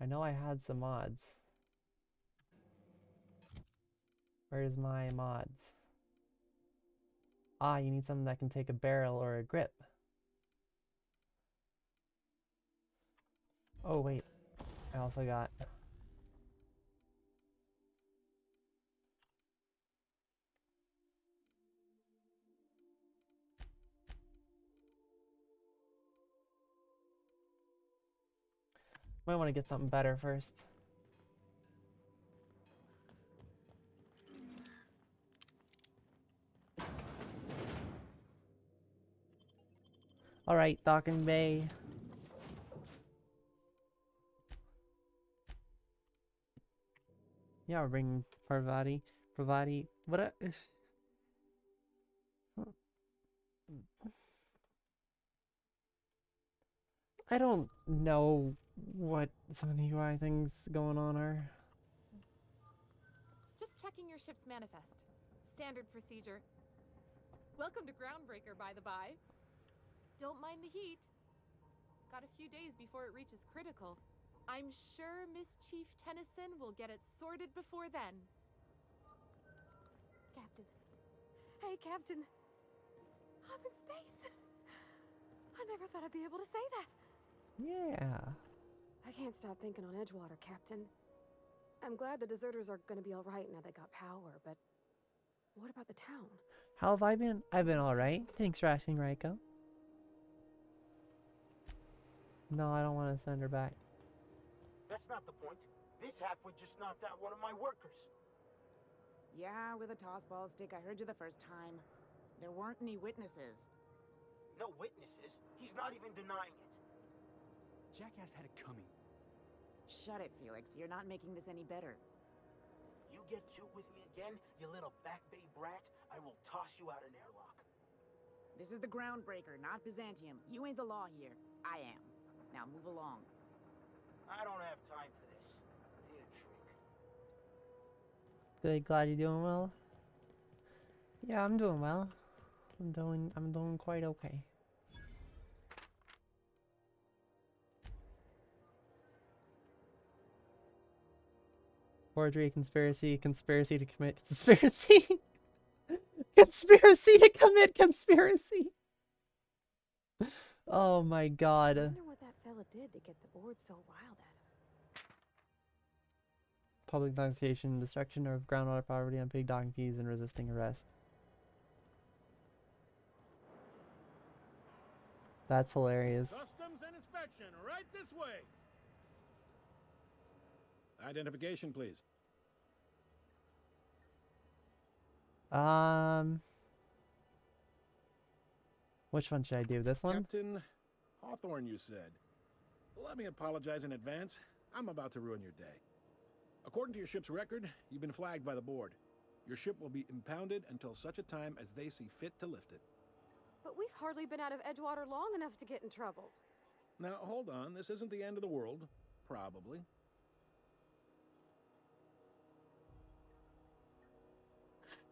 I know I had some mods. Where's my mods? Ah, you need something that can take a barrel or a grip. Oh, wait. I also got... Might want to get something better first. Alright, Docking Bay. Yeah, we're bringing Parvati. What I don't know what some of the UI things going on are. Just checking your ship's manifest. Standard procedure. Welcome to Groundbreaker, by the by. Don't mind the heat. Got a few days before it reaches critical. I'm sure Miss Chief Tennyson will get it sorted before then. Captain. Hey, Captain. I'm in space. I never thought I'd be able to say that. Yeah. I can't stop thinking on Edgewater, Captain. I'm glad the deserters are gonna be alright now they got power, but what about the town? How have I been? I've been alright. Thanks for asking, Raiko. No, I don't want to send her back. That's not the point. This halfwit just knocked out one of my workers. Yeah, with a tossball stick. I heard you the first time. There weren't any witnesses. No witnesses? He's not even denying it. Jackass had it coming. Shut it, Felix. You're not making this any better. You get two with me again, you little Back Bay brat, I will toss you out an airlock. This is the Groundbreaker, not Byzantium. You ain't the law here. I am. Now move along. I don't have time for this. Need a drink. Good, glad you're doing well. Yeah, I'm doing well. I'm doing quite okay. Forgery, conspiracy to commit conspiracy. Conspiracy to commit conspiracy. Oh my god. I wonder what that fella did to get the board so wild at him. Public intoxication, destruction of groundwater property, unpaid docking fees, and resisting arrest. That's hilarious. Customs and inspection, right this way. Identification, please. Which one should I do? This one? Captain Hawthorne, you said. Let me apologize in advance. I'm about to ruin your day. According to your ship's record, you've been flagged by the board. Your ship will be impounded until such a time as they see fit to lift it. But we've hardly been out of Edgewater long enough to get in trouble. Now, hold on. This isn't the end of the world. Probably.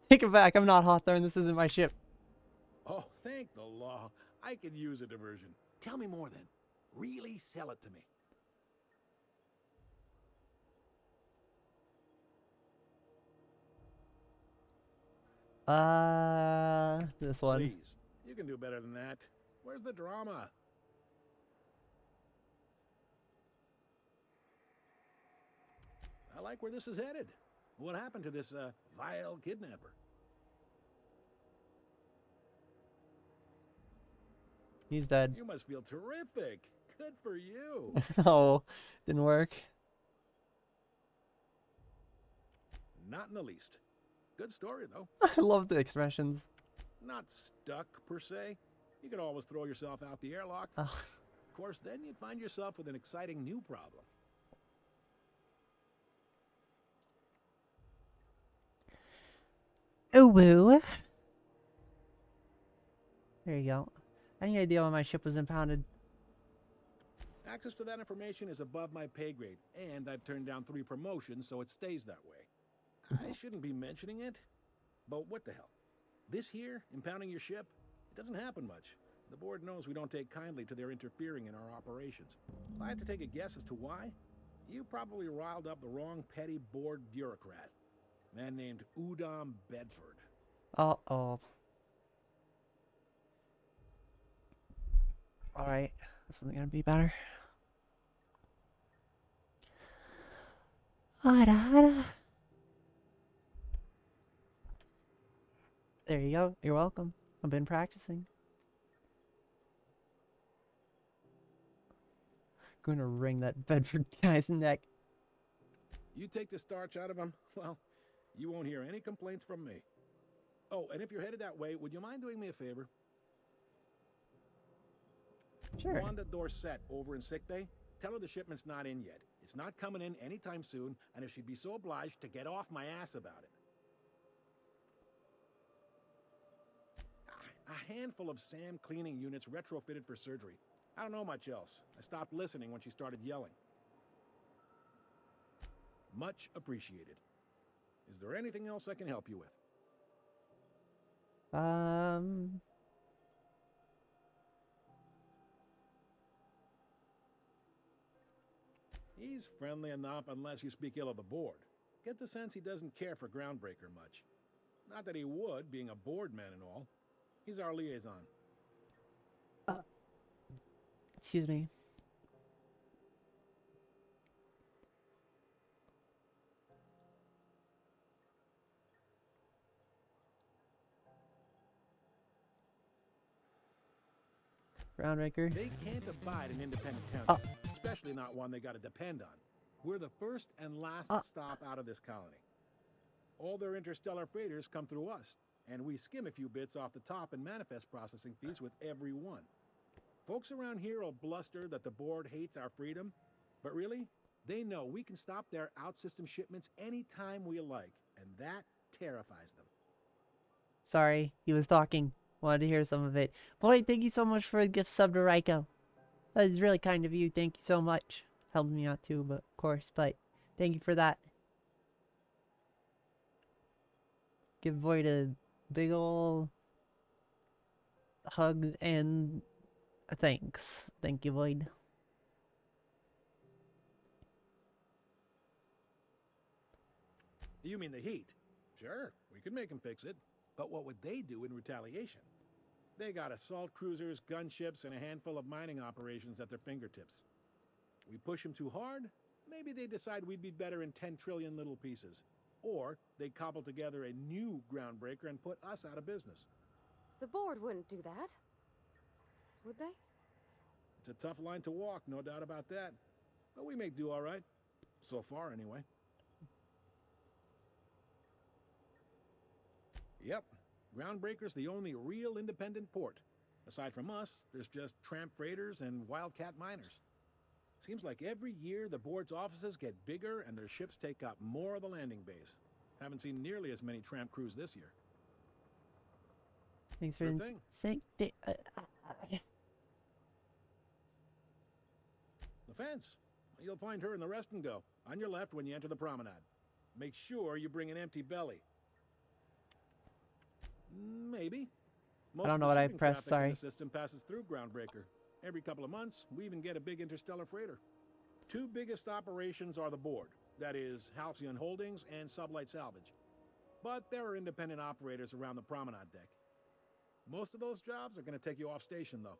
Take it back. I'm not Hawthorne. This isn't my ship. Oh, thank the law. I could use a diversion. Tell me more then. Really sell it to me. This one. Please. You can do better than that. Where's the drama? I like where this is headed. What happened to this, vile kidnapper? He's dead. You must feel terrific. Good for you. Oh, didn't work. Not in the least. Good story, though. I love the expressions. Not stuck, per se. You could always throw yourself out the airlock. Oh. Of course, then you'd find yourself with an exciting new problem. Oh, woo. There you go. Any idea why my ship was impounded? Access to that information is above my pay grade, and I've turned down 3 promotions, so it stays that way. I shouldn't be mentioning it, but what the hell? This here, impounding your ship, it doesn't happen much. The board knows we don't take kindly to their interfering in our operations. If I had to take a guess as to why, you probably riled up the wrong petty board bureaucrat. A man named Udom Bedford. Uh-oh. Alright, this isn't gonna be better. There you go. You're welcome. I've been practicing. Gonna wring that Bedford guy's neck. You take the starch out of him, well, you won't hear any complaints from me. Oh, and if you're headed that way, would you mind doing me a favor? Sure. Wanda Dorset over in sickbay, tell her the shipment's not in yet. It's not coming in anytime soon, and if she'd be so obliged to get off my ass about it. A handful of SAM cleaning units retrofitted for surgery. I don't know much else. I stopped listening when she started yelling. Much appreciated. Is there anything else I can help you with? He's friendly enough unless you speak ill of the board. Get the sense he doesn't care for Groundbreaker much. Not that he would, being a board man and all. He's our liaison. Excuse me. Groundbreaker. They can't abide an independent country, especially not one they gotta depend on. We're the first and last stop out of this colony. All their interstellar freighters come through us, and we skim a few bits off the top in manifest processing fees with every one. Folks around here will bluster that the board hates our freedom, but really, they know we can stop their out-system shipments anytime we like, and that terrifies them. Sorry, he was talking. Wanted to hear some of it. Boy, thank you so much for the gift sub to Raiko. That is really kind of you. Thank you so much. Helped me out too, but of course, but thank you for that. Give Void a big ol' hug and a thanks. Thank you, Void. You mean the heat? Sure, we could make them fix it. But what would they do in retaliation? They got assault cruisers, gunships, and a handful of mining operations at their fingertips. We push them too hard, maybe they decide we'd be better in 10 trillion little pieces. Or they cobble together a new Groundbreaker and put us out of business. The board wouldn't do that. Would they? It's a tough line to walk, no doubt about that. But we may do all right. So far, anyway. Yep. Groundbreaker's the only real independent port. Aside from us, there's just tramp freighters and wildcat miners. Seems like every year the board's offices get bigger and their ships take up more of the landing bays. Haven't seen nearly as many tramp crews this year. Thanks for saying. The fence. You'll find her in the rest and go, on your left when you enter the promenade. Make sure you bring an empty belly. Maybe. Most I don't know of what the I shipping pressed, traffic in sorry. the system passes through Groundbreaker. Every couple of months, we even get a big interstellar freighter. 2 biggest operations are the board. That is, Halcyon Holdings and Sublight Salvage. But there are independent operators around the promenade deck. Most of those jobs are going to take you off station, though.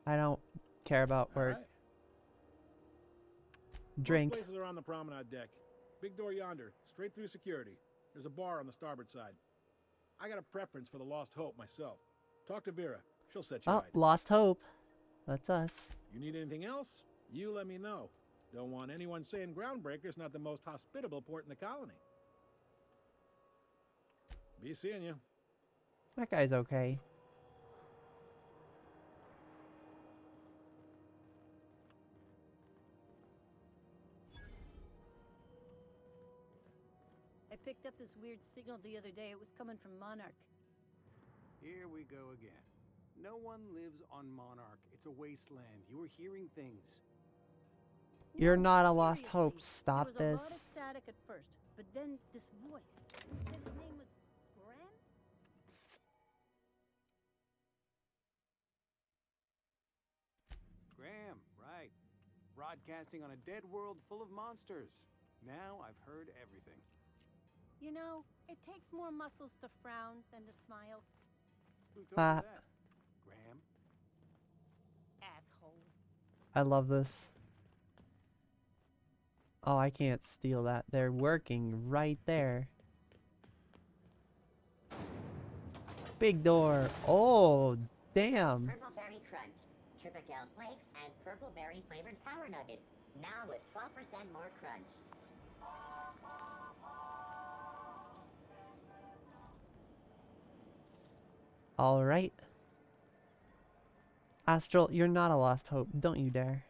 I don't care about work. Right. Drink. Most places are on the promenade deck. Big door yonder, straight through security. There's a bar on the starboard side. I got a preference for the Lost Hope myself. Talk to Vera. She'll set you Oh, right. Lost Hope. That's us. You need anything else? You let me know. Don't want anyone saying Groundbreaker's not the most hospitable port in the colony. Be seeing you. That guy's okay. I picked up this weird signal the other day. It was coming from Monarch. Here we go again. No one lives on Monarch. It's a wasteland. You were hearing things. You're not a Lost Hope. Stop There was a lot of this. static at first, but then this voice said his name was Graham? Graham, right. Broadcasting on a dead world full of monsters. Now I've heard everything. You know, it takes more muscles to frown than to smile. Who told you that? Graham? Asshole. I love this. Oh, I can't steal that. They're working right there. Big door. Oh, damn. Purple Berry Crunch, Triple Flakes, and Purple Berry flavored Power Nuggets. Now with 12% more crunch. All right. Astral, you're not a Lost Hope. Don't you dare.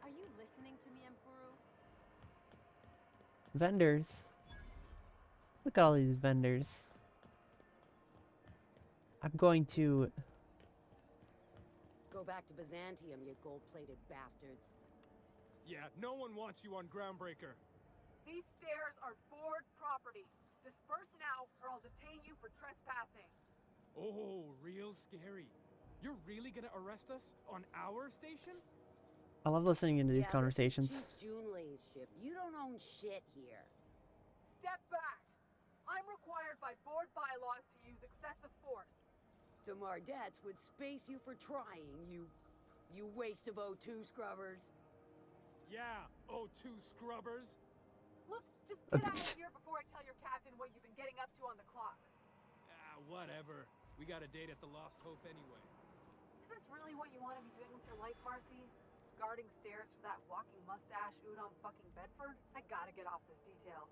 Are you listening to me, Emfuru? Vendors. Look at all these vendors. I'm going to... Go back to Byzantium, you gold-plated bastards. Yeah, no one wants you on Groundbreaker. These stairs are board property. Disperse now, or I'll detain you for trespassing. Oh, real scary. You're really gonna arrest us on our station? I love listening into these conversations. This is Chief Junling's ship. You don't own shit here. Step back. I'm required by board bylaws to use excessive force. The Mardettes would space you for trying, you waste of O2 scrubbers. Yeah, O2 scrubbers. Look, just get out of here before I tell your captain what you've been getting up to on the clock. Ah, whatever. We got a date at the Lost Hope anyway. Is this really what you want to be doing with your life, Marcy? Guarding stairs for that walking mustache Udon fucking Bedford? I gotta get off this detail.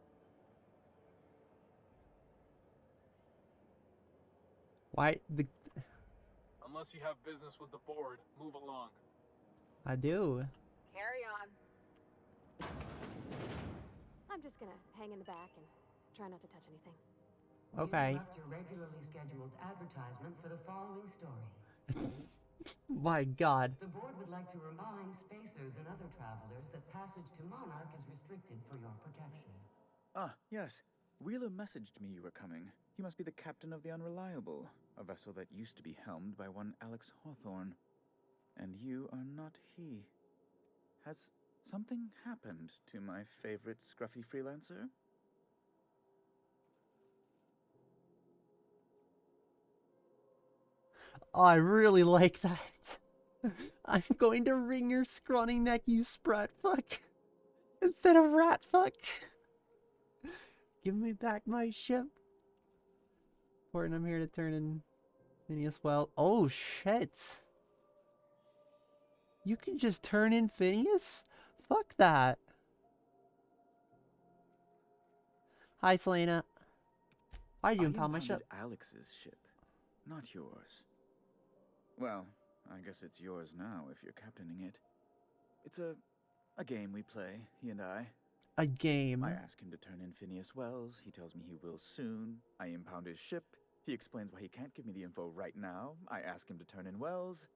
Why the... Unless you have business with the board, move along. I do. Carry on. I'm just gonna hang in the back and try not to touch anything. Okay. Your regularly scheduled advertisement for the following story. My God. The board would like to remind spacers and other travelers that passage to Monarch is restricted for your protection. Ah, yes. Wheeler messaged me you were coming. He must be the captain of the Unreliable, a vessel that used to be helmed by one Alex Hawthorne. And you are not he. Has something happened to my favorite scruffy freelancer? Oh, I really like that. I'm going to wring your scrawny neck, you sprat fuck. Instead of rat fuck. Give me back my ship. Important, I'm here to turn in Phineas Well. Oh, shit. You can just turn in Phineas? Fuck that. Hi, Selena. Why did you impound my ship? Alex's ship, not yours. Well, I guess it's yours now if you're captaining it. It's a game we play, he and I. A game? I ask him to turn in Phineas Wells. He tells me he will soon. I impound his ship. He explains why he can't give me the info right now. I ask him to turn in Wells.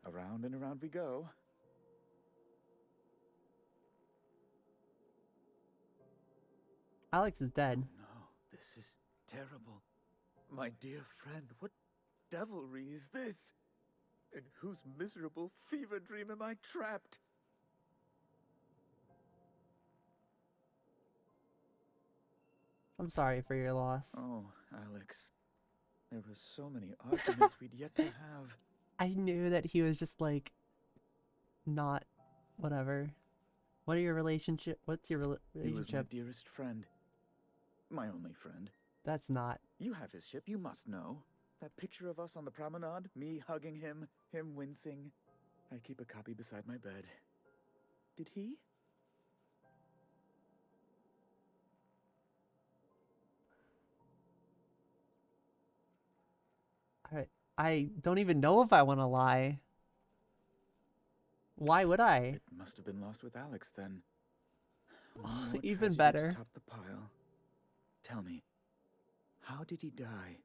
Around and around we go. Alex is dead. Oh, no, this is terrible. My dear friend, what devilry is this? In whose miserable fever dream am I trapped? I'm sorry for your loss. Oh, Alex. There were so many arguments we'd yet to have. I knew that he was just like, not, whatever. What are your relationship? What's your relationship? He was my dearest friend. My only friend. That's not. You have his ship, you must know. That picture of us on the promenade, me hugging him, him wincing. I keep a copy beside my bed. Did he? I don't even know if I want to lie. Why would I? It must have been lost with Alex then. Oh, What even tragedy better. to top the pile. Tell me, how did he die?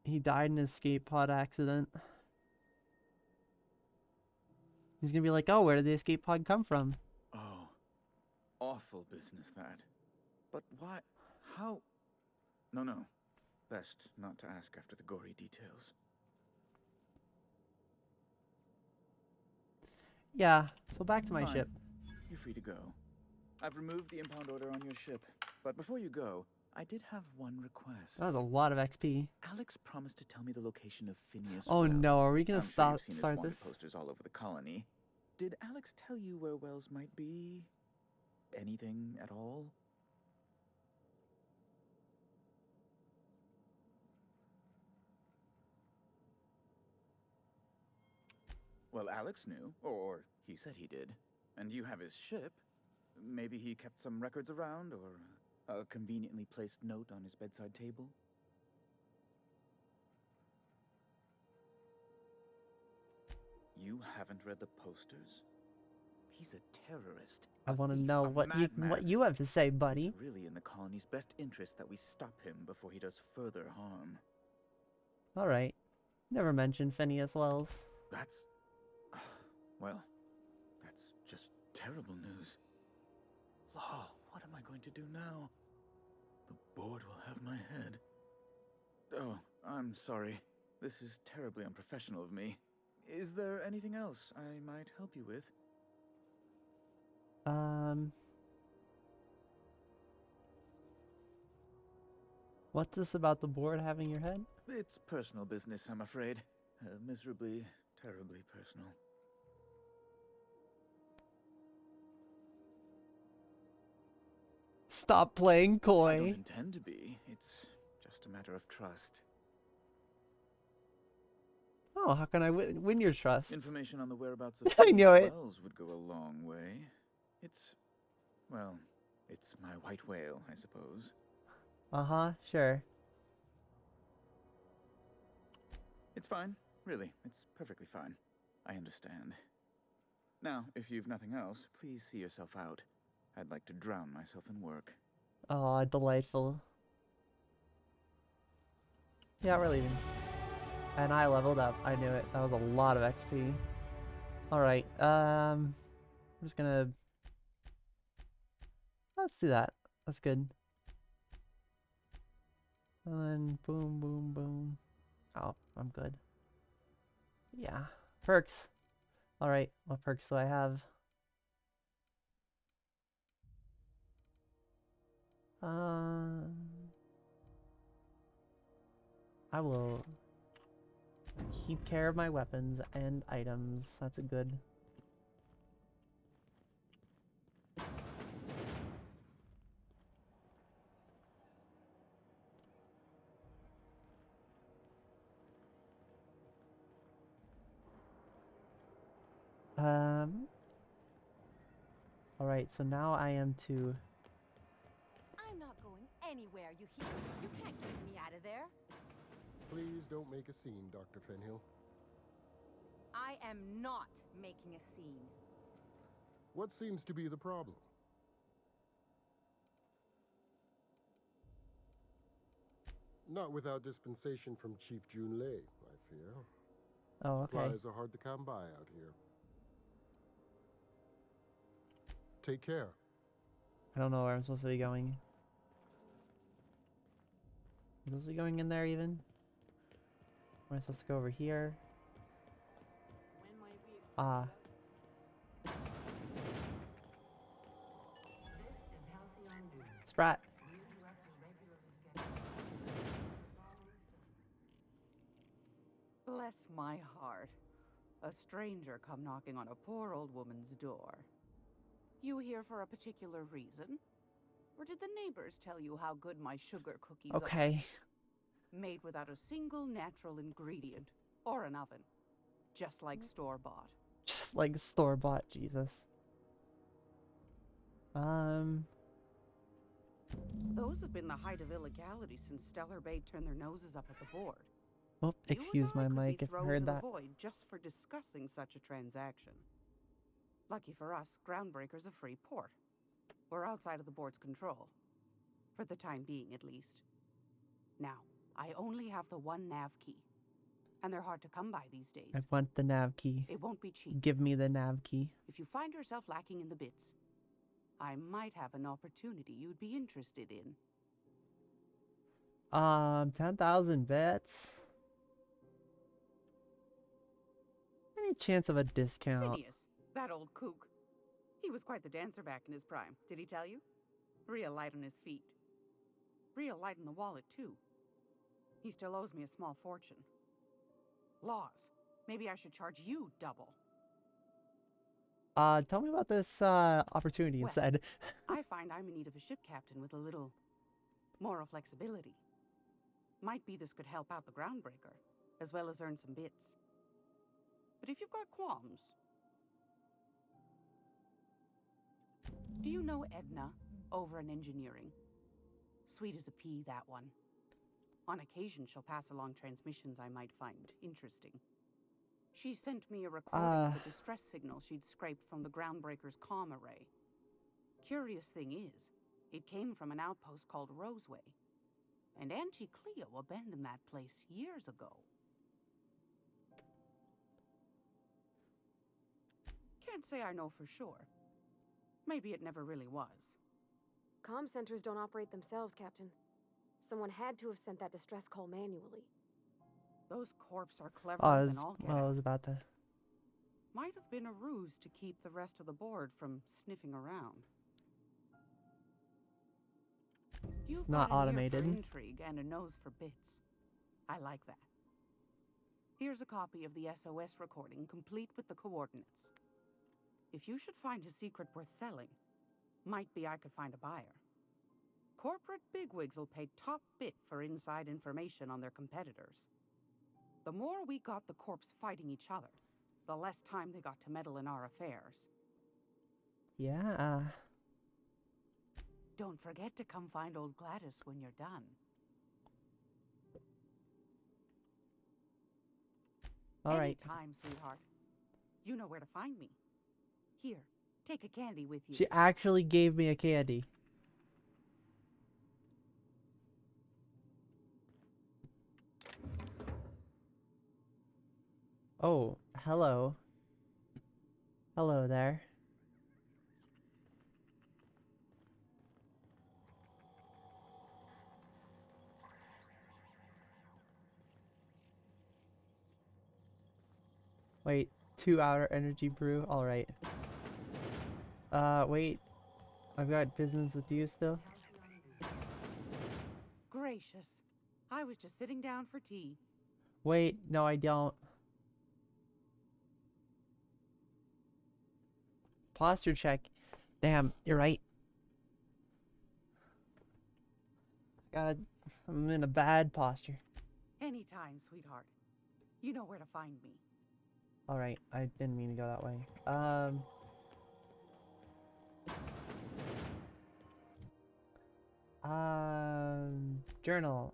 He died in an escape pod accident. He's gonna be like, oh, where did the escape pod come from? Oh, awful business that. But why? How? No. Best not to ask after the gory details. Yeah, so back to my Fine. ship. You're free to go. I've removed the impound order on your ship. But before you go, I did have one request. That was a lot of XP. Alex promised to tell me the location of Phineas Oh Wells. no, are we gonna I'm sure start you've seen his start wanted this? posters all over the colony. Did Alex tell you where Wells might be? Anything at all? Well, Alex knew, or he said he did. And you have his ship. Maybe he kept some records around, or a conveniently placed note on his bedside table? You haven't read the posters? He's a terrorist. I want to know what you have to say, buddy. It's really in the colony's best interest that we stop him before he does further harm. All right. Never mentioned Phineas Wells. That's... well, that's just terrible news. Law, what am I going to do now? The board will have my head. Oh, I'm sorry. This is terribly unprofessional of me. Is there anything else I might help you with? What's this about the board having your head? It's personal business, I'm afraid. Miserably, terribly personal. Stop playing coy. I don't intend to be. It's just a matter of trust. Oh, how can I win your trust? Information on the whereabouts of I knew it. Wells would go a long way. Well, it's my white whale, I suppose. Uh-huh, sure. It's fine, really. It's perfectly fine. I understand. Now, if you've nothing else, please see yourself out. I'd like to drown myself in work. Oh, delightful. Yeah, we're leaving. And I leveled up. I knew it. That was a lot of XP. Alright, I'm just gonna... Let's do that. That's good. And then boom, boom, boom. Oh, I'm good. Yeah. Perks. Alright, what perks do I have? I will keep care of my weapons and items. That's a good. Alright, so now I am to... I'm not going anywhere, you hear? You can't get me out of there. Please don't make a scene, Dr. Fenhill. I am not making a scene. What seems to be the problem? Not without dispensation from Chief Jun Lei, I fear. Oh, okay. Supplies are hard to come by out here. Take care. I don't know where I'm supposed to be going. Am I supposed to be going in there even? Am I supposed to go over here? Ah. Sprat. Bless my heart. A stranger come knocking on a poor old woman's door. You here for a particular reason? Or did the neighbors tell you how good my sugar cookies are? Okay. Made without a single natural ingredient. Or an oven. Just like store-bought. Just like store-bought, Jesus. Those have been the height of illegality since Stellar Bay turned their noses up at the board. Oh, excuse my mic if you heard that. Void just for discussing such a transaction. Lucky for us, Groundbreaker's a free port. We're outside of the board's control. For the time being, at least. Now, I only have the one nav key. And they're hard to come by these days. I want the nav key. It won't be cheap. Give me the nav key. If you find yourself lacking in the bits, I might have an opportunity you'd be interested in. 10,000 bits. Any chance of a discount? Phineas, that old kook. He was quite the dancer back in his prime, did he tell you? Real light on his feet. Real light in the wallet, too. He still owes me a small fortune. Laws. Maybe I should charge you double. Tell me about this, opportunity instead. I find I'm in need of a ship captain with a little moral flexibility. Might be this could help out the Groundbreaker, as well as earn some bits. But if you've got qualms... Do you know Edna, over in engineering? Sweet as a pea, that one. On occasion, she'll pass along transmissions I might find interesting. She sent me a recording of a distress signal she'd scraped from the Groundbreaker's comm array. Curious thing is, it came from an outpost called Roseway. And Auntie Cleo abandoned that place years ago. Can't say I know for sure. Maybe it never really was. Comm centers don't operate themselves, Captain. Someone had to have sent that distress call manually. Those corps are clever than all I was about to... Might have been a ruse to keep the rest of the board from sniffing around. It's not automated. You've got an ear for intrigue and a nose for bits. I like that. Here's a copy of the SOS recording, complete with the coordinates. If you should find his secret worth selling, might be I could find a buyer. Corporate bigwigs will pay top bit for inside information on their competitors. The more we got the corps fighting each other, the less time they got to meddle in our affairs. Yeah. Don't forget to come find old Gladys when you're done. All right. Anytime, sweetheart. You know where to find me. Here, take a candy with you. She actually gave me a candy. Oh, hello. Hello there. Wait, 2-hour energy brew? Alright. Wait. I've got business with you still? Gracious. I was just sitting down for tea. Wait, no I don't. Posture check. Damn, you're right. I'm in a bad posture. Anytime, sweetheart. You know where to find me. Alright, I didn't mean to go that way. Journal.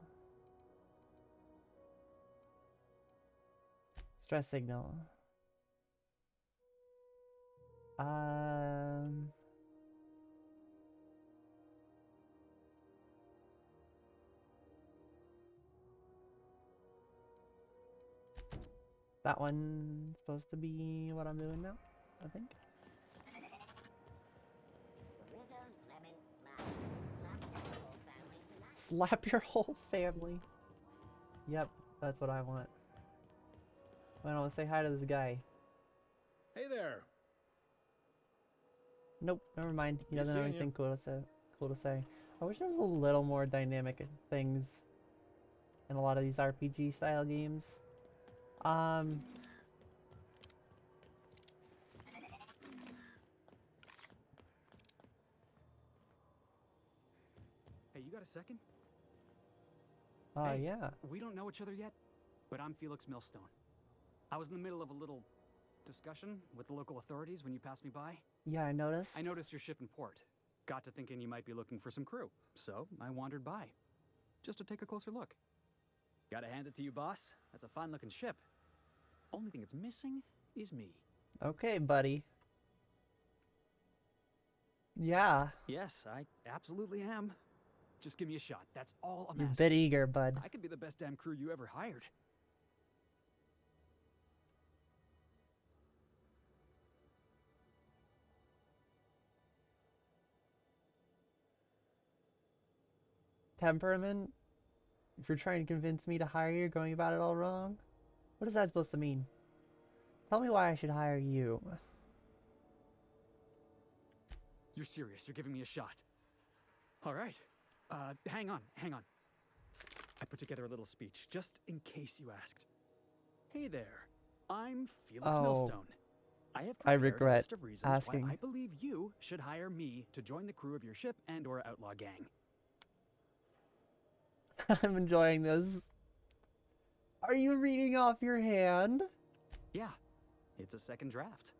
Stress signal. That one's supposed to be what I'm doing now, I think. Slap your whole family. Yep, that's what I want. I don't want to say hi to this guy. Hey there. Nope, never mind. He doesn't have anything cool to say. I wish there was a little more dynamic things in a lot of these RPG style games. Hey, you got a second? Hey, yeah. We don't know each other yet, but I'm Felix Millstone. I was in the middle of a little discussion with the local authorities when you passed me by. Yeah, I noticed. I noticed your ship in port. Got to thinking you might be looking for some crew, so I wandered by, just to take a closer look. Gotta hand it to you, boss. That's a fine-looking ship. Only thing it's missing is me. Okay, buddy. Yeah. Yes, I absolutely am. Just give me a shot. That's all I'm You're a asking. bit eager, bud. I could be the best damn crew you ever hired. Temperament? If you're trying to convince me to hire you, you're going about it all wrong? What is that supposed to mean? Tell me why I should hire you. You're serious. You're giving me a shot. All right. Hang on. I put together a little speech, just in case you asked. Hey there. I'm Felix Millstone. I have prepared a regret list of reasons asking. why I believe you should hire me to join the crew of your ship and/or outlaw gang. I'm enjoying this. Are you reading off your hand? Yeah, it's a second draft.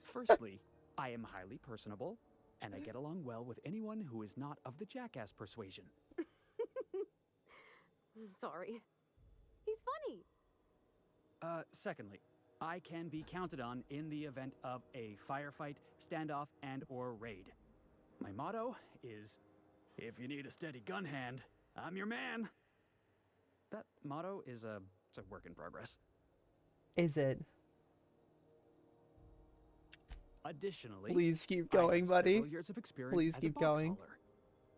Firstly, I am highly personable, and I get along well with anyone who is not of the jackass persuasion. I'm sorry. He's funny. Secondly, I can be counted on in the event of a firefight, standoff, and/or raid. My motto is, if you need a steady gun hand, I'm your man. That motto is it's a work in progress. Is it? Additionally, Please keep I have going, buddy. several years of experience Please as keep a box going. hauler.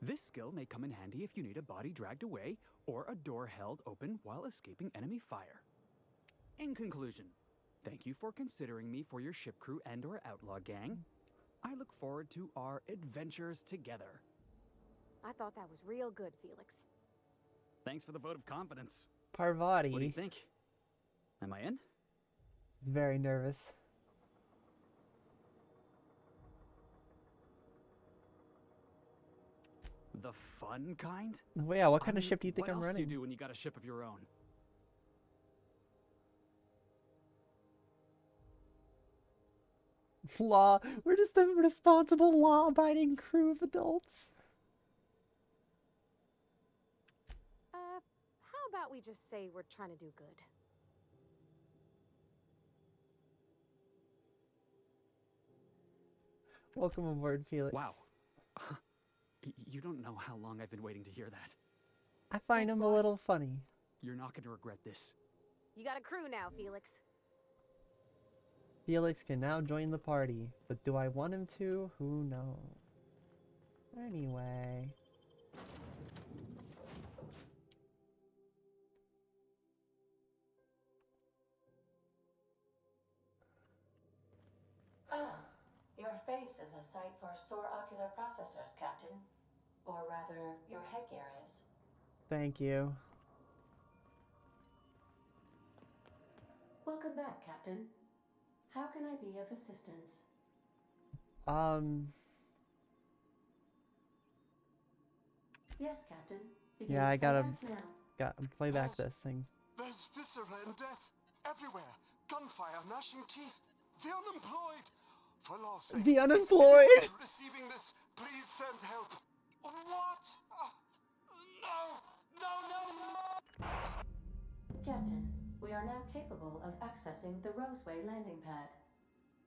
This skill may come in handy if you need a body dragged away or a door held open while escaping enemy fire. In conclusion, thank you for considering me for your ship crew and/or outlaw gang. I look forward to our adventures together. I thought that was real good, Felix. Thanks for the vote of confidence. Parvati. What do you think? Am I in? He's very nervous. The fun kind? Well, yeah, what kind of ship do you think what I'm else running? do you do when you got a ship of your own? Law. We're just the responsible, law-abiding crew of adults. How about we just say we're trying to do good? Welcome aboard, Felix. Wow. You don't know how long I've been waiting to hear that. I find him a little funny. You're not going to regret this. You got a crew now, Felix. Felix can now join the party, but do I want him to? Who knows? Anyway. Ah, your face is a sight for sore ocular processors, Captain. Or rather, your headgear is. Thank you. Welcome back, Captain. How can I be of assistance? Yes, Captain. Begin Yeah, I gotta playback now. play back this thing. There's viscera and death everywhere. Gunfire, gnashing teeth. The unemployed. For law's sake. The unemployed. Receiving this, please send help. What? No! Captain, we are now capable of accessing the Roseway landing pad.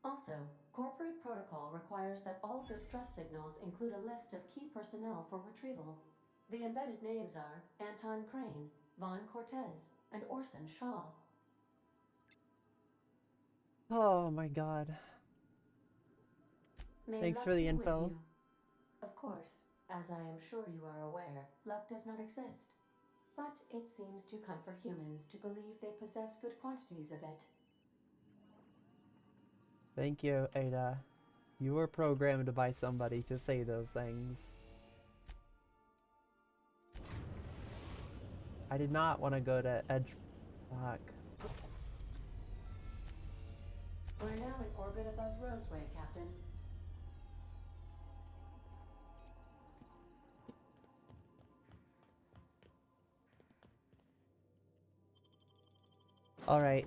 Also, corporate protocol requires that all distress signals include a list of key personnel for retrieval. The embedded names are Anton Crane, Vaughn Cortez, and Orson Shaw. Oh my god. May Thanks luck for the be with info. you. Of course, as I am sure you are aware, luck does not exist. But it seems to comfort humans to believe they possess good quantities of it. Thank you, Ada. You were programmed by somebody to say those things. I did not want to go to Edge... Fuck. We're now in orbit above Roseway, Captain. Alright.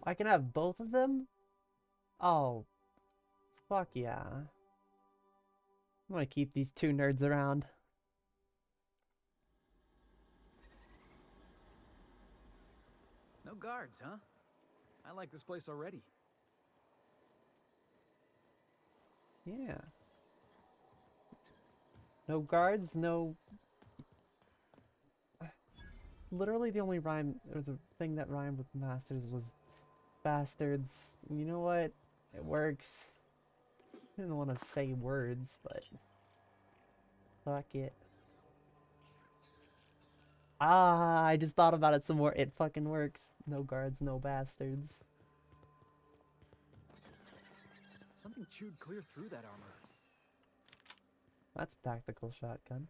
I can have both of them? Oh. Fuck yeah. I'm gonna keep these two nerds around. No guards, huh? I like this place already. Yeah. No guards, no... Literally the only rhyme, or the thing that rhymed with masters was bastards. You know what? It works. I didn't want to say words, but... Fuck it. Ah, I just thought about it some more. It fucking works. No guards, no bastards. Something chewed clear through that armor. That's a tactical shotgun.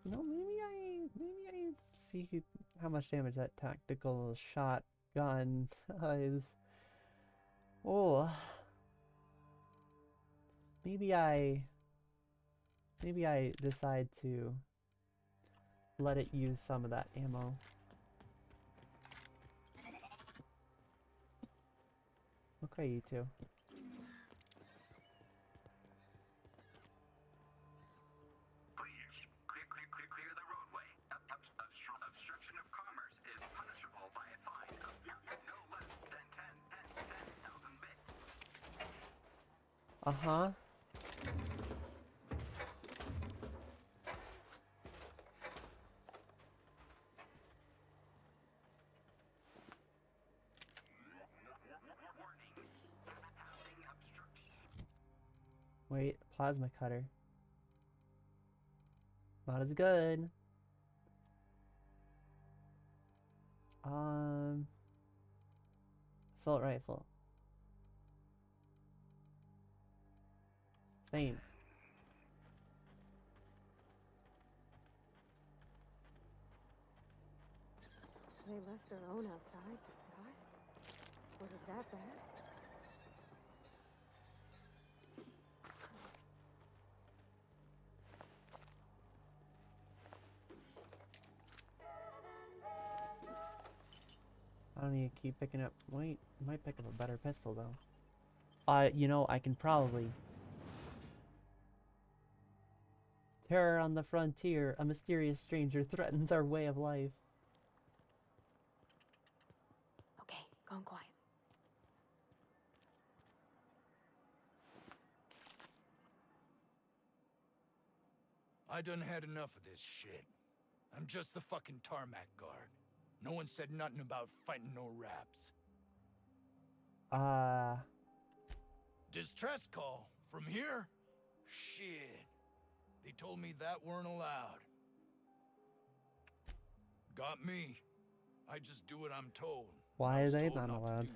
You know, maybe I see how much damage that tactical shotgun does. Oh. Maybe I decide to let it use some of that ammo. Okay, you two. Clear the roadway. Obstruction of commerce is punishable by a fine of no less than 10,000 bits. Uh-huh. Wait, plasma cutter. Not as good. Assault rifle. Same. They left their own outside to die? Was it that bad? I don't need to keep picking up. Wait, I might pick up a better pistol though. You know, I can probably. Terror on the frontier. A mysterious stranger threatens our way of life. Okay, gone quiet. I done had enough of this shit. I'm just the fucking tarmac guard. No one said nothing about fighting no raps. Distress call? From here? Shit. They told me that weren't allowed. Got me. I just do what I'm told. Why are they not allowed?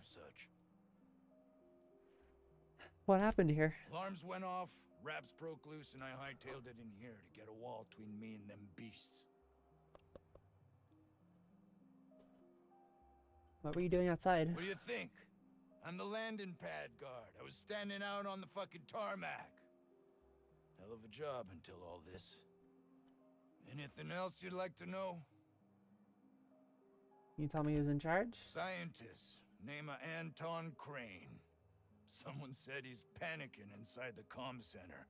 What happened here? Alarms went off, raps broke loose, and I hightailed it in here to get a wall between me and them beasts. What were you doing outside? What do you think? I'm the landing pad guard. I was standing out on the fucking tarmac. Hell of a job until all this. Anything else you'd like to know? Can you tell me who's in charge? Scientist, name of Anton Crane. Someone said he's panicking inside the comm center.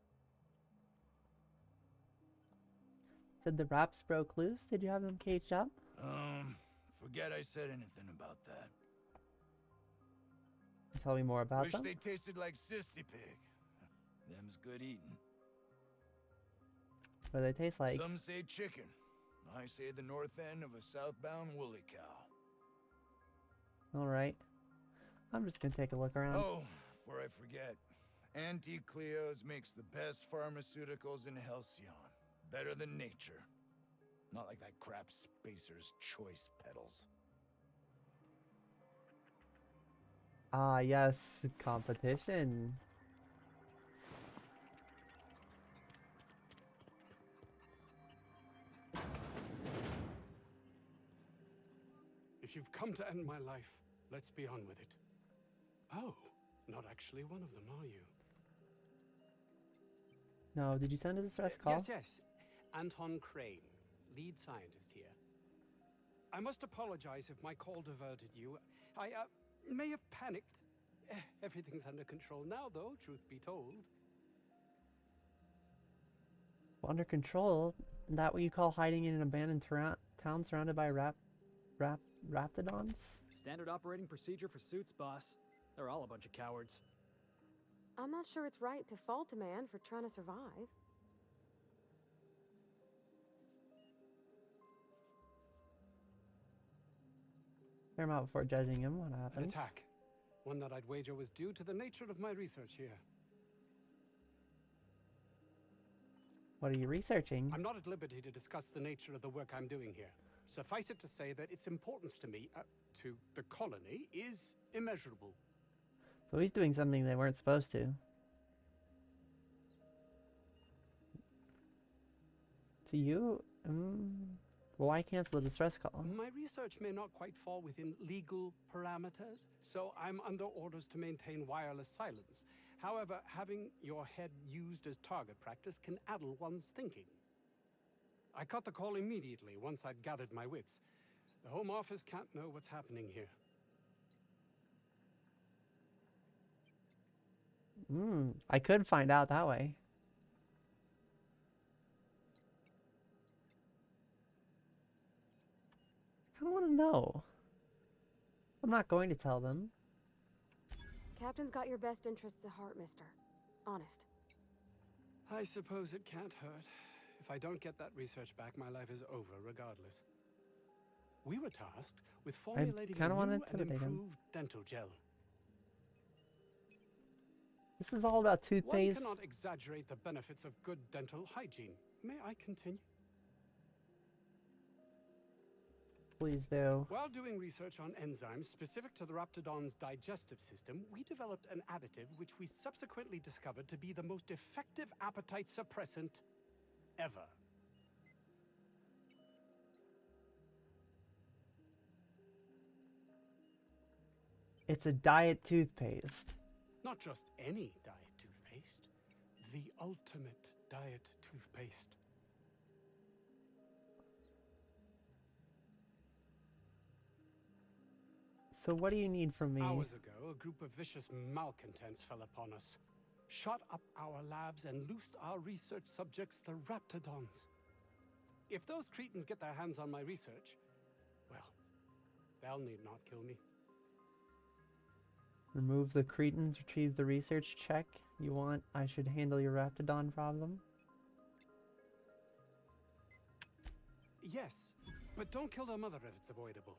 Said the raps broke loose? Did you have them caged up? Forget I said anything about that. Tell me more about Wish them. they tasted like Sissy Pig. Them's good eating. What do they taste like? Some say chicken. I say the north end of a southbound woolly cow. Alright. I'm just gonna take a look around. Oh, before I forget. Auntie Cleo's makes the best pharmaceuticals in Halcyon. Better than nature. Not like that crap Spacer's Choice pedals. Ah, yes. Competition. If If you've come to end my life, let's be on with it. Oh, not actually one of them, are you? No, did you send a distress call? Yes, yes. Anton Crane, lead scientist here. I must apologize if my call diverted you. I may have panicked. Everything's under control now, though, truth be told. Under control? That what you call hiding in an abandoned town surrounded by raptidons? Standard operating procedure for suits, boss. They're all a bunch of cowards. I'm not sure it's right to fault a man for trying to survive. Hear him out before judging him. What An happens? attack. One that I'd wager was due to the nature of my research here. What are you researching? I'm not at liberty to discuss the nature of the work I'm doing here. Suffice it to say that its importance to me, to the colony, is immeasurable. So he's doing something they weren't supposed to. To you? Well, why cancel the distress call? My research may not quite fall within legal parameters, so I'm under orders to maintain wireless silence. However, having your head used as target practice can addle one's thinking. I cut the call immediately once I'd gathered my wits. The Home Office can't know what's happening here. I could find out that way. I kind of want to know. I'm not going to tell them. Captain's got your best interests at heart, mister. Honest. I suppose it can't hurt. If I don't get that research back, my life is over regardless. We were tasked with formulating a new and improved dental gel. This is all about toothpaste. One cannot exaggerate the benefits of good dental hygiene. May I continue? Please do. While doing research on enzymes specific to the Raptidon's digestive system, we developed an additive which we subsequently discovered to be the most effective appetite suppressant ever. It's a diet toothpaste. Not just any diet toothpaste, the ultimate diet toothpaste. So what do you need from me? Hours ago, a group of vicious malcontents fell upon us, shot up our labs and loosed our research subjects, the Raptidons. If those cretins get their hands on my research, well, they'll need not kill me. Remove the cretins, retrieve the research check. You want I should handle your Raptidon problem? Yes, but don't kill their mother if it's avoidable.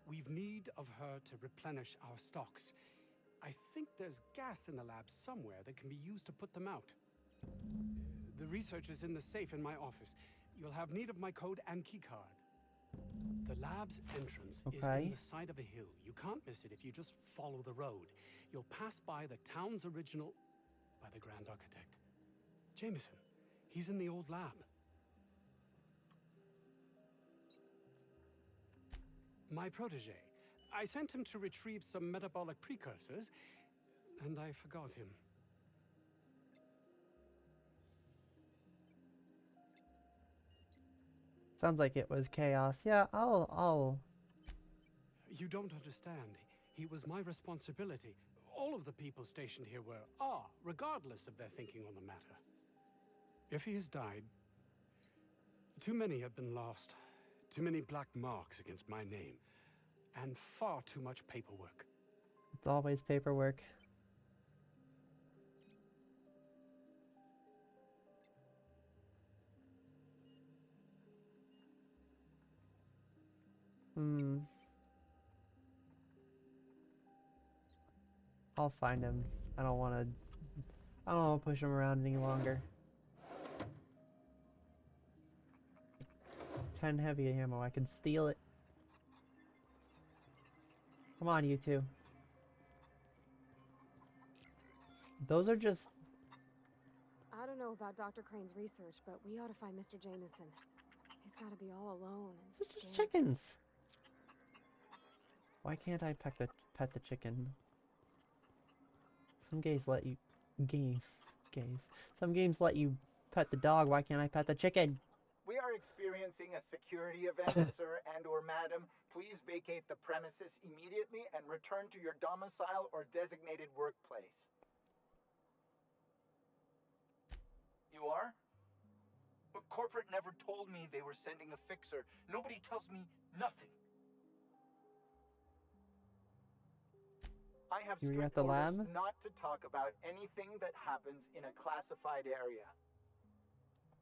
We've need of her to replenish our stocks. I think there's gas in the lab somewhere that can be used to put them out. The research is in the safe in my office. You'll have need of my code and keycard. The lab's entrance is in the side of a hill. You can't miss it if you just follow the road. You'll pass by the town's original by the Grand Architect. Jameson, he's in the old lab. My protege. I sent him to retrieve some metabolic precursors, and I forgot him. Sounds like it was chaos. Yeah, I'll... You don't understand. He was my responsibility. All of the people stationed here are, regardless of their thinking on the matter. If he has died, too many have been lost. Too many black marks against my name. And far too much paperwork. It's always paperwork. I'll find him. I don't want to push him around any longer. 10 heavy ammo. I can steal it. Come on, you two. Those are just... I don't know about Dr. Crane's research, but we ought to find Mr. Jameson. He's got to be all alone and It's just chickens. Why can't I pet the chicken? Some games let you Some games let you pet the dog. Why can't I pet the chicken? We are experiencing a security event, sir and/or madam. Please vacate the premises immediately and return to your domicile or designated workplace. You are? But corporate never told me they were sending a fixer. Nobody tells me nothing. I have You were at strict the orders lab? not to talk about anything that happens in a classified area.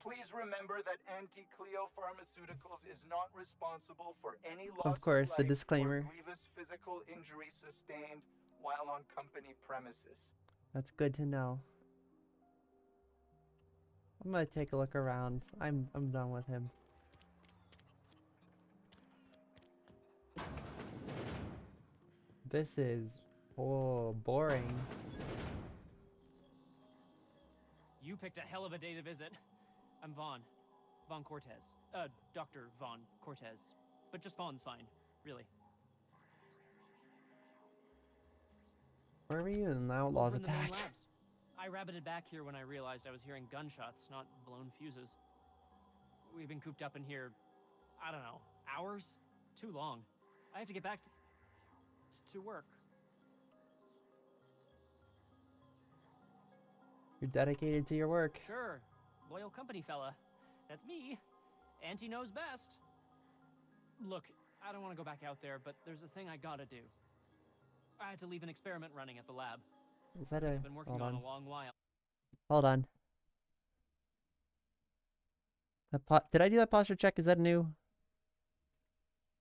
Please remember that Anti-Cleo Pharmaceuticals is not responsible for any loss Of course, the life disclaimer. or grievous physical injury sustained while on company premises. That's good to know. I'm gonna take a look around. I'm done with him. This is boring. You picked a hell of a day to visit. I'm Vaughn. Vaughn Cortez. Dr. Vaughn Cortez. But just Vaughn's fine, really. Where were you when the outlaws Over in the main attacked? labs. I rabbited back here when I realized I was hearing gunshots, not blown fuses. We've been cooped up in here, I don't know, hours? Too long. I have to get back to work. You're dedicated to your work. Sure. Loyal company fella. That's me. Auntie knows best. Look, I don't want to go back out there, but there's a thing I gotta do. I had to leave an experiment running at the lab. Is that a... I've been working Hold on on. a long while. Hold on. Did I do that posture check? Is that new?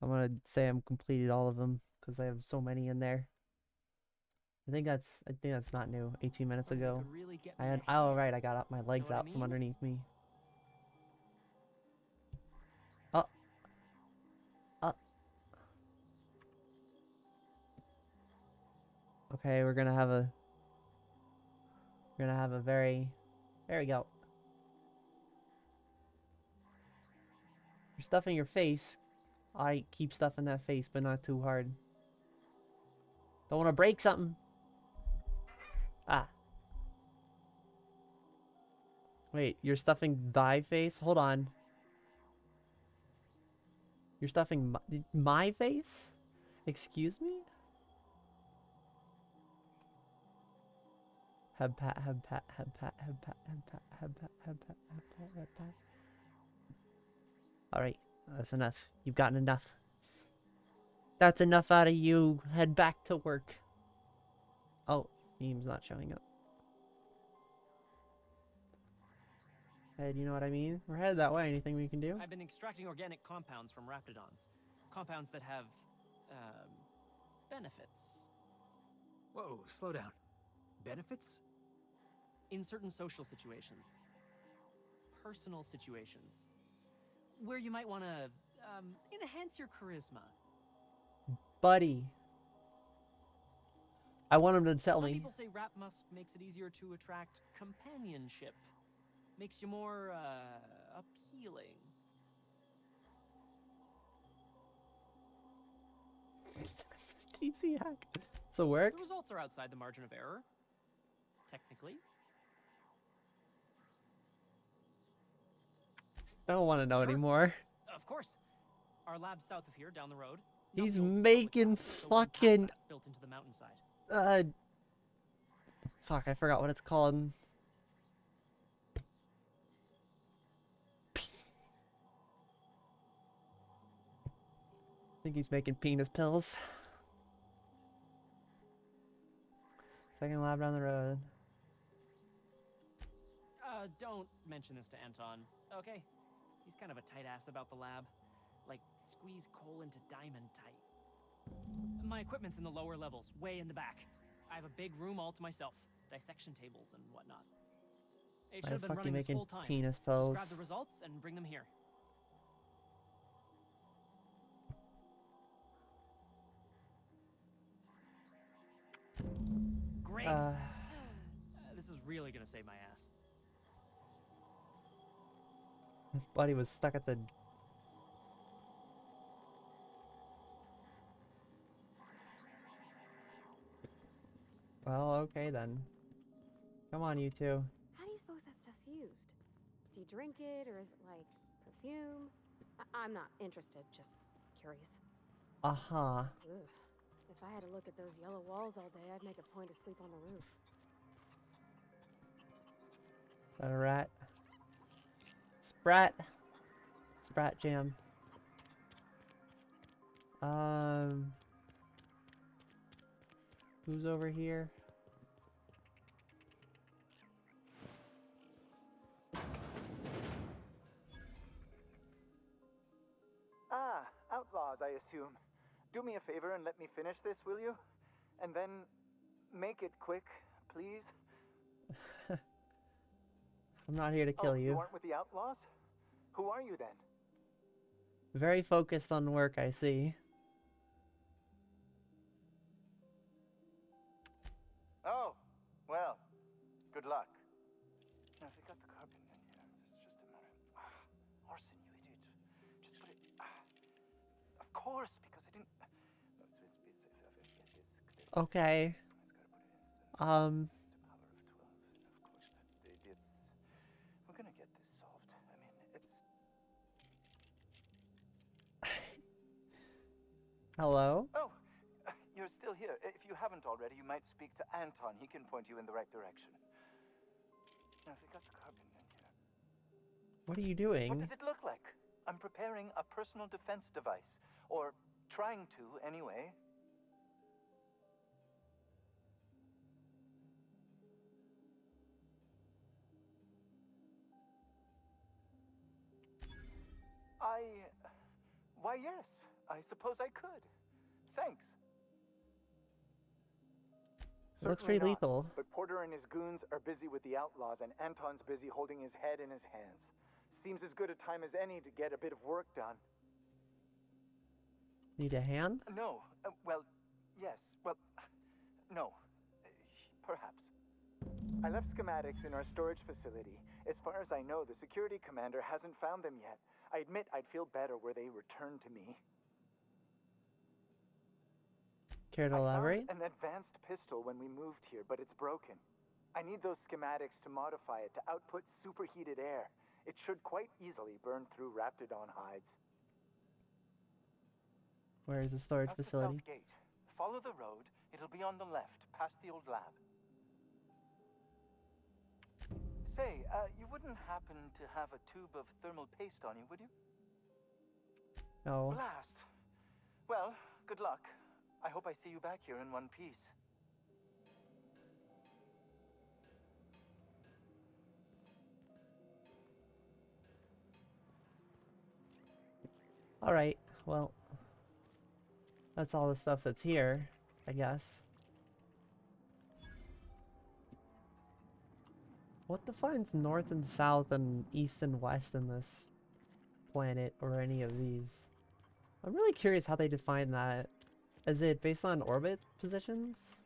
I'm gonna say I'm completed all of them because I have so many in there. I think that's not new. 18 minutes ago. Really I had right. I got up my legs out from underneath me. Okay, we're gonna have a very... There we go. You're stuffing your face. I keep stuffing that face, but not too hard. Don't want to break something. Ah. Wait, you're stuffing thy face? Hold on. You're stuffing my face? Excuse me? Alright, that's enough. You've gotten enough. That's enough out of you. Head back to work. Oh, meme's not showing up. Hey, do you know what I mean? We're headed that way. Anything we can do? I've been extracting organic compounds from raptidons. Compounds that have, benefits. Whoa, slow down. Benefits? In certain social situations. Personal situations. Where you might want to, enhance your charisma. Buddy. I want him to tell Some me. people say rap musk makes it easier to attract companionship. Makes you more, appealing. TC hack. So work? The results are outside the margin of error. Technically. I don't want to know Sure. anymore. Of course. Our lab's south of here, down the road. He's making fucking... Built into the mountainside. Fuck, I forgot what it's called. I think he's making penis pills. Second lab down the road. Don't mention this to Anton, okay? He's kind of a tight ass about the lab. Like, squeeze coal into diamond tight. My equipment's in the lower levels, way in the back. I have a big room all to myself. Dissection tables and whatnot. It should have been running this making whole time. penis Just pills. grab the results and bring them here. Great! This is really gonna save my ass. His buddy was stuck at the... Well, okay then. Come on, you two. How do you suppose that stuff's used? Do you drink it, or is it like perfume? I'm not interested, just curious. Uh-huh. Ugh. If I had to look at those yellow walls all day, I'd make a point to sleep on the roof. Is that a rat? Sprat. Sprat jam. Who's over here? Ah, outlaws, I assume. Do me a favor and let me finish this, will you? And then make it quick, please. I'm not here to kill you. You aren't with the outlaws? Who are you then? Very focused on work, I see. Oh, well, good luck. Now, if you got the carbon in here, it's just a matter. Arson, you idiot. Just put it. Of course, because I didn't. Okay. We're gonna get this solved. I mean, it's. Hello? Oh, you're still here. If you haven't already, you might speak to Anton. He can point you in the right direction. Now, if you got the carbon in here. What are you doing? What does it look like? I'm preparing a personal defense device. Or trying to, anyway. Why, yes. I suppose I could. Thanks. Looks pretty lethal. But Porter and his goons are busy with the outlaws, and Anton's busy holding his head in his hands. Seems as good a time as any to get a bit of work done. Need a hand? No. Well, yes. Well, no. Perhaps. I left schematics in our storage facility. As far as I know, the security commander hasn't found them yet. I admit I'd feel better were they returned to me. Care to elaborate? I found an advanced pistol when we moved here, but it's broken. I need those schematics to modify it to output superheated air. It should quite easily burn through Raptidon hides. Where is the storage facility? The south gate. Follow the road. It'll be on the left, past the old lab. Say, you wouldn't happen to have a tube of thermal paste on you, would you? No. Blast. Well, good luck. I hope I see you back here in one piece. Alright, well. That's all the stuff that's here, I guess. What defines north and south and east and west in this planet or any of these? I'm really curious how they define that. Is it based on orbit positions?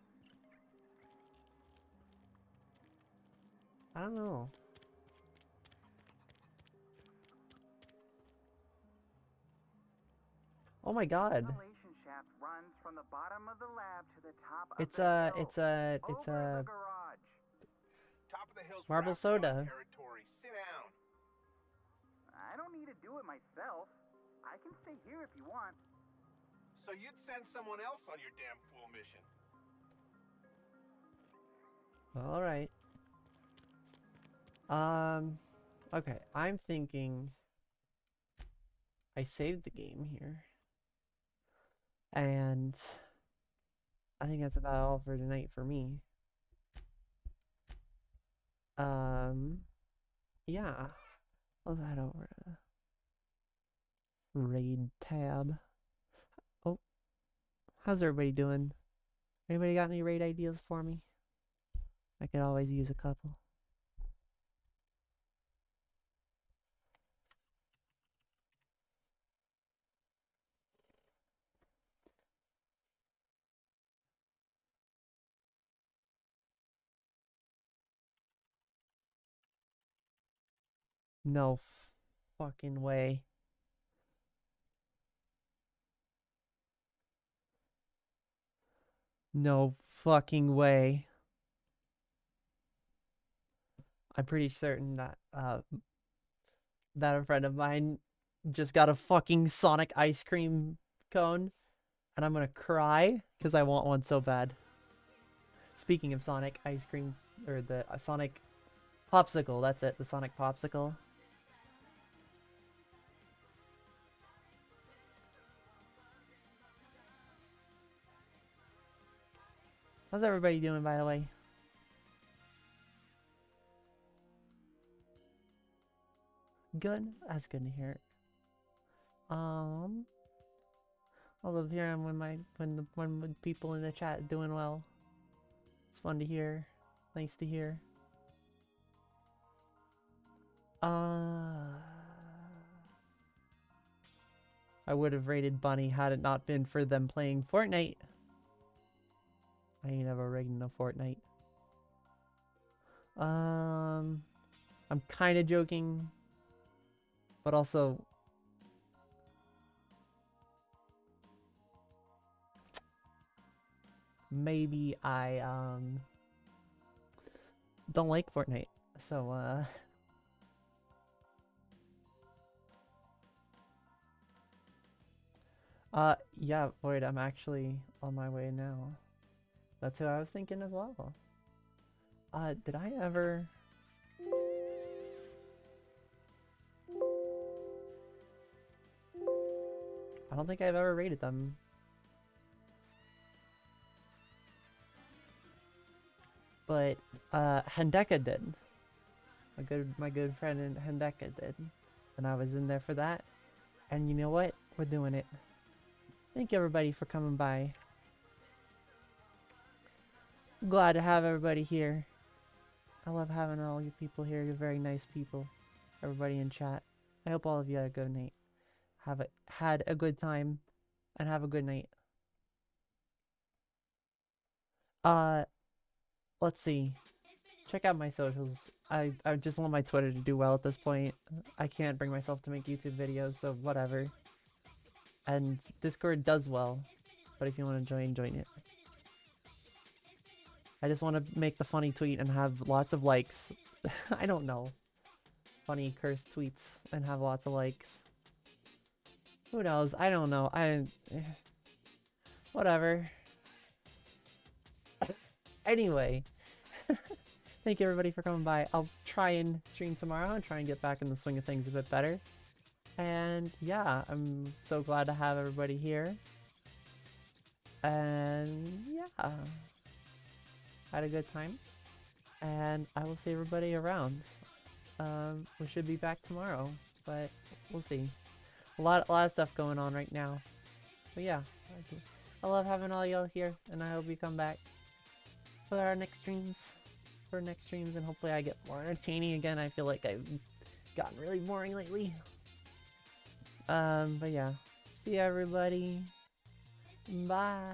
I don't know. Oh my god. Shaft runs from the bottom of the lab to the top of It's the a garage. Top of the hill's marble soda. territory. Sit down. I don't need to do it myself. I can stay here if you want. So you'd send someone else on your damn fool mission. Alright. Okay, I'm thinking I saved the game here. And I think that's about all for tonight for me. Yeah. I'll head over to raid tab. Oh, how's everybody doing? Anybody got any raid ideas for me? I could always use a couple. No fucking way. No fucking way. I'm pretty certain that that a friend of mine just got a fucking Sonic ice cream cone, and I'm gonna cry because I want one so bad. Speaking of Sonic ice cream, or the Sonic popsicle, that's it, the Sonic popsicle. How's everybody doing, by the way? Good. That's good to hear. I love hearing when people in the chat doing well. It's fun to hear. Nice to hear. I would have rated Bunny had it not been for them playing Fortnite. I ain't ever rated no Fortnite. I'm kind of joking, but also maybe I don't like Fortnite. So yeah, Void, I'm actually on my way now. That's who I was thinking as well. Did I ever... I don't think I've ever rated them. But, Hendeka did. My good friend Hendeka did. And I was in there for that. And you know what? We're doing it. Thank you everybody for coming by. Glad to have everybody here. I love having all you people here. You're very nice people. Everybody in chat. I hope all of you had a good night. Had a good time. And have a good night. Let's see. Check out my socials. I just want my Twitter to do well at this point. I can't bring myself to make YouTube videos, so whatever. And Discord does well. But if you want to join it. I just want to make the funny tweet and have lots of likes. I don't know. Funny cursed tweets and have lots of likes. Who knows? I don't know. Whatever. Anyway. Thank you everybody for coming by. I'll try and stream tomorrow and try and get back in the swing of things a bit better. And yeah, I'm so glad to have everybody here. And yeah. Had a good time, and I will see everybody around. We should be back tomorrow, but we'll see. A lot of stuff going on right now, but yeah, I love having all y'all here, and I hope you come back for our next streams. And hopefully I get more entertaining again. I feel like I've gotten really boring lately. But yeah, see everybody. Bye.